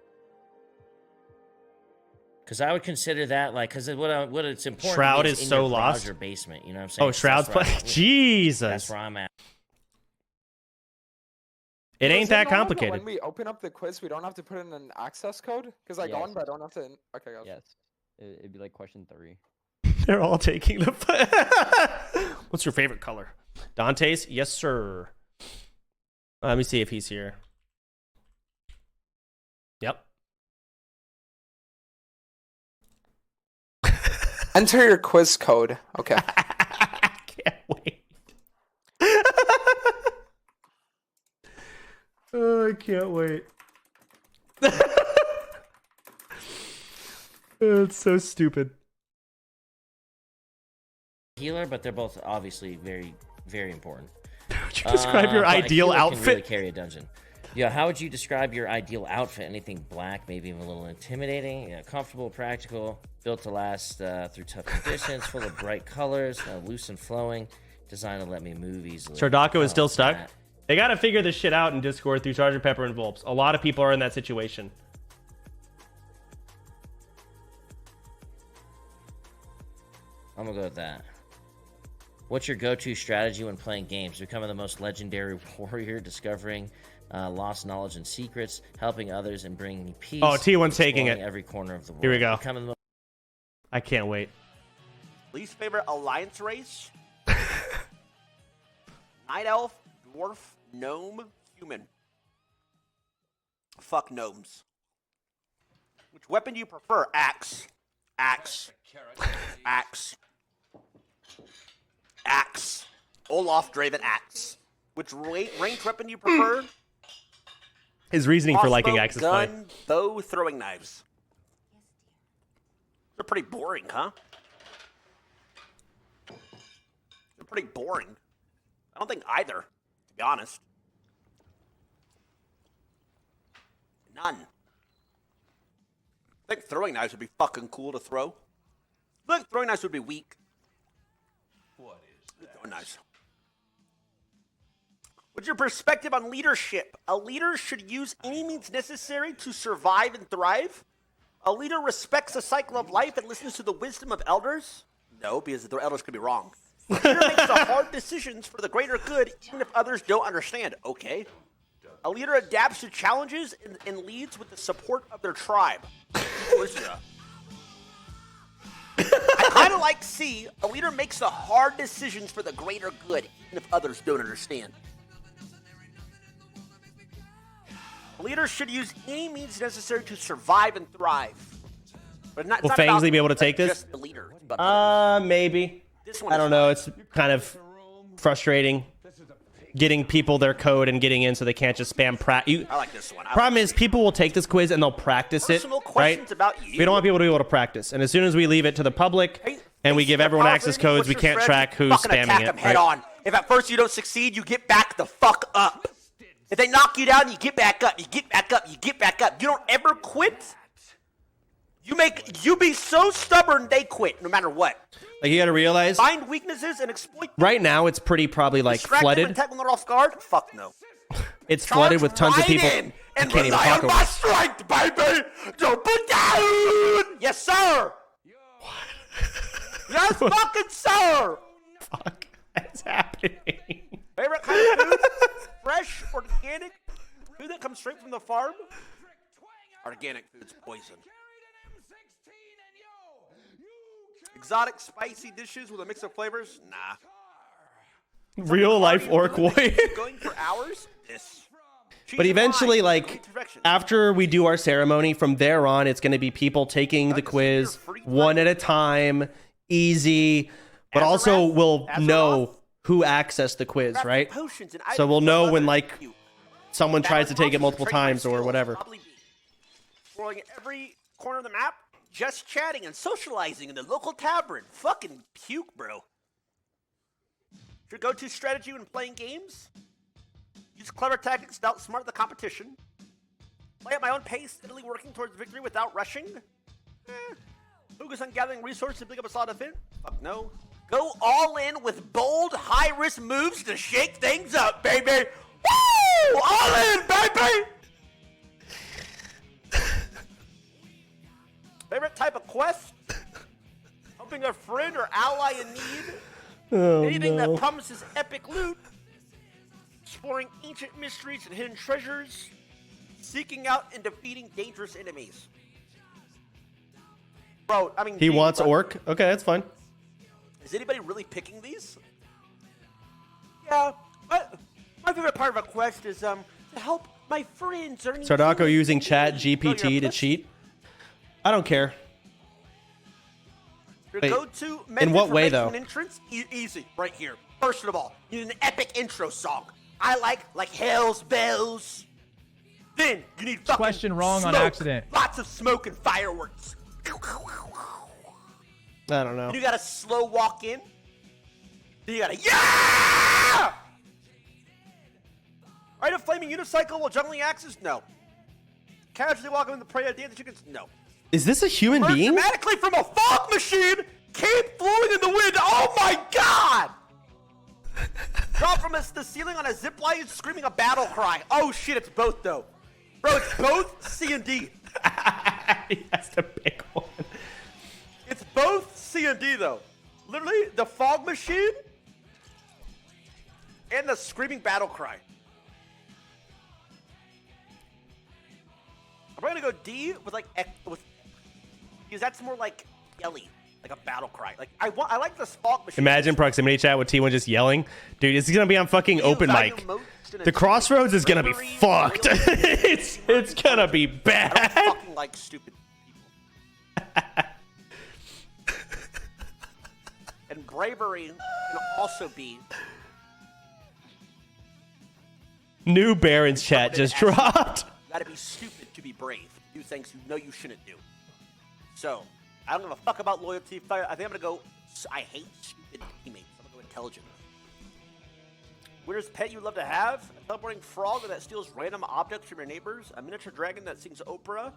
Because I would consider that, like, because what it's important Shroud is is in so your lost. garage or basement, you know what I'm saying? Oh, Shroud's playing. Jesus. That's where I'm at. It ain't that complicated. When we open up the quiz, we don't have to put in an access code? Because I got one, but I don't have to... Okay, guys. Yes. It'd be like question 3. They're all taking the... What's your favorite color? Dante's? Yes, sir. Let me see if he's here. Yep. Enter your quiz code. Okay. Can't wait. Oh, I can't wait. It's so stupid. Healer, but they're both obviously very, very important. Would you describe your ideal outfit? Can really carry a dungeon. Yeah, how would you describe your ideal outfit? Anything black, maybe even a little intimidating. Yeah, comfortable, practical, built to last through tough conditions, full of bright colors, loose and flowing, designed to let me move easily. Sardako is still stuck. They got to figure this shit out in Discord through Charger Pepper and Volps. A lot of people are in that situation. I'm gonna go with that. What's your go-to strategy when playing games? Becoming the most legendary warrior, discovering lost knowledge and secrets, helping others, and bringing peace. Oh, T1's taking it. Every corner of the world. Here we go. Becoming the I can't wait. Least favorite alliance race? Night elf, dwarf, gnome, human. Fuck gnomes. Which weapon do you prefer? Axe. Axe. Axe. Axe. Olaf Draven axe. Which ranged weapon do you prefer? His reasoning for liking axe is funny. Gun, bow, throwing knives. They're pretty boring, huh? They're pretty boring. I don't think either, to be honest. None. I think throwing knives would be fucking cool to throw. I think throwing knives would be weak. What is that? Throwing knives. What's your perspective on leadership? A leader should use any means necessary to survive and thrive. A leader respects the cycle of life and listens to the wisdom of elders. No, because the elders could be wrong. A leader makes the hard decisions for the greater good, even if others don't understand. Okay. A leader adapts to challenges and leads with the support of their tribe. I kind of like C. A leader makes the hard decisions for the greater good, even if others don't understand. A leader should use any means necessary to survive and thrive. But not, Will not Fangsley about, be able to take this? Just the leader, but Maybe. This one I is don't know. fine. It's kind of frustrating. getting people their code and getting in so they can't just spam I like this one. Problem is, people will take this quiz and they'll practice it, Personal right? questions about you. We don't want people to be able to practice. And as soon as we leave it to the public and we give everyone access codes, we can't track who's spamming it. Head on. If at first you don't succeed, you get back the fuck up. If they knock you down, you get back up. You get back up. You get back up. You don't ever quit. You be so stubborn, they quit no matter what. Like, you got to realize, Find weaknesses and exploit them. right now it's pretty probably like Distract them flooded. and attack when they're off guard? Fuck no. It's flooded with tons of people. And I can't even rely talk on over my it. strength, baby. Don't put down. Yes, sir. Yes, fucking sir. Fuck, what's happening? Favorite kind of food? Fresh, organic food that comes straight from the farm? Organic food's poison. Exotic, spicy dishes with a mix of flavors? Nah. Real life orc warrior. Going for hours? This. But eventually, like, after we do our ceremony, from there on, it's going to be people taking the quiz one at a time, easy, but also we'll know who accessed the quiz, right? So we'll know when, like, someone tries to take it multiple times or whatever. Exploring every corner of the map, just chatting and socializing in the local tavern. Fucking puke, bro. Your go-to strategy when playing games? Use clever tactics to outsmart the competition. Play at my own pace, steadily working towards victory without rushing. Focus on gathering resources to pick up a solid defense. Fuck no. Go all in with bold, high-risk moves to shake things up, baby. Woo! All in, baby! Favorite type of quest? Helping a friend or ally in need. Oh, Anything no. that promises epic loot. Exploring ancient mysteries and hidden treasures. Seeking out and defeating dangerous enemies. Bro, I mean... He wants orc? Okay, that's fine. Is anybody really picking these? Yeah. My favorite part of a quest is to help my friends earn... Sardako using chat GPT to cheat? I don't care. Your Wait, go-to in what way, though? entrance? Easy, right here. First of all, you need an epic intro song. I like Hell's Bells. Then you need fucking Question wrong on smoke. accident. Lots of smoke and fireworks. I don't know. Then you gotta slow walk in. Then you gotta yeah! Ride a flaming unicycle while juggling axes? No. Casually walking in the prey of the chickens? No. Is this a human Emerge being? dramatically from a fog machine, cape flowing in the wind. Oh my god! Drop from the ceiling on a zip line, screaming a battle cry. Oh shit, it's both though. Bro, it's both C and D. That's the big one. It's both C and D though. Literally, the fog machine and the screaming battle cry. I'm probably gonna go D with because that's more like yelly, like a battle cry. Like I like the fog machine. Imagine proximity chat with T1 just yelling. Dude, it's gonna be on fucking open mic. The crossroads is gonna be fucked. it's gonna be bad. I don't fucking like stupid people. And bravery can also be. New Baron's chat just dropped. You gotta be stupid to be brave. Do things you know you shouldn't do. So, I don't give a fuck about loyalty. I think I'm gonna go. I hate stupid teammates. I'm gonna go intelligent. Weirdest pet you'd love to have? A teleporting frog that steals random objects from your neighbors. A miniature dragon that sings opera.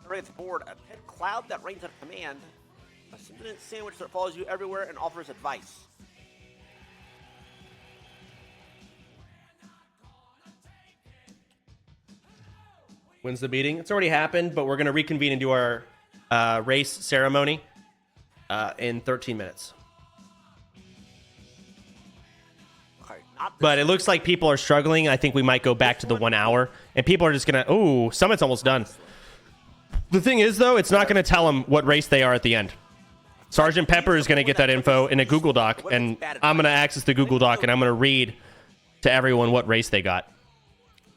Wraith board. A pet cloud that rains on command. A sentient sandwich that follows you everywhere and offers advice. When's the meeting? It's already happened, but we're gonna reconvene and do our race ceremony in 13 minutes. But it looks like people are struggling. I think we might go back to the 1 hour, and people are just gonna. Oh, Summit's almost done. The thing is, though, it's not gonna tell them what race they are at the end. Sergeant Pepper is gonna get that info in a Google Doc, and I'm gonna access the Google Doc, and I'm gonna read to everyone what race they got.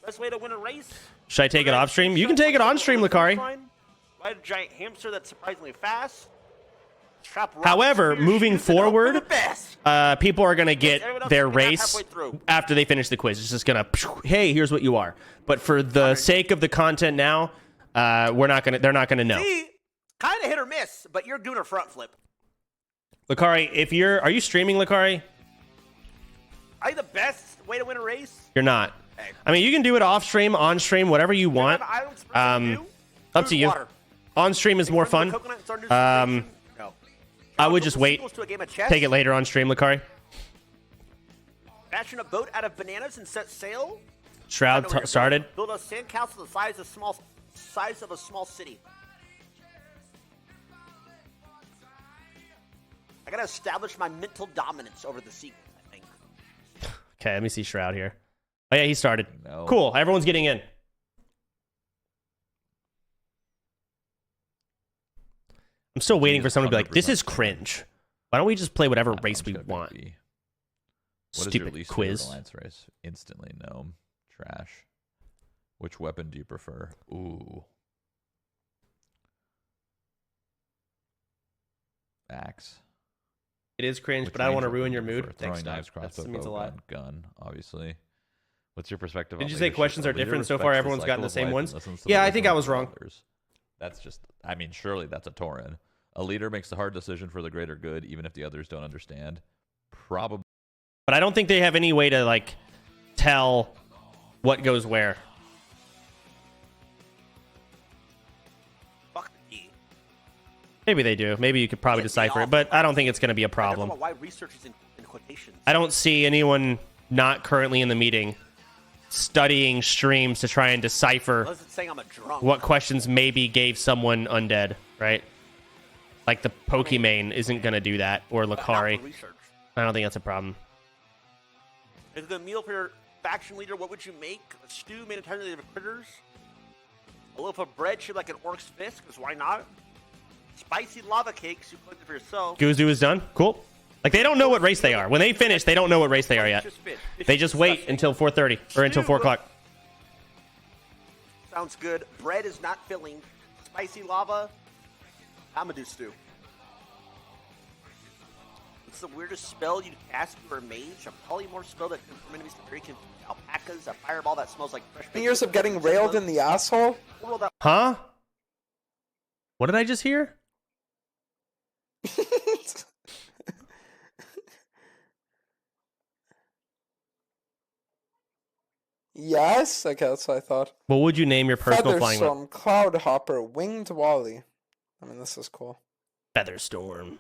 Best way to win a race. Should I take it off stream? You can take it on stream, Lakari. Ride a giant hamster that's surprisingly fast. However, moving forward, people are gonna get their race after they finish the quiz. It's just gonna, hey, here's what you are. But for the sake of the content now, they're not gonna know. See, kind of hit or miss, but you're doing a front flip. Lakari, are you streaming, Lakari? Are you the best way to win a race? You're not. I mean, you can do it off stream, on stream, whatever you want. Up to you. On stream is more fun. I would just wait. Take it later on stream, Lakari. Fashion a boat out of bananas and set sail. Shroud started. Build a sandcastle the size of a small city. I gotta establish my mental dominance over the sea, I think. Okay, let me see Shroud here. Oh yeah, he started. Cool. Everyone's getting in. I'm still waiting for someone to be like, this is cringe. Why don't we just play whatever race we want? What is your least quiz. favorite alliance race? Instantly, gnome. Trash. Which weapon do you prefer? Ooh. Axe. It is cringe, but I don't want to ruin your mood. Thanks, Throwing knives, crossbow, that means a bow, lot. gun, obviously. What's your perspective Did on you say leadership? questions A are leader different so respects far? the Everyone's gotten cycle the of same life ones? and listens to Yeah, the I think I wisdom was of wrong. others. That's just, I mean, surely that's a Tauren. A leader makes the hard decision for the greater good, even if the others don't understand. Probably. But I don't think they have any way to, like, tell what goes where. Maybe they do. Maybe you could probably decipher it, but I don't think it's going to be a problem. Why research is in quotations. I don't see anyone not currently in the meeting studying streams to try and decipher Unless it's saying I'm a drunk. what questions maybe gave someone undead, right? Like the Pokimane isn't going to do that, or Lakari. I don't think that's a problem. Is the meal for your faction leader? What would you make? A stew made entirely of critters? A loaf of bread shaped like an orc's fist, because why not? Spicy lava cakes you cooked for yourself. Guzu is done. Cool. Like, they don't know what race they are. When they finish, they don't know what race they are yet. They just wait until 4:30 or until 4 o'clock. Sounds good. Bread is not filling. Spicy lava. I'm gonna do stew. What's the weirdest spell you'd cast for a mage? A polymorph spell that can from enemies to very confused alpacas. A fireball that smells like fresh. Years of getting railed in the asshole. Huh? What did I just hear? Yes? Okay, that's what I thought. What would you name your personal flying weapon? Featherstorm, Cloudhopper, Winged Wally. I mean, this is cool. Featherstorm.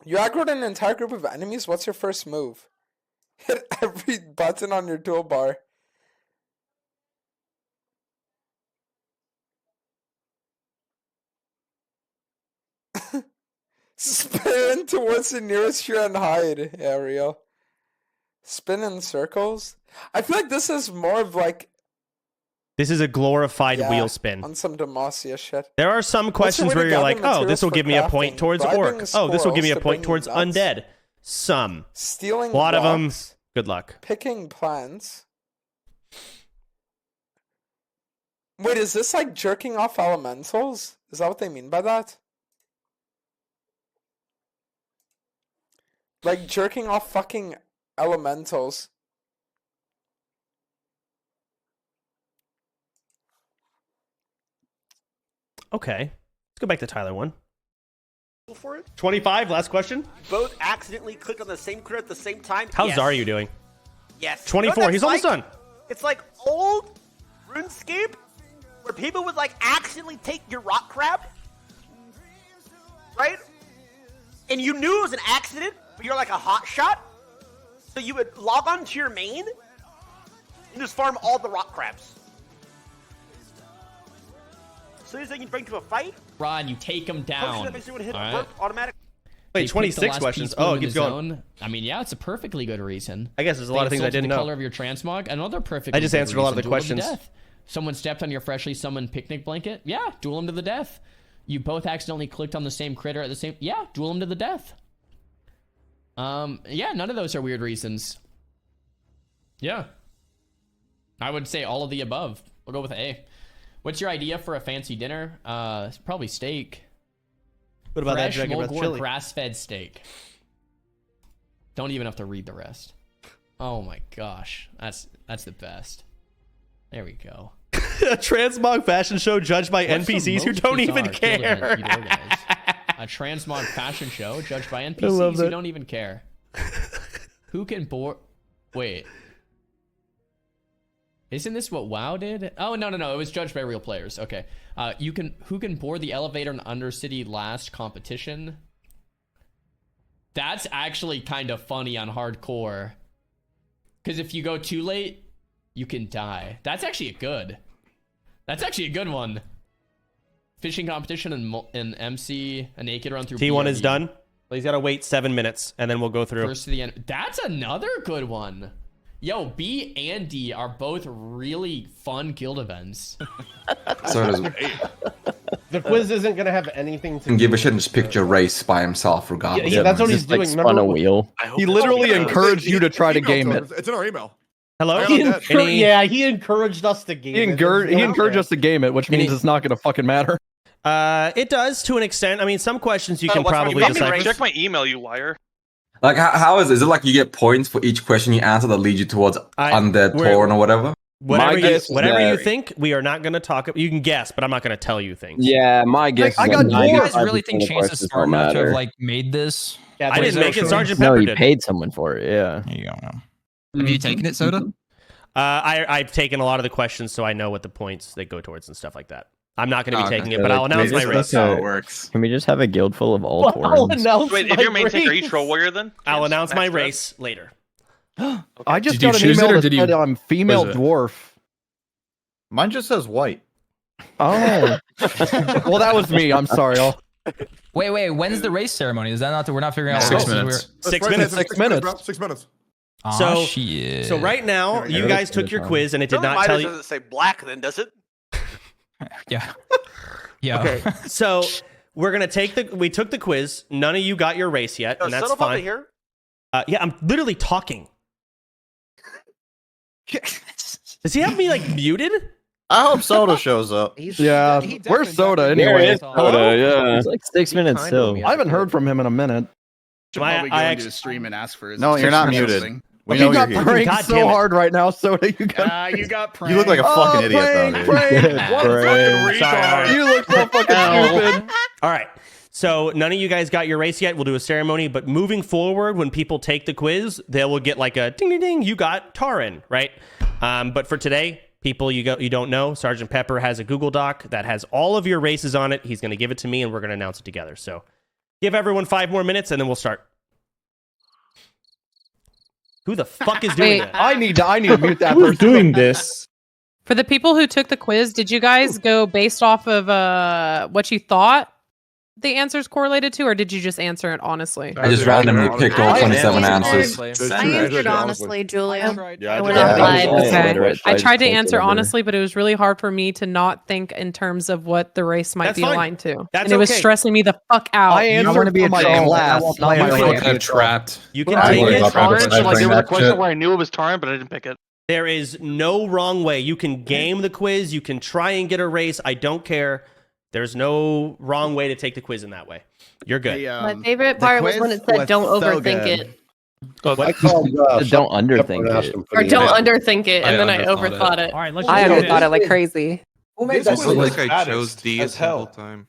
You aggroed an entire group of enemies? What's your first move? Hit every button on your toolbar. Spin towards the nearest tree and hide. Yeah, real. Spin in circles. I feel like this is more of like... This is a glorified wheel spin. On some Demacia shit. There are some questions where you're like, oh, this will give me a point towards orc. Oh, this will give me a point towards undead. Some. Stealing a lot of them. blocks. Good luck. Picking plants. Wait, is this like jerking off elementals? Is that what they mean by that? Like jerking off fucking elementals. Okay. Let's go back to Tyler 1. For it? 25, last question. Both accidentally clicked on the same critter at the same time. How's Yes. Zaryu doing? Yes. 24. He's almost done. It's like old RuneScape where people would like accidentally take your rock crab, right? And you knew it was an accident, but you're like a hot shot. So you would log on to your main and just farm all the rock crabs. So as they can bring to a fight, Ron, you take them down. that makes everyone hit All right. automatic. Wait, They pick the 26 last questions. piece Oh, blue it in keeps the going. zone. I mean, yeah, it's a perfectly good reason. I guess there's a lot of things I insulted didn't the know. color of your transmog. Another perfect. I just answered a lot of the Duel 'em to questions. death. Someone stepped on your freshly summoned picnic blanket. Yeah, duel them to the death. You both accidentally clicked on the same critter at the same. Yeah, duel them to the death. Yeah, none of those are weird reasons. Yeah, I would say all of the above. We'll go with A. What's your idea for a fancy dinner? Probably steak. What about that Fresh dragon breath Mulgore chili? grass-fed steak. Don't even have to read the rest. Oh my gosh, that's the best. There we go. A transmog fashion show judged by What's the NPCs who most don't even bizarre guild event care. you'd organize? A transmog fashion show judged by love NPCs who that. don't even care. Who can bore? Wait. Isn't this what WoW did? Oh no. It was judged by real players. Okay. Who can board the elevator in Undercity last competition? That's actually kind of funny on hardcore. Because if you go too late, you can die. That's actually a good one. Fishing competition and MC a naked run through T1 BRD. is done. Well, he's got to wait 7 minutes, and then we'll go through. First to the end. That's another good one. Yo, B and D are both really fun guild events. So does The quiz isn't gonna have anything to can give a shit and just pick your race by himself regardless. Yeah, that's what he's doing. Spun a wheel. He literally encouraged you to try to game it. It's in our email. Hello? He encouraged us to game it. He encouraged us to game it, which means it's not gonna fucking matter. It does to an extent. I mean, some questions you can What's my probably email? decipher. Check my email, you liar. Like how is it like you get points for each question you answer that leads you towards undead Torn or whatever? Whatever you think, we are not going to talk. You can guess, but I'm not going to tell you things. Yeah, my guess. Do you guys really think Chance is smart enough to have like made this? I didn't make it. Sergeant No, Pepper he did. paid someone for it. Yeah. There you go. Have you taken it, Soda? I've taken a lot of the questions, so I know what the points they go towards and stuff like that. I'm not going to be taking it, but I'll announce my race. That's how it works. Can we just have a guild full of all Taurens? Wait, if you're main tank, are you troll warrior then? I'll announce my race later. I just Did you got an choose it, email or that did you- said I'm female what is it? dwarf. Mine just says white. Oh. Well, that was me. I'm sorry. Wait. When's the race ceremony? Is that not we're not figuring out? 6 what minutes. we're- 6 minutes. 6 minutes, bro. 6 minutes. Aw, shit. So right now, you guys took your quiz, and it did not tell you. Doesn't say black, then does it? Yeah. Yeah. Okay, so we're gonna we took the quiz. None of you got your race yet, and that's Sodapoppin fine. here? Yeah, I'm literally talking. Does he have me like muted? I hope Soda shows up. Yeah, where's Soda anyway? Soda, yeah. It's like 6 minutes still. I haven't heard from him in a minute. Probably go into his stream and ask for his. No, you're not muted. We know You you're got here. pranked God so damn it. hard right now, Soda. You got. You got pranked. You look like a fucking idiot, though, dude. Prank. You look so fucking stupid. All right. So none of you guys got your race yet. We'll do a ceremony, but moving forward, when people take the quiz, they will get like a ding ding ding. You got Taran, right? But for today, people you don't know, Sergeant Pepper has a Google Doc that has all of your races on it. He's going to give it to me, and we're going to announce it together. So give everyone 5 more minutes, and then we'll start. Who the fuck is doing that? I need to mute that Who's person. doing this? For the people who took the quiz, did you guys go based off of what you thought the answers correlated to, or did you just answer it honestly? I just randomly picked all 27 answers. I answered honestly, Julia. Yeah, When I I did. applied. Okay. I tried to answer honestly, but it was really hard for me to not think in terms of what the race might That's be fine. aligned to. That's and it was okay. stressing me the fuck out. I answered for my class, not my rank. Trapped. You can take it. Orange, like there was a question where I knew it was Taran, but I didn't pick it. There is no wrong way. You can game the quiz. You can try and get a race. I don't care. There's no wrong way to take the quiz in that way. You're good. My favorite part was when it said don't overthink it. I called, Don't underthink it. Or don't underthink it, and then I overthought it. All right, let's I just do overthought this. it like crazy. Who made I feel like I chose D as the whole hell. time.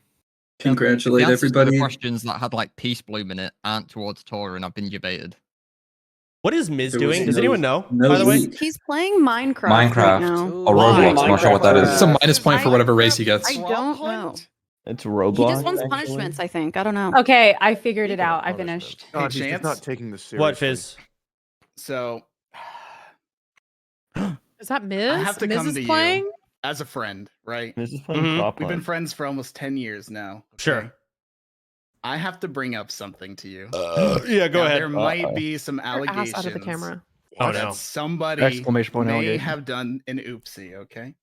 Congratulate The answers to everybody. the questions that had like peace bloom in it aren't towards Tora, and I've been debated. What is Miz There doing? was Does no- anyone know? no By the way, leak. He's playing Minecraft right Minecraft now. or Roblox. I'm not sure what that is. It's a minus point for whatever race he gets. I don't know. It's He Roblox. just wants punishments, I think. I don't know. Okay, I figured it out. I finished. God, he's Chance? just not taking this seriously. what Fizz? So Is that Miz? I have to Miz come is to playing? you as a friend, right? This is playing Mhm. prop We've been hunt. friends for almost 10 years now. Sure. I have to bring up something to you. Yeah, go Now, ahead. There might be some Your allegations. ass out of the camera. Oh, that no. somebody Exclamation point may allegation. have done an oopsie. Okay.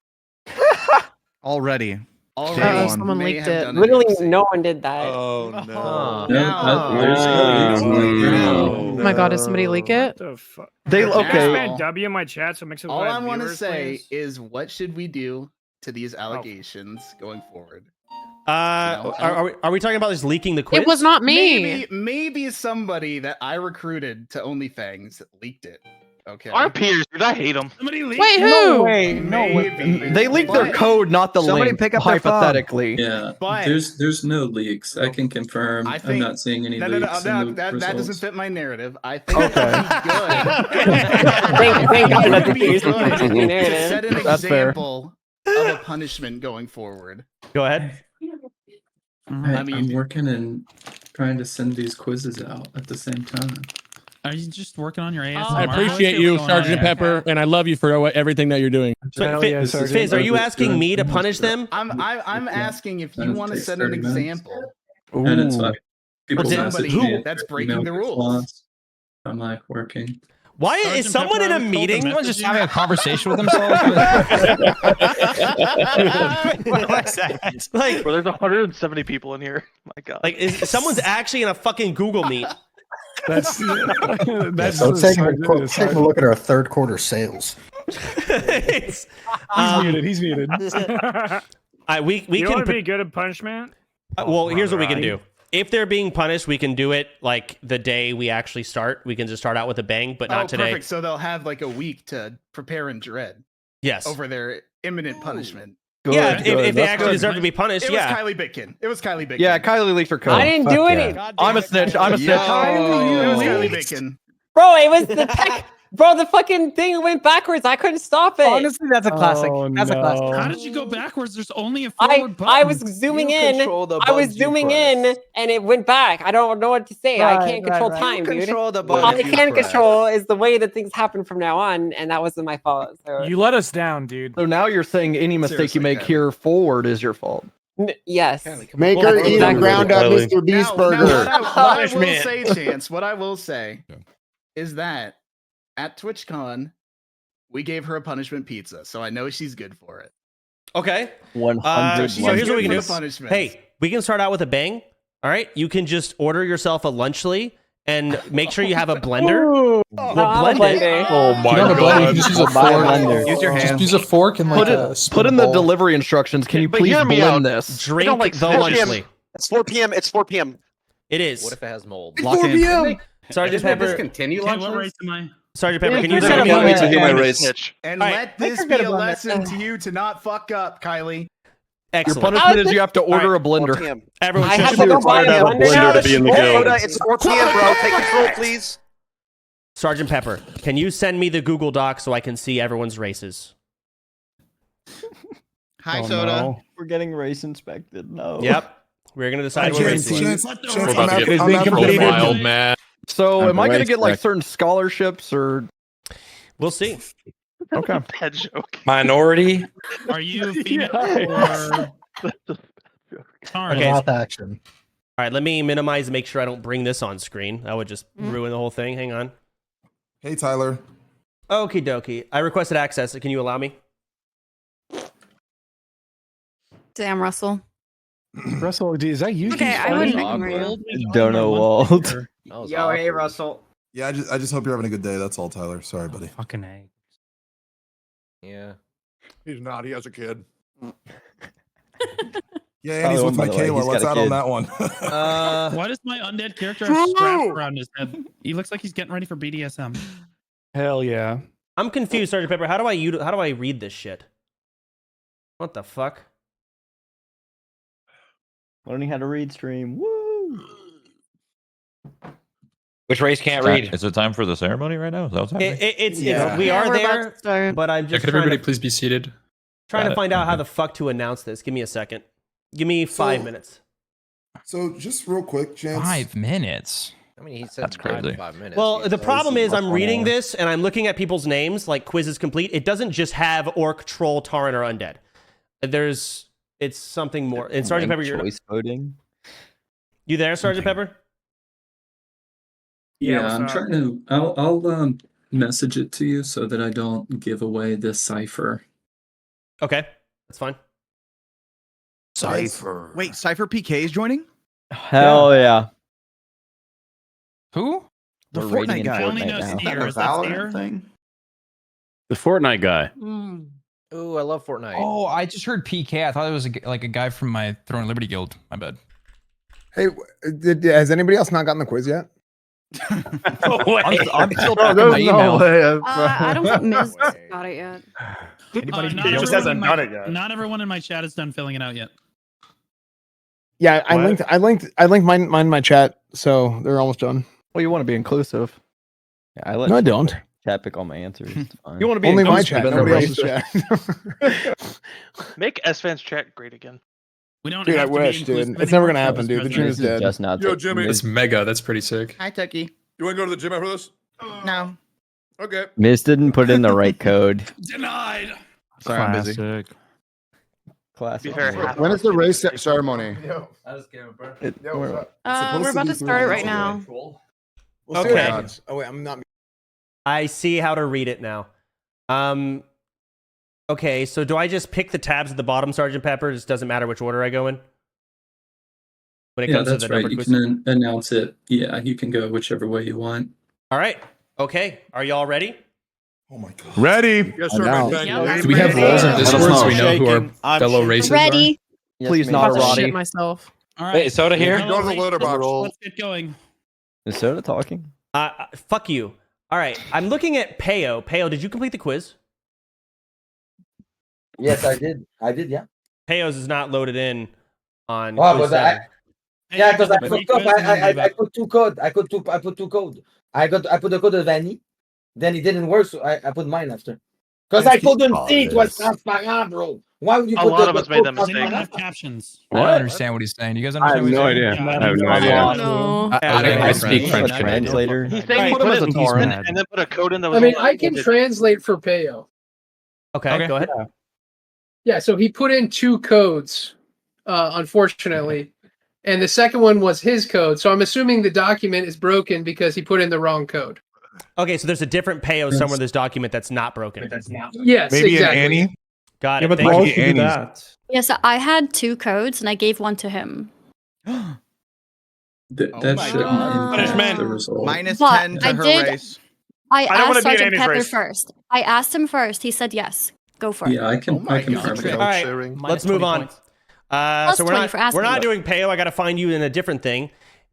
Already. Already, someone may leaked have it. done an Literally, oopsie. no one did that. Oh no. Oh my god, did somebody leak it? What the fuck? They Now- Spam W in my chat, so it makes it All look I like want to viewers, say please. is, what should we do to these allegations going forward? Are we talking about just leaking the quiz? It was not me. Maybe somebody that I recruited to OnlyFangs leaked it. Okay. Our peers, dude, I hate them. Wait, who? They leaked their code, not the Somebody link. pick up their phone. Hypothetically. Yeah, But- there's no leaks. I can confirm. I'm not seeing any leaks. That doesn't results. fit my narrative. I think Okay. to set an That's fair. example of a punishment going forward. Go ahead. I'm working and trying to send these quizzes out at the same time. Are you just working on your ASMR? I appreciate you, Sergeant Pepper, and I love you for everything that you're doing. So, Fizz, are you asking me to punish them? I'm asking if you want to set an example. And it's like people Somebody message me, that's breaking email the rules. response. I'm like working. Why is someone in a meeting? Someone's just having a conversation with themselves. Like, Bro, there's 170 people in here. My God. like someone's actually in a fucking Google Meet. That's So take a look at our third quarter sales. He's muted. He's muted. We You can want to be good at punishment? well, here's what we can do. If they're being punished, we can do it like the day we actually start. We can just start out with a bang, but not today. Perfect. So they'll have like a week to prepare and dread. Yes. Over their imminent punishment. Yeah, if they actually deserve to be punished, It yeah. was Kylie Bitkin. It was Kylie Bitkin. Yeah, Kylie leaked her code. I didn't do any. I'm a snitch. I'm a snitch. It was Kylie Bitkin. Bro, it was the tech. Bro, the fucking thing went backwards. I couldn't stop it. Honestly, that's a classic. That's a classic. How did you go backwards? There's only a forward button. I was zooming in. I was zooming in, and it went back. I don't know what to say. I can't control time, dude. All I can control is the way that things happen from now on, and that wasn't my fault. So. You let us down, dude. So now you're saying any mistake you make here forward is your fault. Yes. Make her eat a ground up Mr. Beast burger. What I will say, Chance, what I will say is that at TwitchCon, we gave her a punishment pizza, so I know she's good for it. Okay. 100. So here's what we can do. Punishment. Hey, we can start out with a bang. All right. You can just order yourself a lunchly and make sure you have a blender. We'll blend it. Oh my god! Just use a fork. Use your hand. Use a fork and like Put in the delivery instructions. Can you please blend this? Drink the lunchly. It's 4 p.m. It's 4 p.m. It is. What if it has mold? Lock in. Sergeant Pepper. Discontinue Okay, what race am I? Sergeant Pepper, can you Let send me me to do my race. And All right. let this be a lesson to you to not fuck up, Kylie. Your Excellent. punishment is you have to order a blender. Everyone I should have to go buy a blender. to be in the guild. It's 4 p.m., bro. Take control, please. Sergeant Pepper, can you send me the Google Doc so I can see everyone's races? Hi, Soda. No. We're getting race inspected. No. Yep. We're going to decide what race we want. Wild man. So am I going to get like certain scholarships or? We'll see. Okay. Bad joke. Minority. Are you female or? Okay. Action. All right, let me minimize and make sure I don't bring this on screen. That would just ruin the whole thing. Hang on. Hey, Tyler. Okie dokie. I requested access. Can you allow me? Damn, Russell. Russell, is that you? Okay, I wouldn't ignore you. Don't know Walt. Yo, hey, Russell. Yeah, I just hope you're having a good day. That's all, Tyler. Sorry, buddy. Fucking A. Yeah. He's not. He has a kid. Yeah, and he's with Michaela. What's out on that one? Why does my undead character have straps around his head? He looks like he's getting ready for BDSM. Hell yeah. I'm confused, Sergeant Pepper. How do I read this shit? What the fuck? Learning how to read stream. Woo! Which race can't read? Is it time for the ceremony right now? Is that what's happening? We are we're about there, to start. but I'm just Could everybody please be seated? trying to find out how the fuck to announce this. Give me a second. Give me 5 minutes. So just real quick, Chance. 5 minutes. I mean, he said That's crazy. 5 minutes. Well, the problem is I'm reading this and I'm looking at people's names, like quiz is complete. It doesn't just have orc, troll, tauren, or undead. It's something more. And Sergeant Pepper, you're choice voting. You there, Sergeant Pepper? Yeah, I'm trying to. I'll message it to you so that I don't give away this cipher. Okay, that's fine. Cypher. Wait, Cypher PK is joining? Hell yeah. Who? The We're raiding Fortnite in guy. I only know Fortnite now. Steer. Is that Steer? thing. The Fortnite guy. Ooh, I love Fortnite. Oh, I just heard PK. I thought it was like a guy from my Throwing Liberty Guild. My bad. Hey, has anybody else not gotten the quiz yet? I'm still Bro, checking my email. I don't think Miz got it yet. He just hasn't done it yet. Not everyone in my chat is done filling it out yet. Yeah, I linked mine in my chat, so they're almost done. Well, you want to be inclusive. Yeah, No, I don't. Chat pick all my answers. It's fine. You want to be Only my inclusive chat, in the nobody race. else's chat. Make S-Fans chat great again. We don't Dude, I have to be wish, dude. inclusive It's never gonna anymore, happen, so dude. The this dream president- is dead. Just not. Yo, Jimmy. That's mega. That's pretty sick. Hi, Tucky. You want to go to the gym after this? No. Okay. Miz didn't put in the right code. Denied. Sorry, I'm busy. Classic. When is the race ceremony? We're We're about to start it right now. Okay. Oh wait, I'm not. I see how to read it now. Okay, so do I just pick the tabs at the bottom, Sergeant Pepper? It just doesn't matter which order I go in? When it comes to the number quiz? Announce it. Yeah, you can go whichever way you want. All right. Okay. Are y'all ready? Oh my god. Ready? Yes, sir, man. Thank you. Do we have roles in Discord so we know who our fellow races Ready? Please Yes, not I'm a about to Roddy. shit myself. All right. Soda here? Go to the litter box. Let's get going. Is Soda talking? Fuck you. All right. I'm looking at Peo. Peo, did you complete the quiz? Yes, I did. I did, yeah. Peo's is not loaded in on. Wow, quiz but I, 7. yeah, because I Quiz fucked up. and then I put two code. I put two code. I put the code of Vanny. Then it didn't work, so I put mine after. Because I couldn't see it was transparent, bro. Why would you A put lot of us made that I didn't mistake. have captions. I don't understand what he's saying. You guys I understand have what he's no saying? idea. I have no I idea. don't know. I speak French. Translator. He's saying Put him as a put Tauren. and then put a code in that I was mean, only I can digit. translate for Peo. Okay, go ahead. Yeah, so he put in two codes, unfortunately, and the second one was his code. So I'm assuming the document is broken because he put in the wrong code. Okay, so there's a different Peo somewhere in this document that's not broken. Yes, Maybe exactly. an Annie. Got it. but Thank why you. would you do that? Yeah, so I had two codes and I gave one to him. That my shouldn't God. impact Punishment. the result. Minus But 10 to I her did- race. don't I wanna asked be in Sergeant Annie's Pepper race. first. I asked him first. He said yes. Go for it. Yeah, I can confirm All it. right, let's move on. Plus So 20 for asking we're not me. doing Peo. I got to find you in a different thing.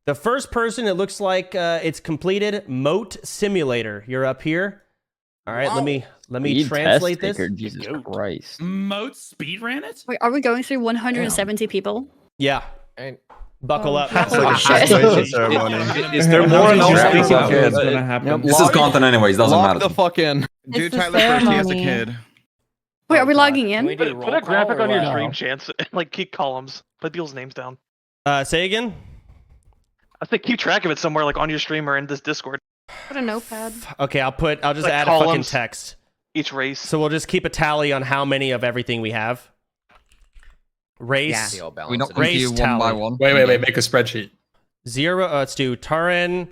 The first person, it looks like it's completed. Moat Simulator. You're up here. All right, let me Speed translate test this. taker, Jesus Christ. Moat speed ran it? Wait, are we going through 170 people? Yeah. Buckle up. Holy shit. Is there more announcements? This is content anyways, doesn't Lock matter. the fuck in. Dude, It's the Tyler first, he has a ceremony. kid. Wait, are we logging in? Put a graphic on your screen, Chance. Like keep columns. Put people's names down. Say again. I think keep track of it somewhere, like on your stream or in this Discord. Put a notepad. Okay, I'll just Like add a fucking columns. text. Each race. So we'll just keep a tally on how many of everything we have. Race. We don't race do one tally. by one. Wait. Make a spreadsheet. 0. Let's do Turin.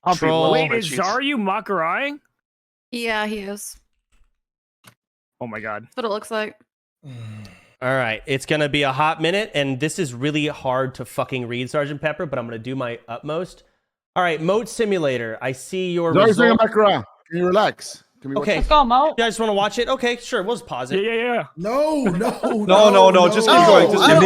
Humpy, Troll. Wait, is Zaryu Makarai? Yeah, he is. Oh my god. That's what it looks like. All right, it's gonna be a hot minute, and this is really hard to fucking read, Sergeant Pepper, but I'm gonna do my utmost. All right, Mode Simulator. I see your result. Can you relax? Can we Okay. Let's go, Mo. You guys want to watch it? Okay, sure. We'll just pause it. Yeah. No. Just keep going. Just keep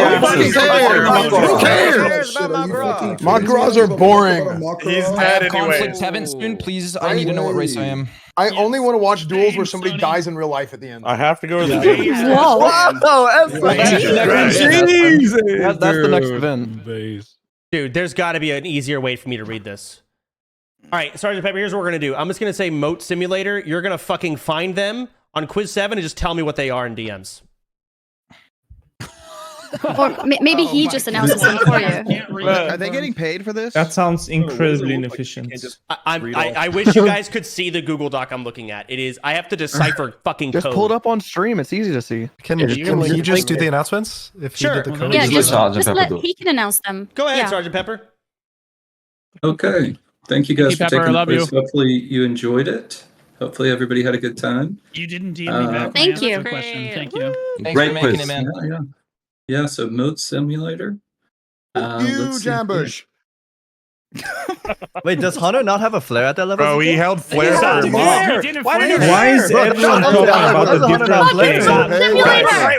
going. Who cares? Makaras are boring. He's I dead have anyway. conflict 7 soon. Please, I need to know what race I am. I only want to watch duels where somebody dies in real life at the end. I have to go to the gym. Whoa. Jesus. That's the next event. Dude, there's got to be an easier way for me to read this. All right, Sergeant Pepper, here's what we're going to do. I'm just going to say Moat Simulator. You're going to fucking find them on Quiz 7 and just tell me what they are in DMs. Or maybe he just announces them for you. Are they getting paid for this? That sounds incredibly inefficient. I wish you guys could see the Google Doc I'm looking at. It is, I have to decipher fucking Just code. pull it up on stream. It's easy to see. Can he just do the announcements? If he Sure. did the code? Yeah, Just let Sergeant just let Pepper do it. he can announce them. Go ahead, Yeah. Sergeant Pepper. Okay. Thank you guys for Pepper, taking the love quiz. you. Hopefully you enjoyed it. Hopefully everybody had a good time. You didn't DM me back. Thank my you. answer Question. Thank you. Thanks Great for making quiz. it, man. Yeah, so Mode Simulator. Huge ambush. Wait, does Hunter not have a flare at that level? Bro, he held flare for a Why month. Why is everyone talking about the different things?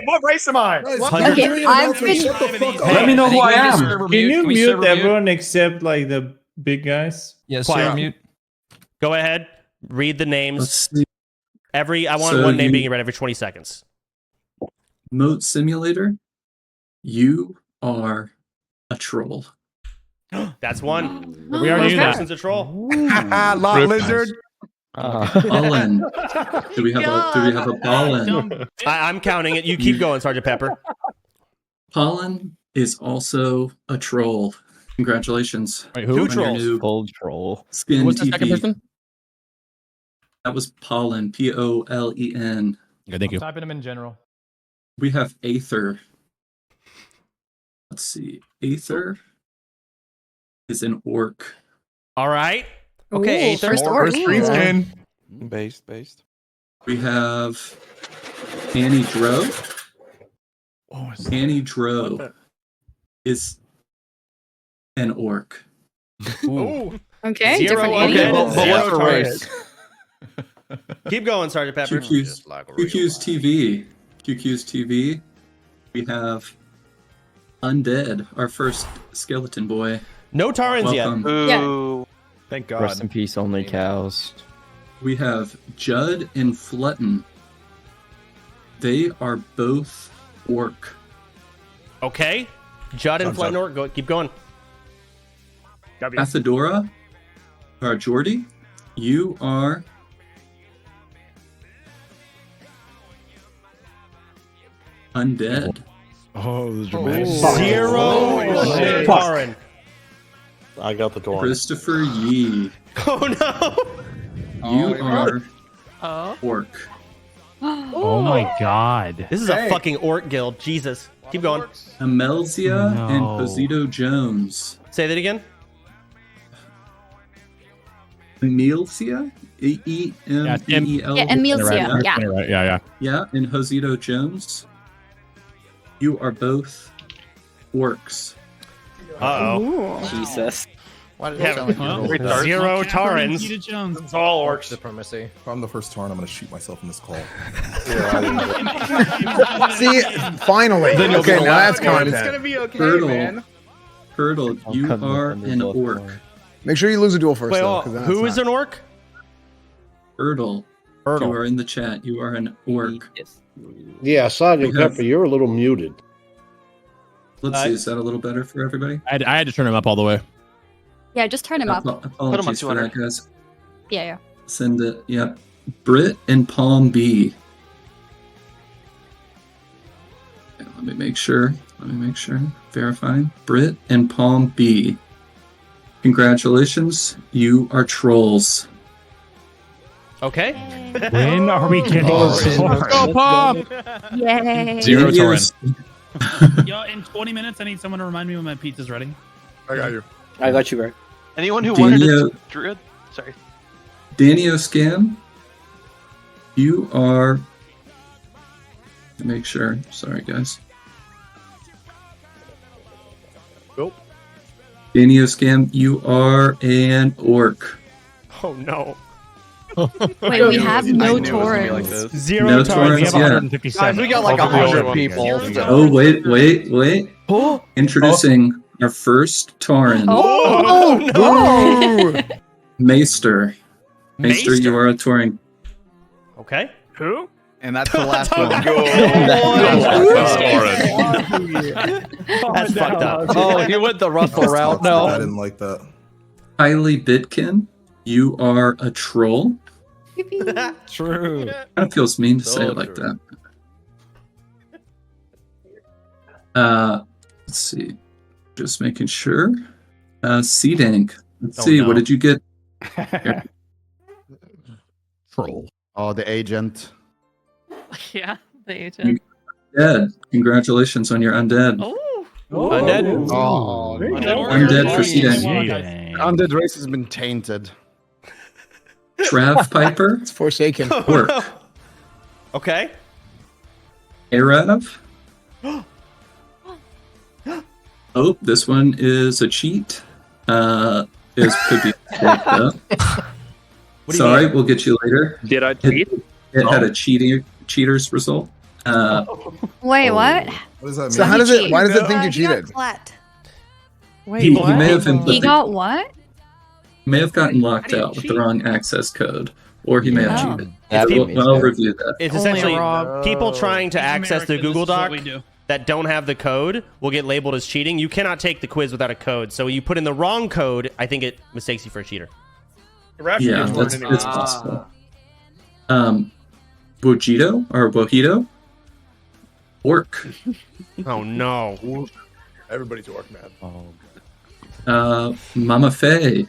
What race am I? Okay, I've been. Let me know who I am. Can you mute everyone except like the big guys? Yes, Quiet. sir. Mute. Go ahead. Read the names. Let's see. I want So one name you- being read every 20 seconds. Moat Simulator, you are a troll. That's one. We already knew that. Person's a troll. Lot lizard. Ballin. Do we have a Ballin? I'm counting it. You keep going, Sergeant Pepper. Pollen is also a troll. Congratulations. Wait, Two who? On your trolls. new Cold troll. Skin What's the second TV. person? That was Pollen. Polen. Okay, thank you. Typing them in general. We have Aether. Let's see. Aether is an orc. All right. Okay, Ooh, Aether. first orc. Street skin. Based. We have Annie Dro. Annie Dro is an orc. Ooh. Okay, Zero, different okay. Annie. Well, But Zero what's the race? Keep going, Sergeant Pepper. QQ's TV. QQ's TV. We have Undead, our first skeleton boy. No Tarans yet. Welcome. Yeah. Thank God. Rest in peace, only cows. We have Judd and Flutton. They are both orc. Okay. Judd and Flenor, go. Keep going. Athedora, or Jordy, you are undead. Oh, the dramatic. Zero Taran. I got the door. Christopher Yee, Oh no. you are orc. Oh my god. This is a fucking orc guild. Jesus. Keep going. Amelzia and No. Posito Jones. Say that again. Amelzia? E-E-M-E-E-L. Yeah, Amelzia. Yeah. Right. Yeah. Yeah, and Josito Jones. You are both orcs. Uh-oh. Jesus. Why did it sound like Well, you rolled Zero Catherine Tarans. Zeta Jones. It's all orcs. Supremacy. If I'm the first Tarn, I'm gonna shoot myself in this call. See, finally. Then you'll Okay, be now that's alive. content. It's gonna be okay, Turtle. man. Turtle, you are an orc. Make sure you lose a duel first, Wait, though. hold on. Who is an orc? Turtle, you are in the chat. You are an orc. Yeah, Sergeant We have- Pepper, you're a little muted. Let's see, is that a little better for everybody? I had to turn him up all the way. Yeah, just turn him up. Apologies for that, guys. Yeah. Send it. Yep. Brit and Palm B. Okay, let me make sure. Verifying. Brit and Palm B. Congratulations. You are trolls. Okay. When are we getting Go, Pop! Yay. Zero Daniel's- Yo, in 20 minutes, I need someone to remind me when my pizza's ready. I got you. I got you, Greg. Anyone who wanted Daniel- it, Druid? Sorry. Danio Scam. You are. Make sure. Sorry, guys. Nope. Danio Scam, you are an orc. Oh no. Wait, we have no Taurans. Zero No Tarans. Taurans We have yet. 157. Guys, we got like 100 people. Oh, wait. Introducing our first Tauren. Oh, no! Maester. Maester, you are a Tauren. Okay. Who? And that's the last one. That's fucked up. Oh, he went the Russell route. I No. didn't like that. Kylie Bitkin, you are a troll. True. Kind of feels mean to say it like that. Let's see. Just making sure. C-Dank. Let's see. no. What did you get? Troll. Oh, the agent. Yeah, the agent. Dead. Congratulations on your undead. Oh. Undead. Oh, Undead for C-Dank. Undead race has been tainted. Trav Piper. It's Forsaken. Orc. Okay. Arav. Oh, this one is a cheat. is could be fucked up. Sorry, we'll get you later. Did I cheat? It had a cheater's result. Wait, what? What does that mean? So how does it? Why does it think you cheated? Wait, He what? may have He got what? may have gotten locked out with the wrong access code, or he may have cheated. I'll review that. It's Only essentially Rob. people trying to access the America, Google this is what Doc we do. that don't have the code will get labeled as cheating. You cannot take the quiz without a code. So you put in the wrong code, I think it mistakes you for a cheater. Yeah, that's it's possible. Bojito or Bojito? Orc. Oh no. Everybody's orc mad. Mama Faye.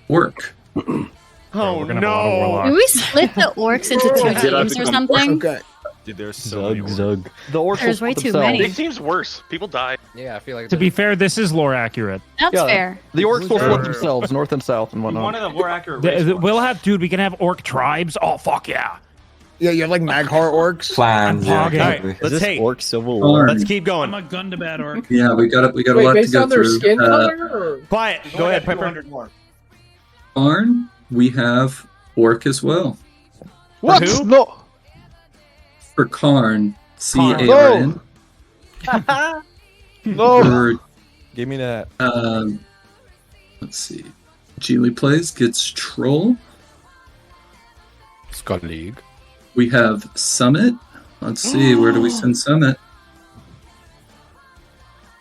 Orc. Oh Did we split the orcs into two teams or something? Dude, there's so many orcs. Zug. The orcs There's will way split too themselves. many. It seems worse. People die. Yeah, I feel like. To be fair, this is lore accurate. That's Yeah, fair. The orcs will split themselves, north and south and whatnot. One of the more accurate. We'll have, dude. We can have orc tribes. Oh fuck yeah! Yeah, you have like Maghar orcs. Plans. Yeah, All right, Let's take. Orc Civil War. Let's keep going. I'm a gun to bad orc. Yeah, we got a Wait, lot to based go on their through. skin color? Or? Quiet. Go ahead, Pepper. Barn, we have orc as well. What? who? No. For Karn, C-A-R-N. No. For, Give me that. let's see. Geely Plays gets Troll. Scott League. We have Summit. Let's see, where do we send Summit?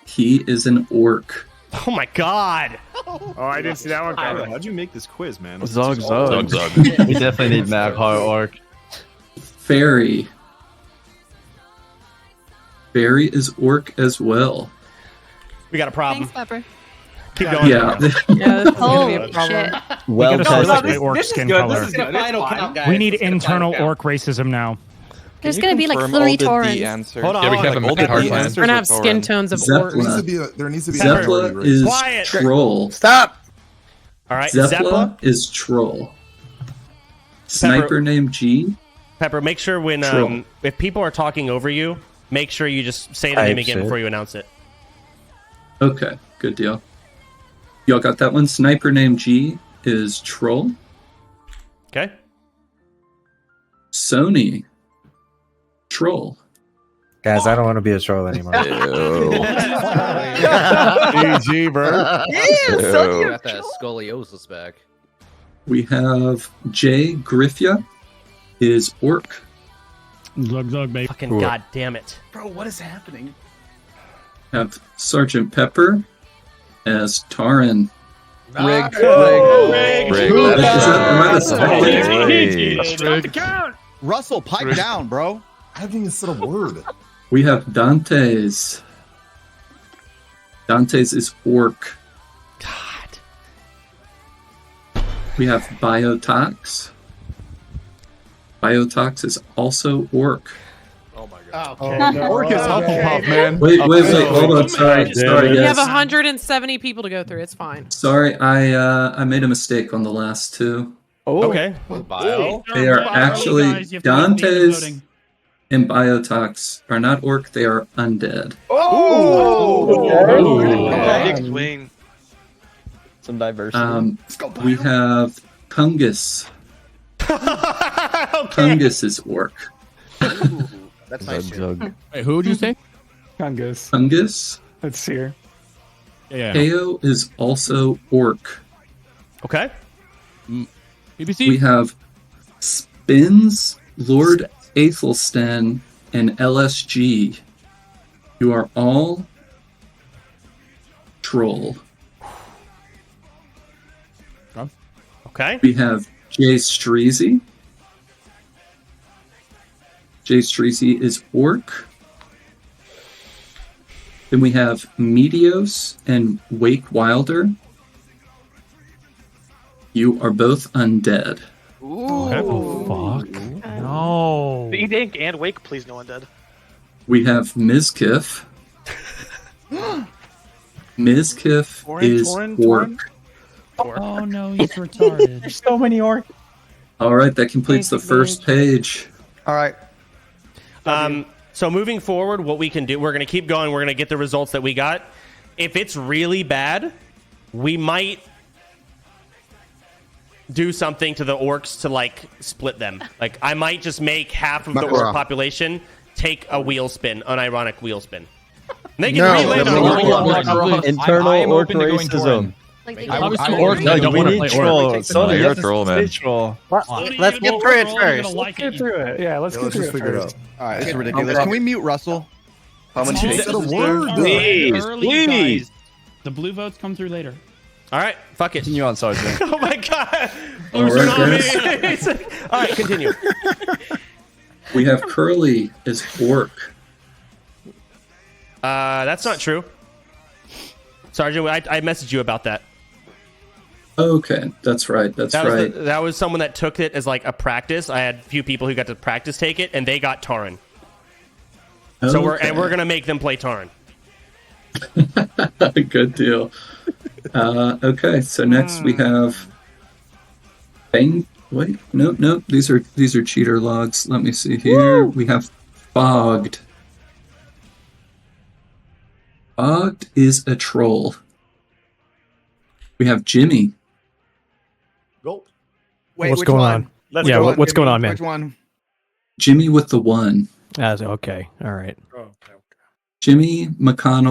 He is an orc. Oh my god. Oh, I didn't see that one coming. How'd you make this quiz, man? Zug. We definitely need Maghar orc. Fairy. Fairy is orc as well. We got a problem. Thanks, Pepper. Keep going. Yeah. Yeah, this is gonna be Oh, a problem. shit. Well, this- orc this is skin good. color. This is good. Final count, guys. We need This is gonna internal final orc racism now. There's gonna be like 3 Torrens. Hold on. Yeah, we hold can on. have a multi-hard plan. We're gonna have skin tones of Zeppelin. orcs. There needs to be. Zeppla is Quiet. Troll. Stop. All right. Zeppla Zeppla. is Troll. Sniper named G. Pepper, make sure when Troll. if people are talking over you, make sure you just say the name again before you announce it. Okay, good deal. Y'all got that one? Sniper named G is Troll. Okay. Sony. Troll. Guys, I don't want to be a troll anymore. GG, bro. Got that scoliosis back. We have J. Griffia is Orc. Zug, babe. Fucking god damn it. Bro, what is happening? Have Sergeant Pepper as Taran. Rig. Am I the spectator? Stop the count. Russell, pipe down, bro. I haven't even said a word. We have Dante's. Dante's is Orc. God. We have Biotox. Biotox is also Orc. Oh my god. Orc is Hufflepuff, man. Wait, hold on. Sorry, We have guys. 170 people to go through. It's fine. Sorry, I made a mistake on the last two. Oh. Okay. Bio. They are actually Guys, you have to Dante's voting. and Biotox are not Orc, they are undead. Big swing. Some diversity. We have Kungus. Kungus is Orc. That's nice. Wait, who would you say? Kungus. Kungus. Let's see her. Yeah. Ko is also Orc. Okay. BBC. We have Spins, Lord Aethelstan, and LSG. You are all Troll. Okay. We have Jay Streezy. Jay Streezy is Orc. Then we have Medios and Wake Wilder. You are both undead. Oh fuck. No. E-Dink and Wake, please, no undead. We have Mizkif. Mizkif is Orc. Oh no, he's retarded. There's so many orcs. All right, that completes the first page. All right. So moving forward, what we can do, we're going to keep going. We're going to get the results that we got. If it's really bad, we might do something to the orcs to like split them. Like I might just make half of the Makara. orc population take a wheel spin, unironic wheel spin. And they can No, relay no, internal I am orc open to going racism. Obviously, orcs don't want to play orc. Soda, you're a troll, man. Let's get through it first. Let's get through it. Yeah, let's get through it first. All right, this is ridiculous. Can we mute Russell? How many Please, Please. The blue votes come through later. All right, fuck it. Continue on, Sergeant. Oh my god. All right, All right, continue. We have Curly as orc. That's not true. Sergeant, I messaged you about that. Okay, that's right. That was someone that took it as like a practice. I had a few people who got to practice take it, and they got Tauren. So we're gonna make them play Tauren. Good deal. Okay, so next we have Bang. Wait, nope. These are cheater logs. Let me see here. We have Fogged. Fogged is a troll. We have Jimmy. Wait, What's which going one? on? Yeah, what's going on, man? Which one? Jimmy with the 1. Okay, all right. Jimmy McConnell.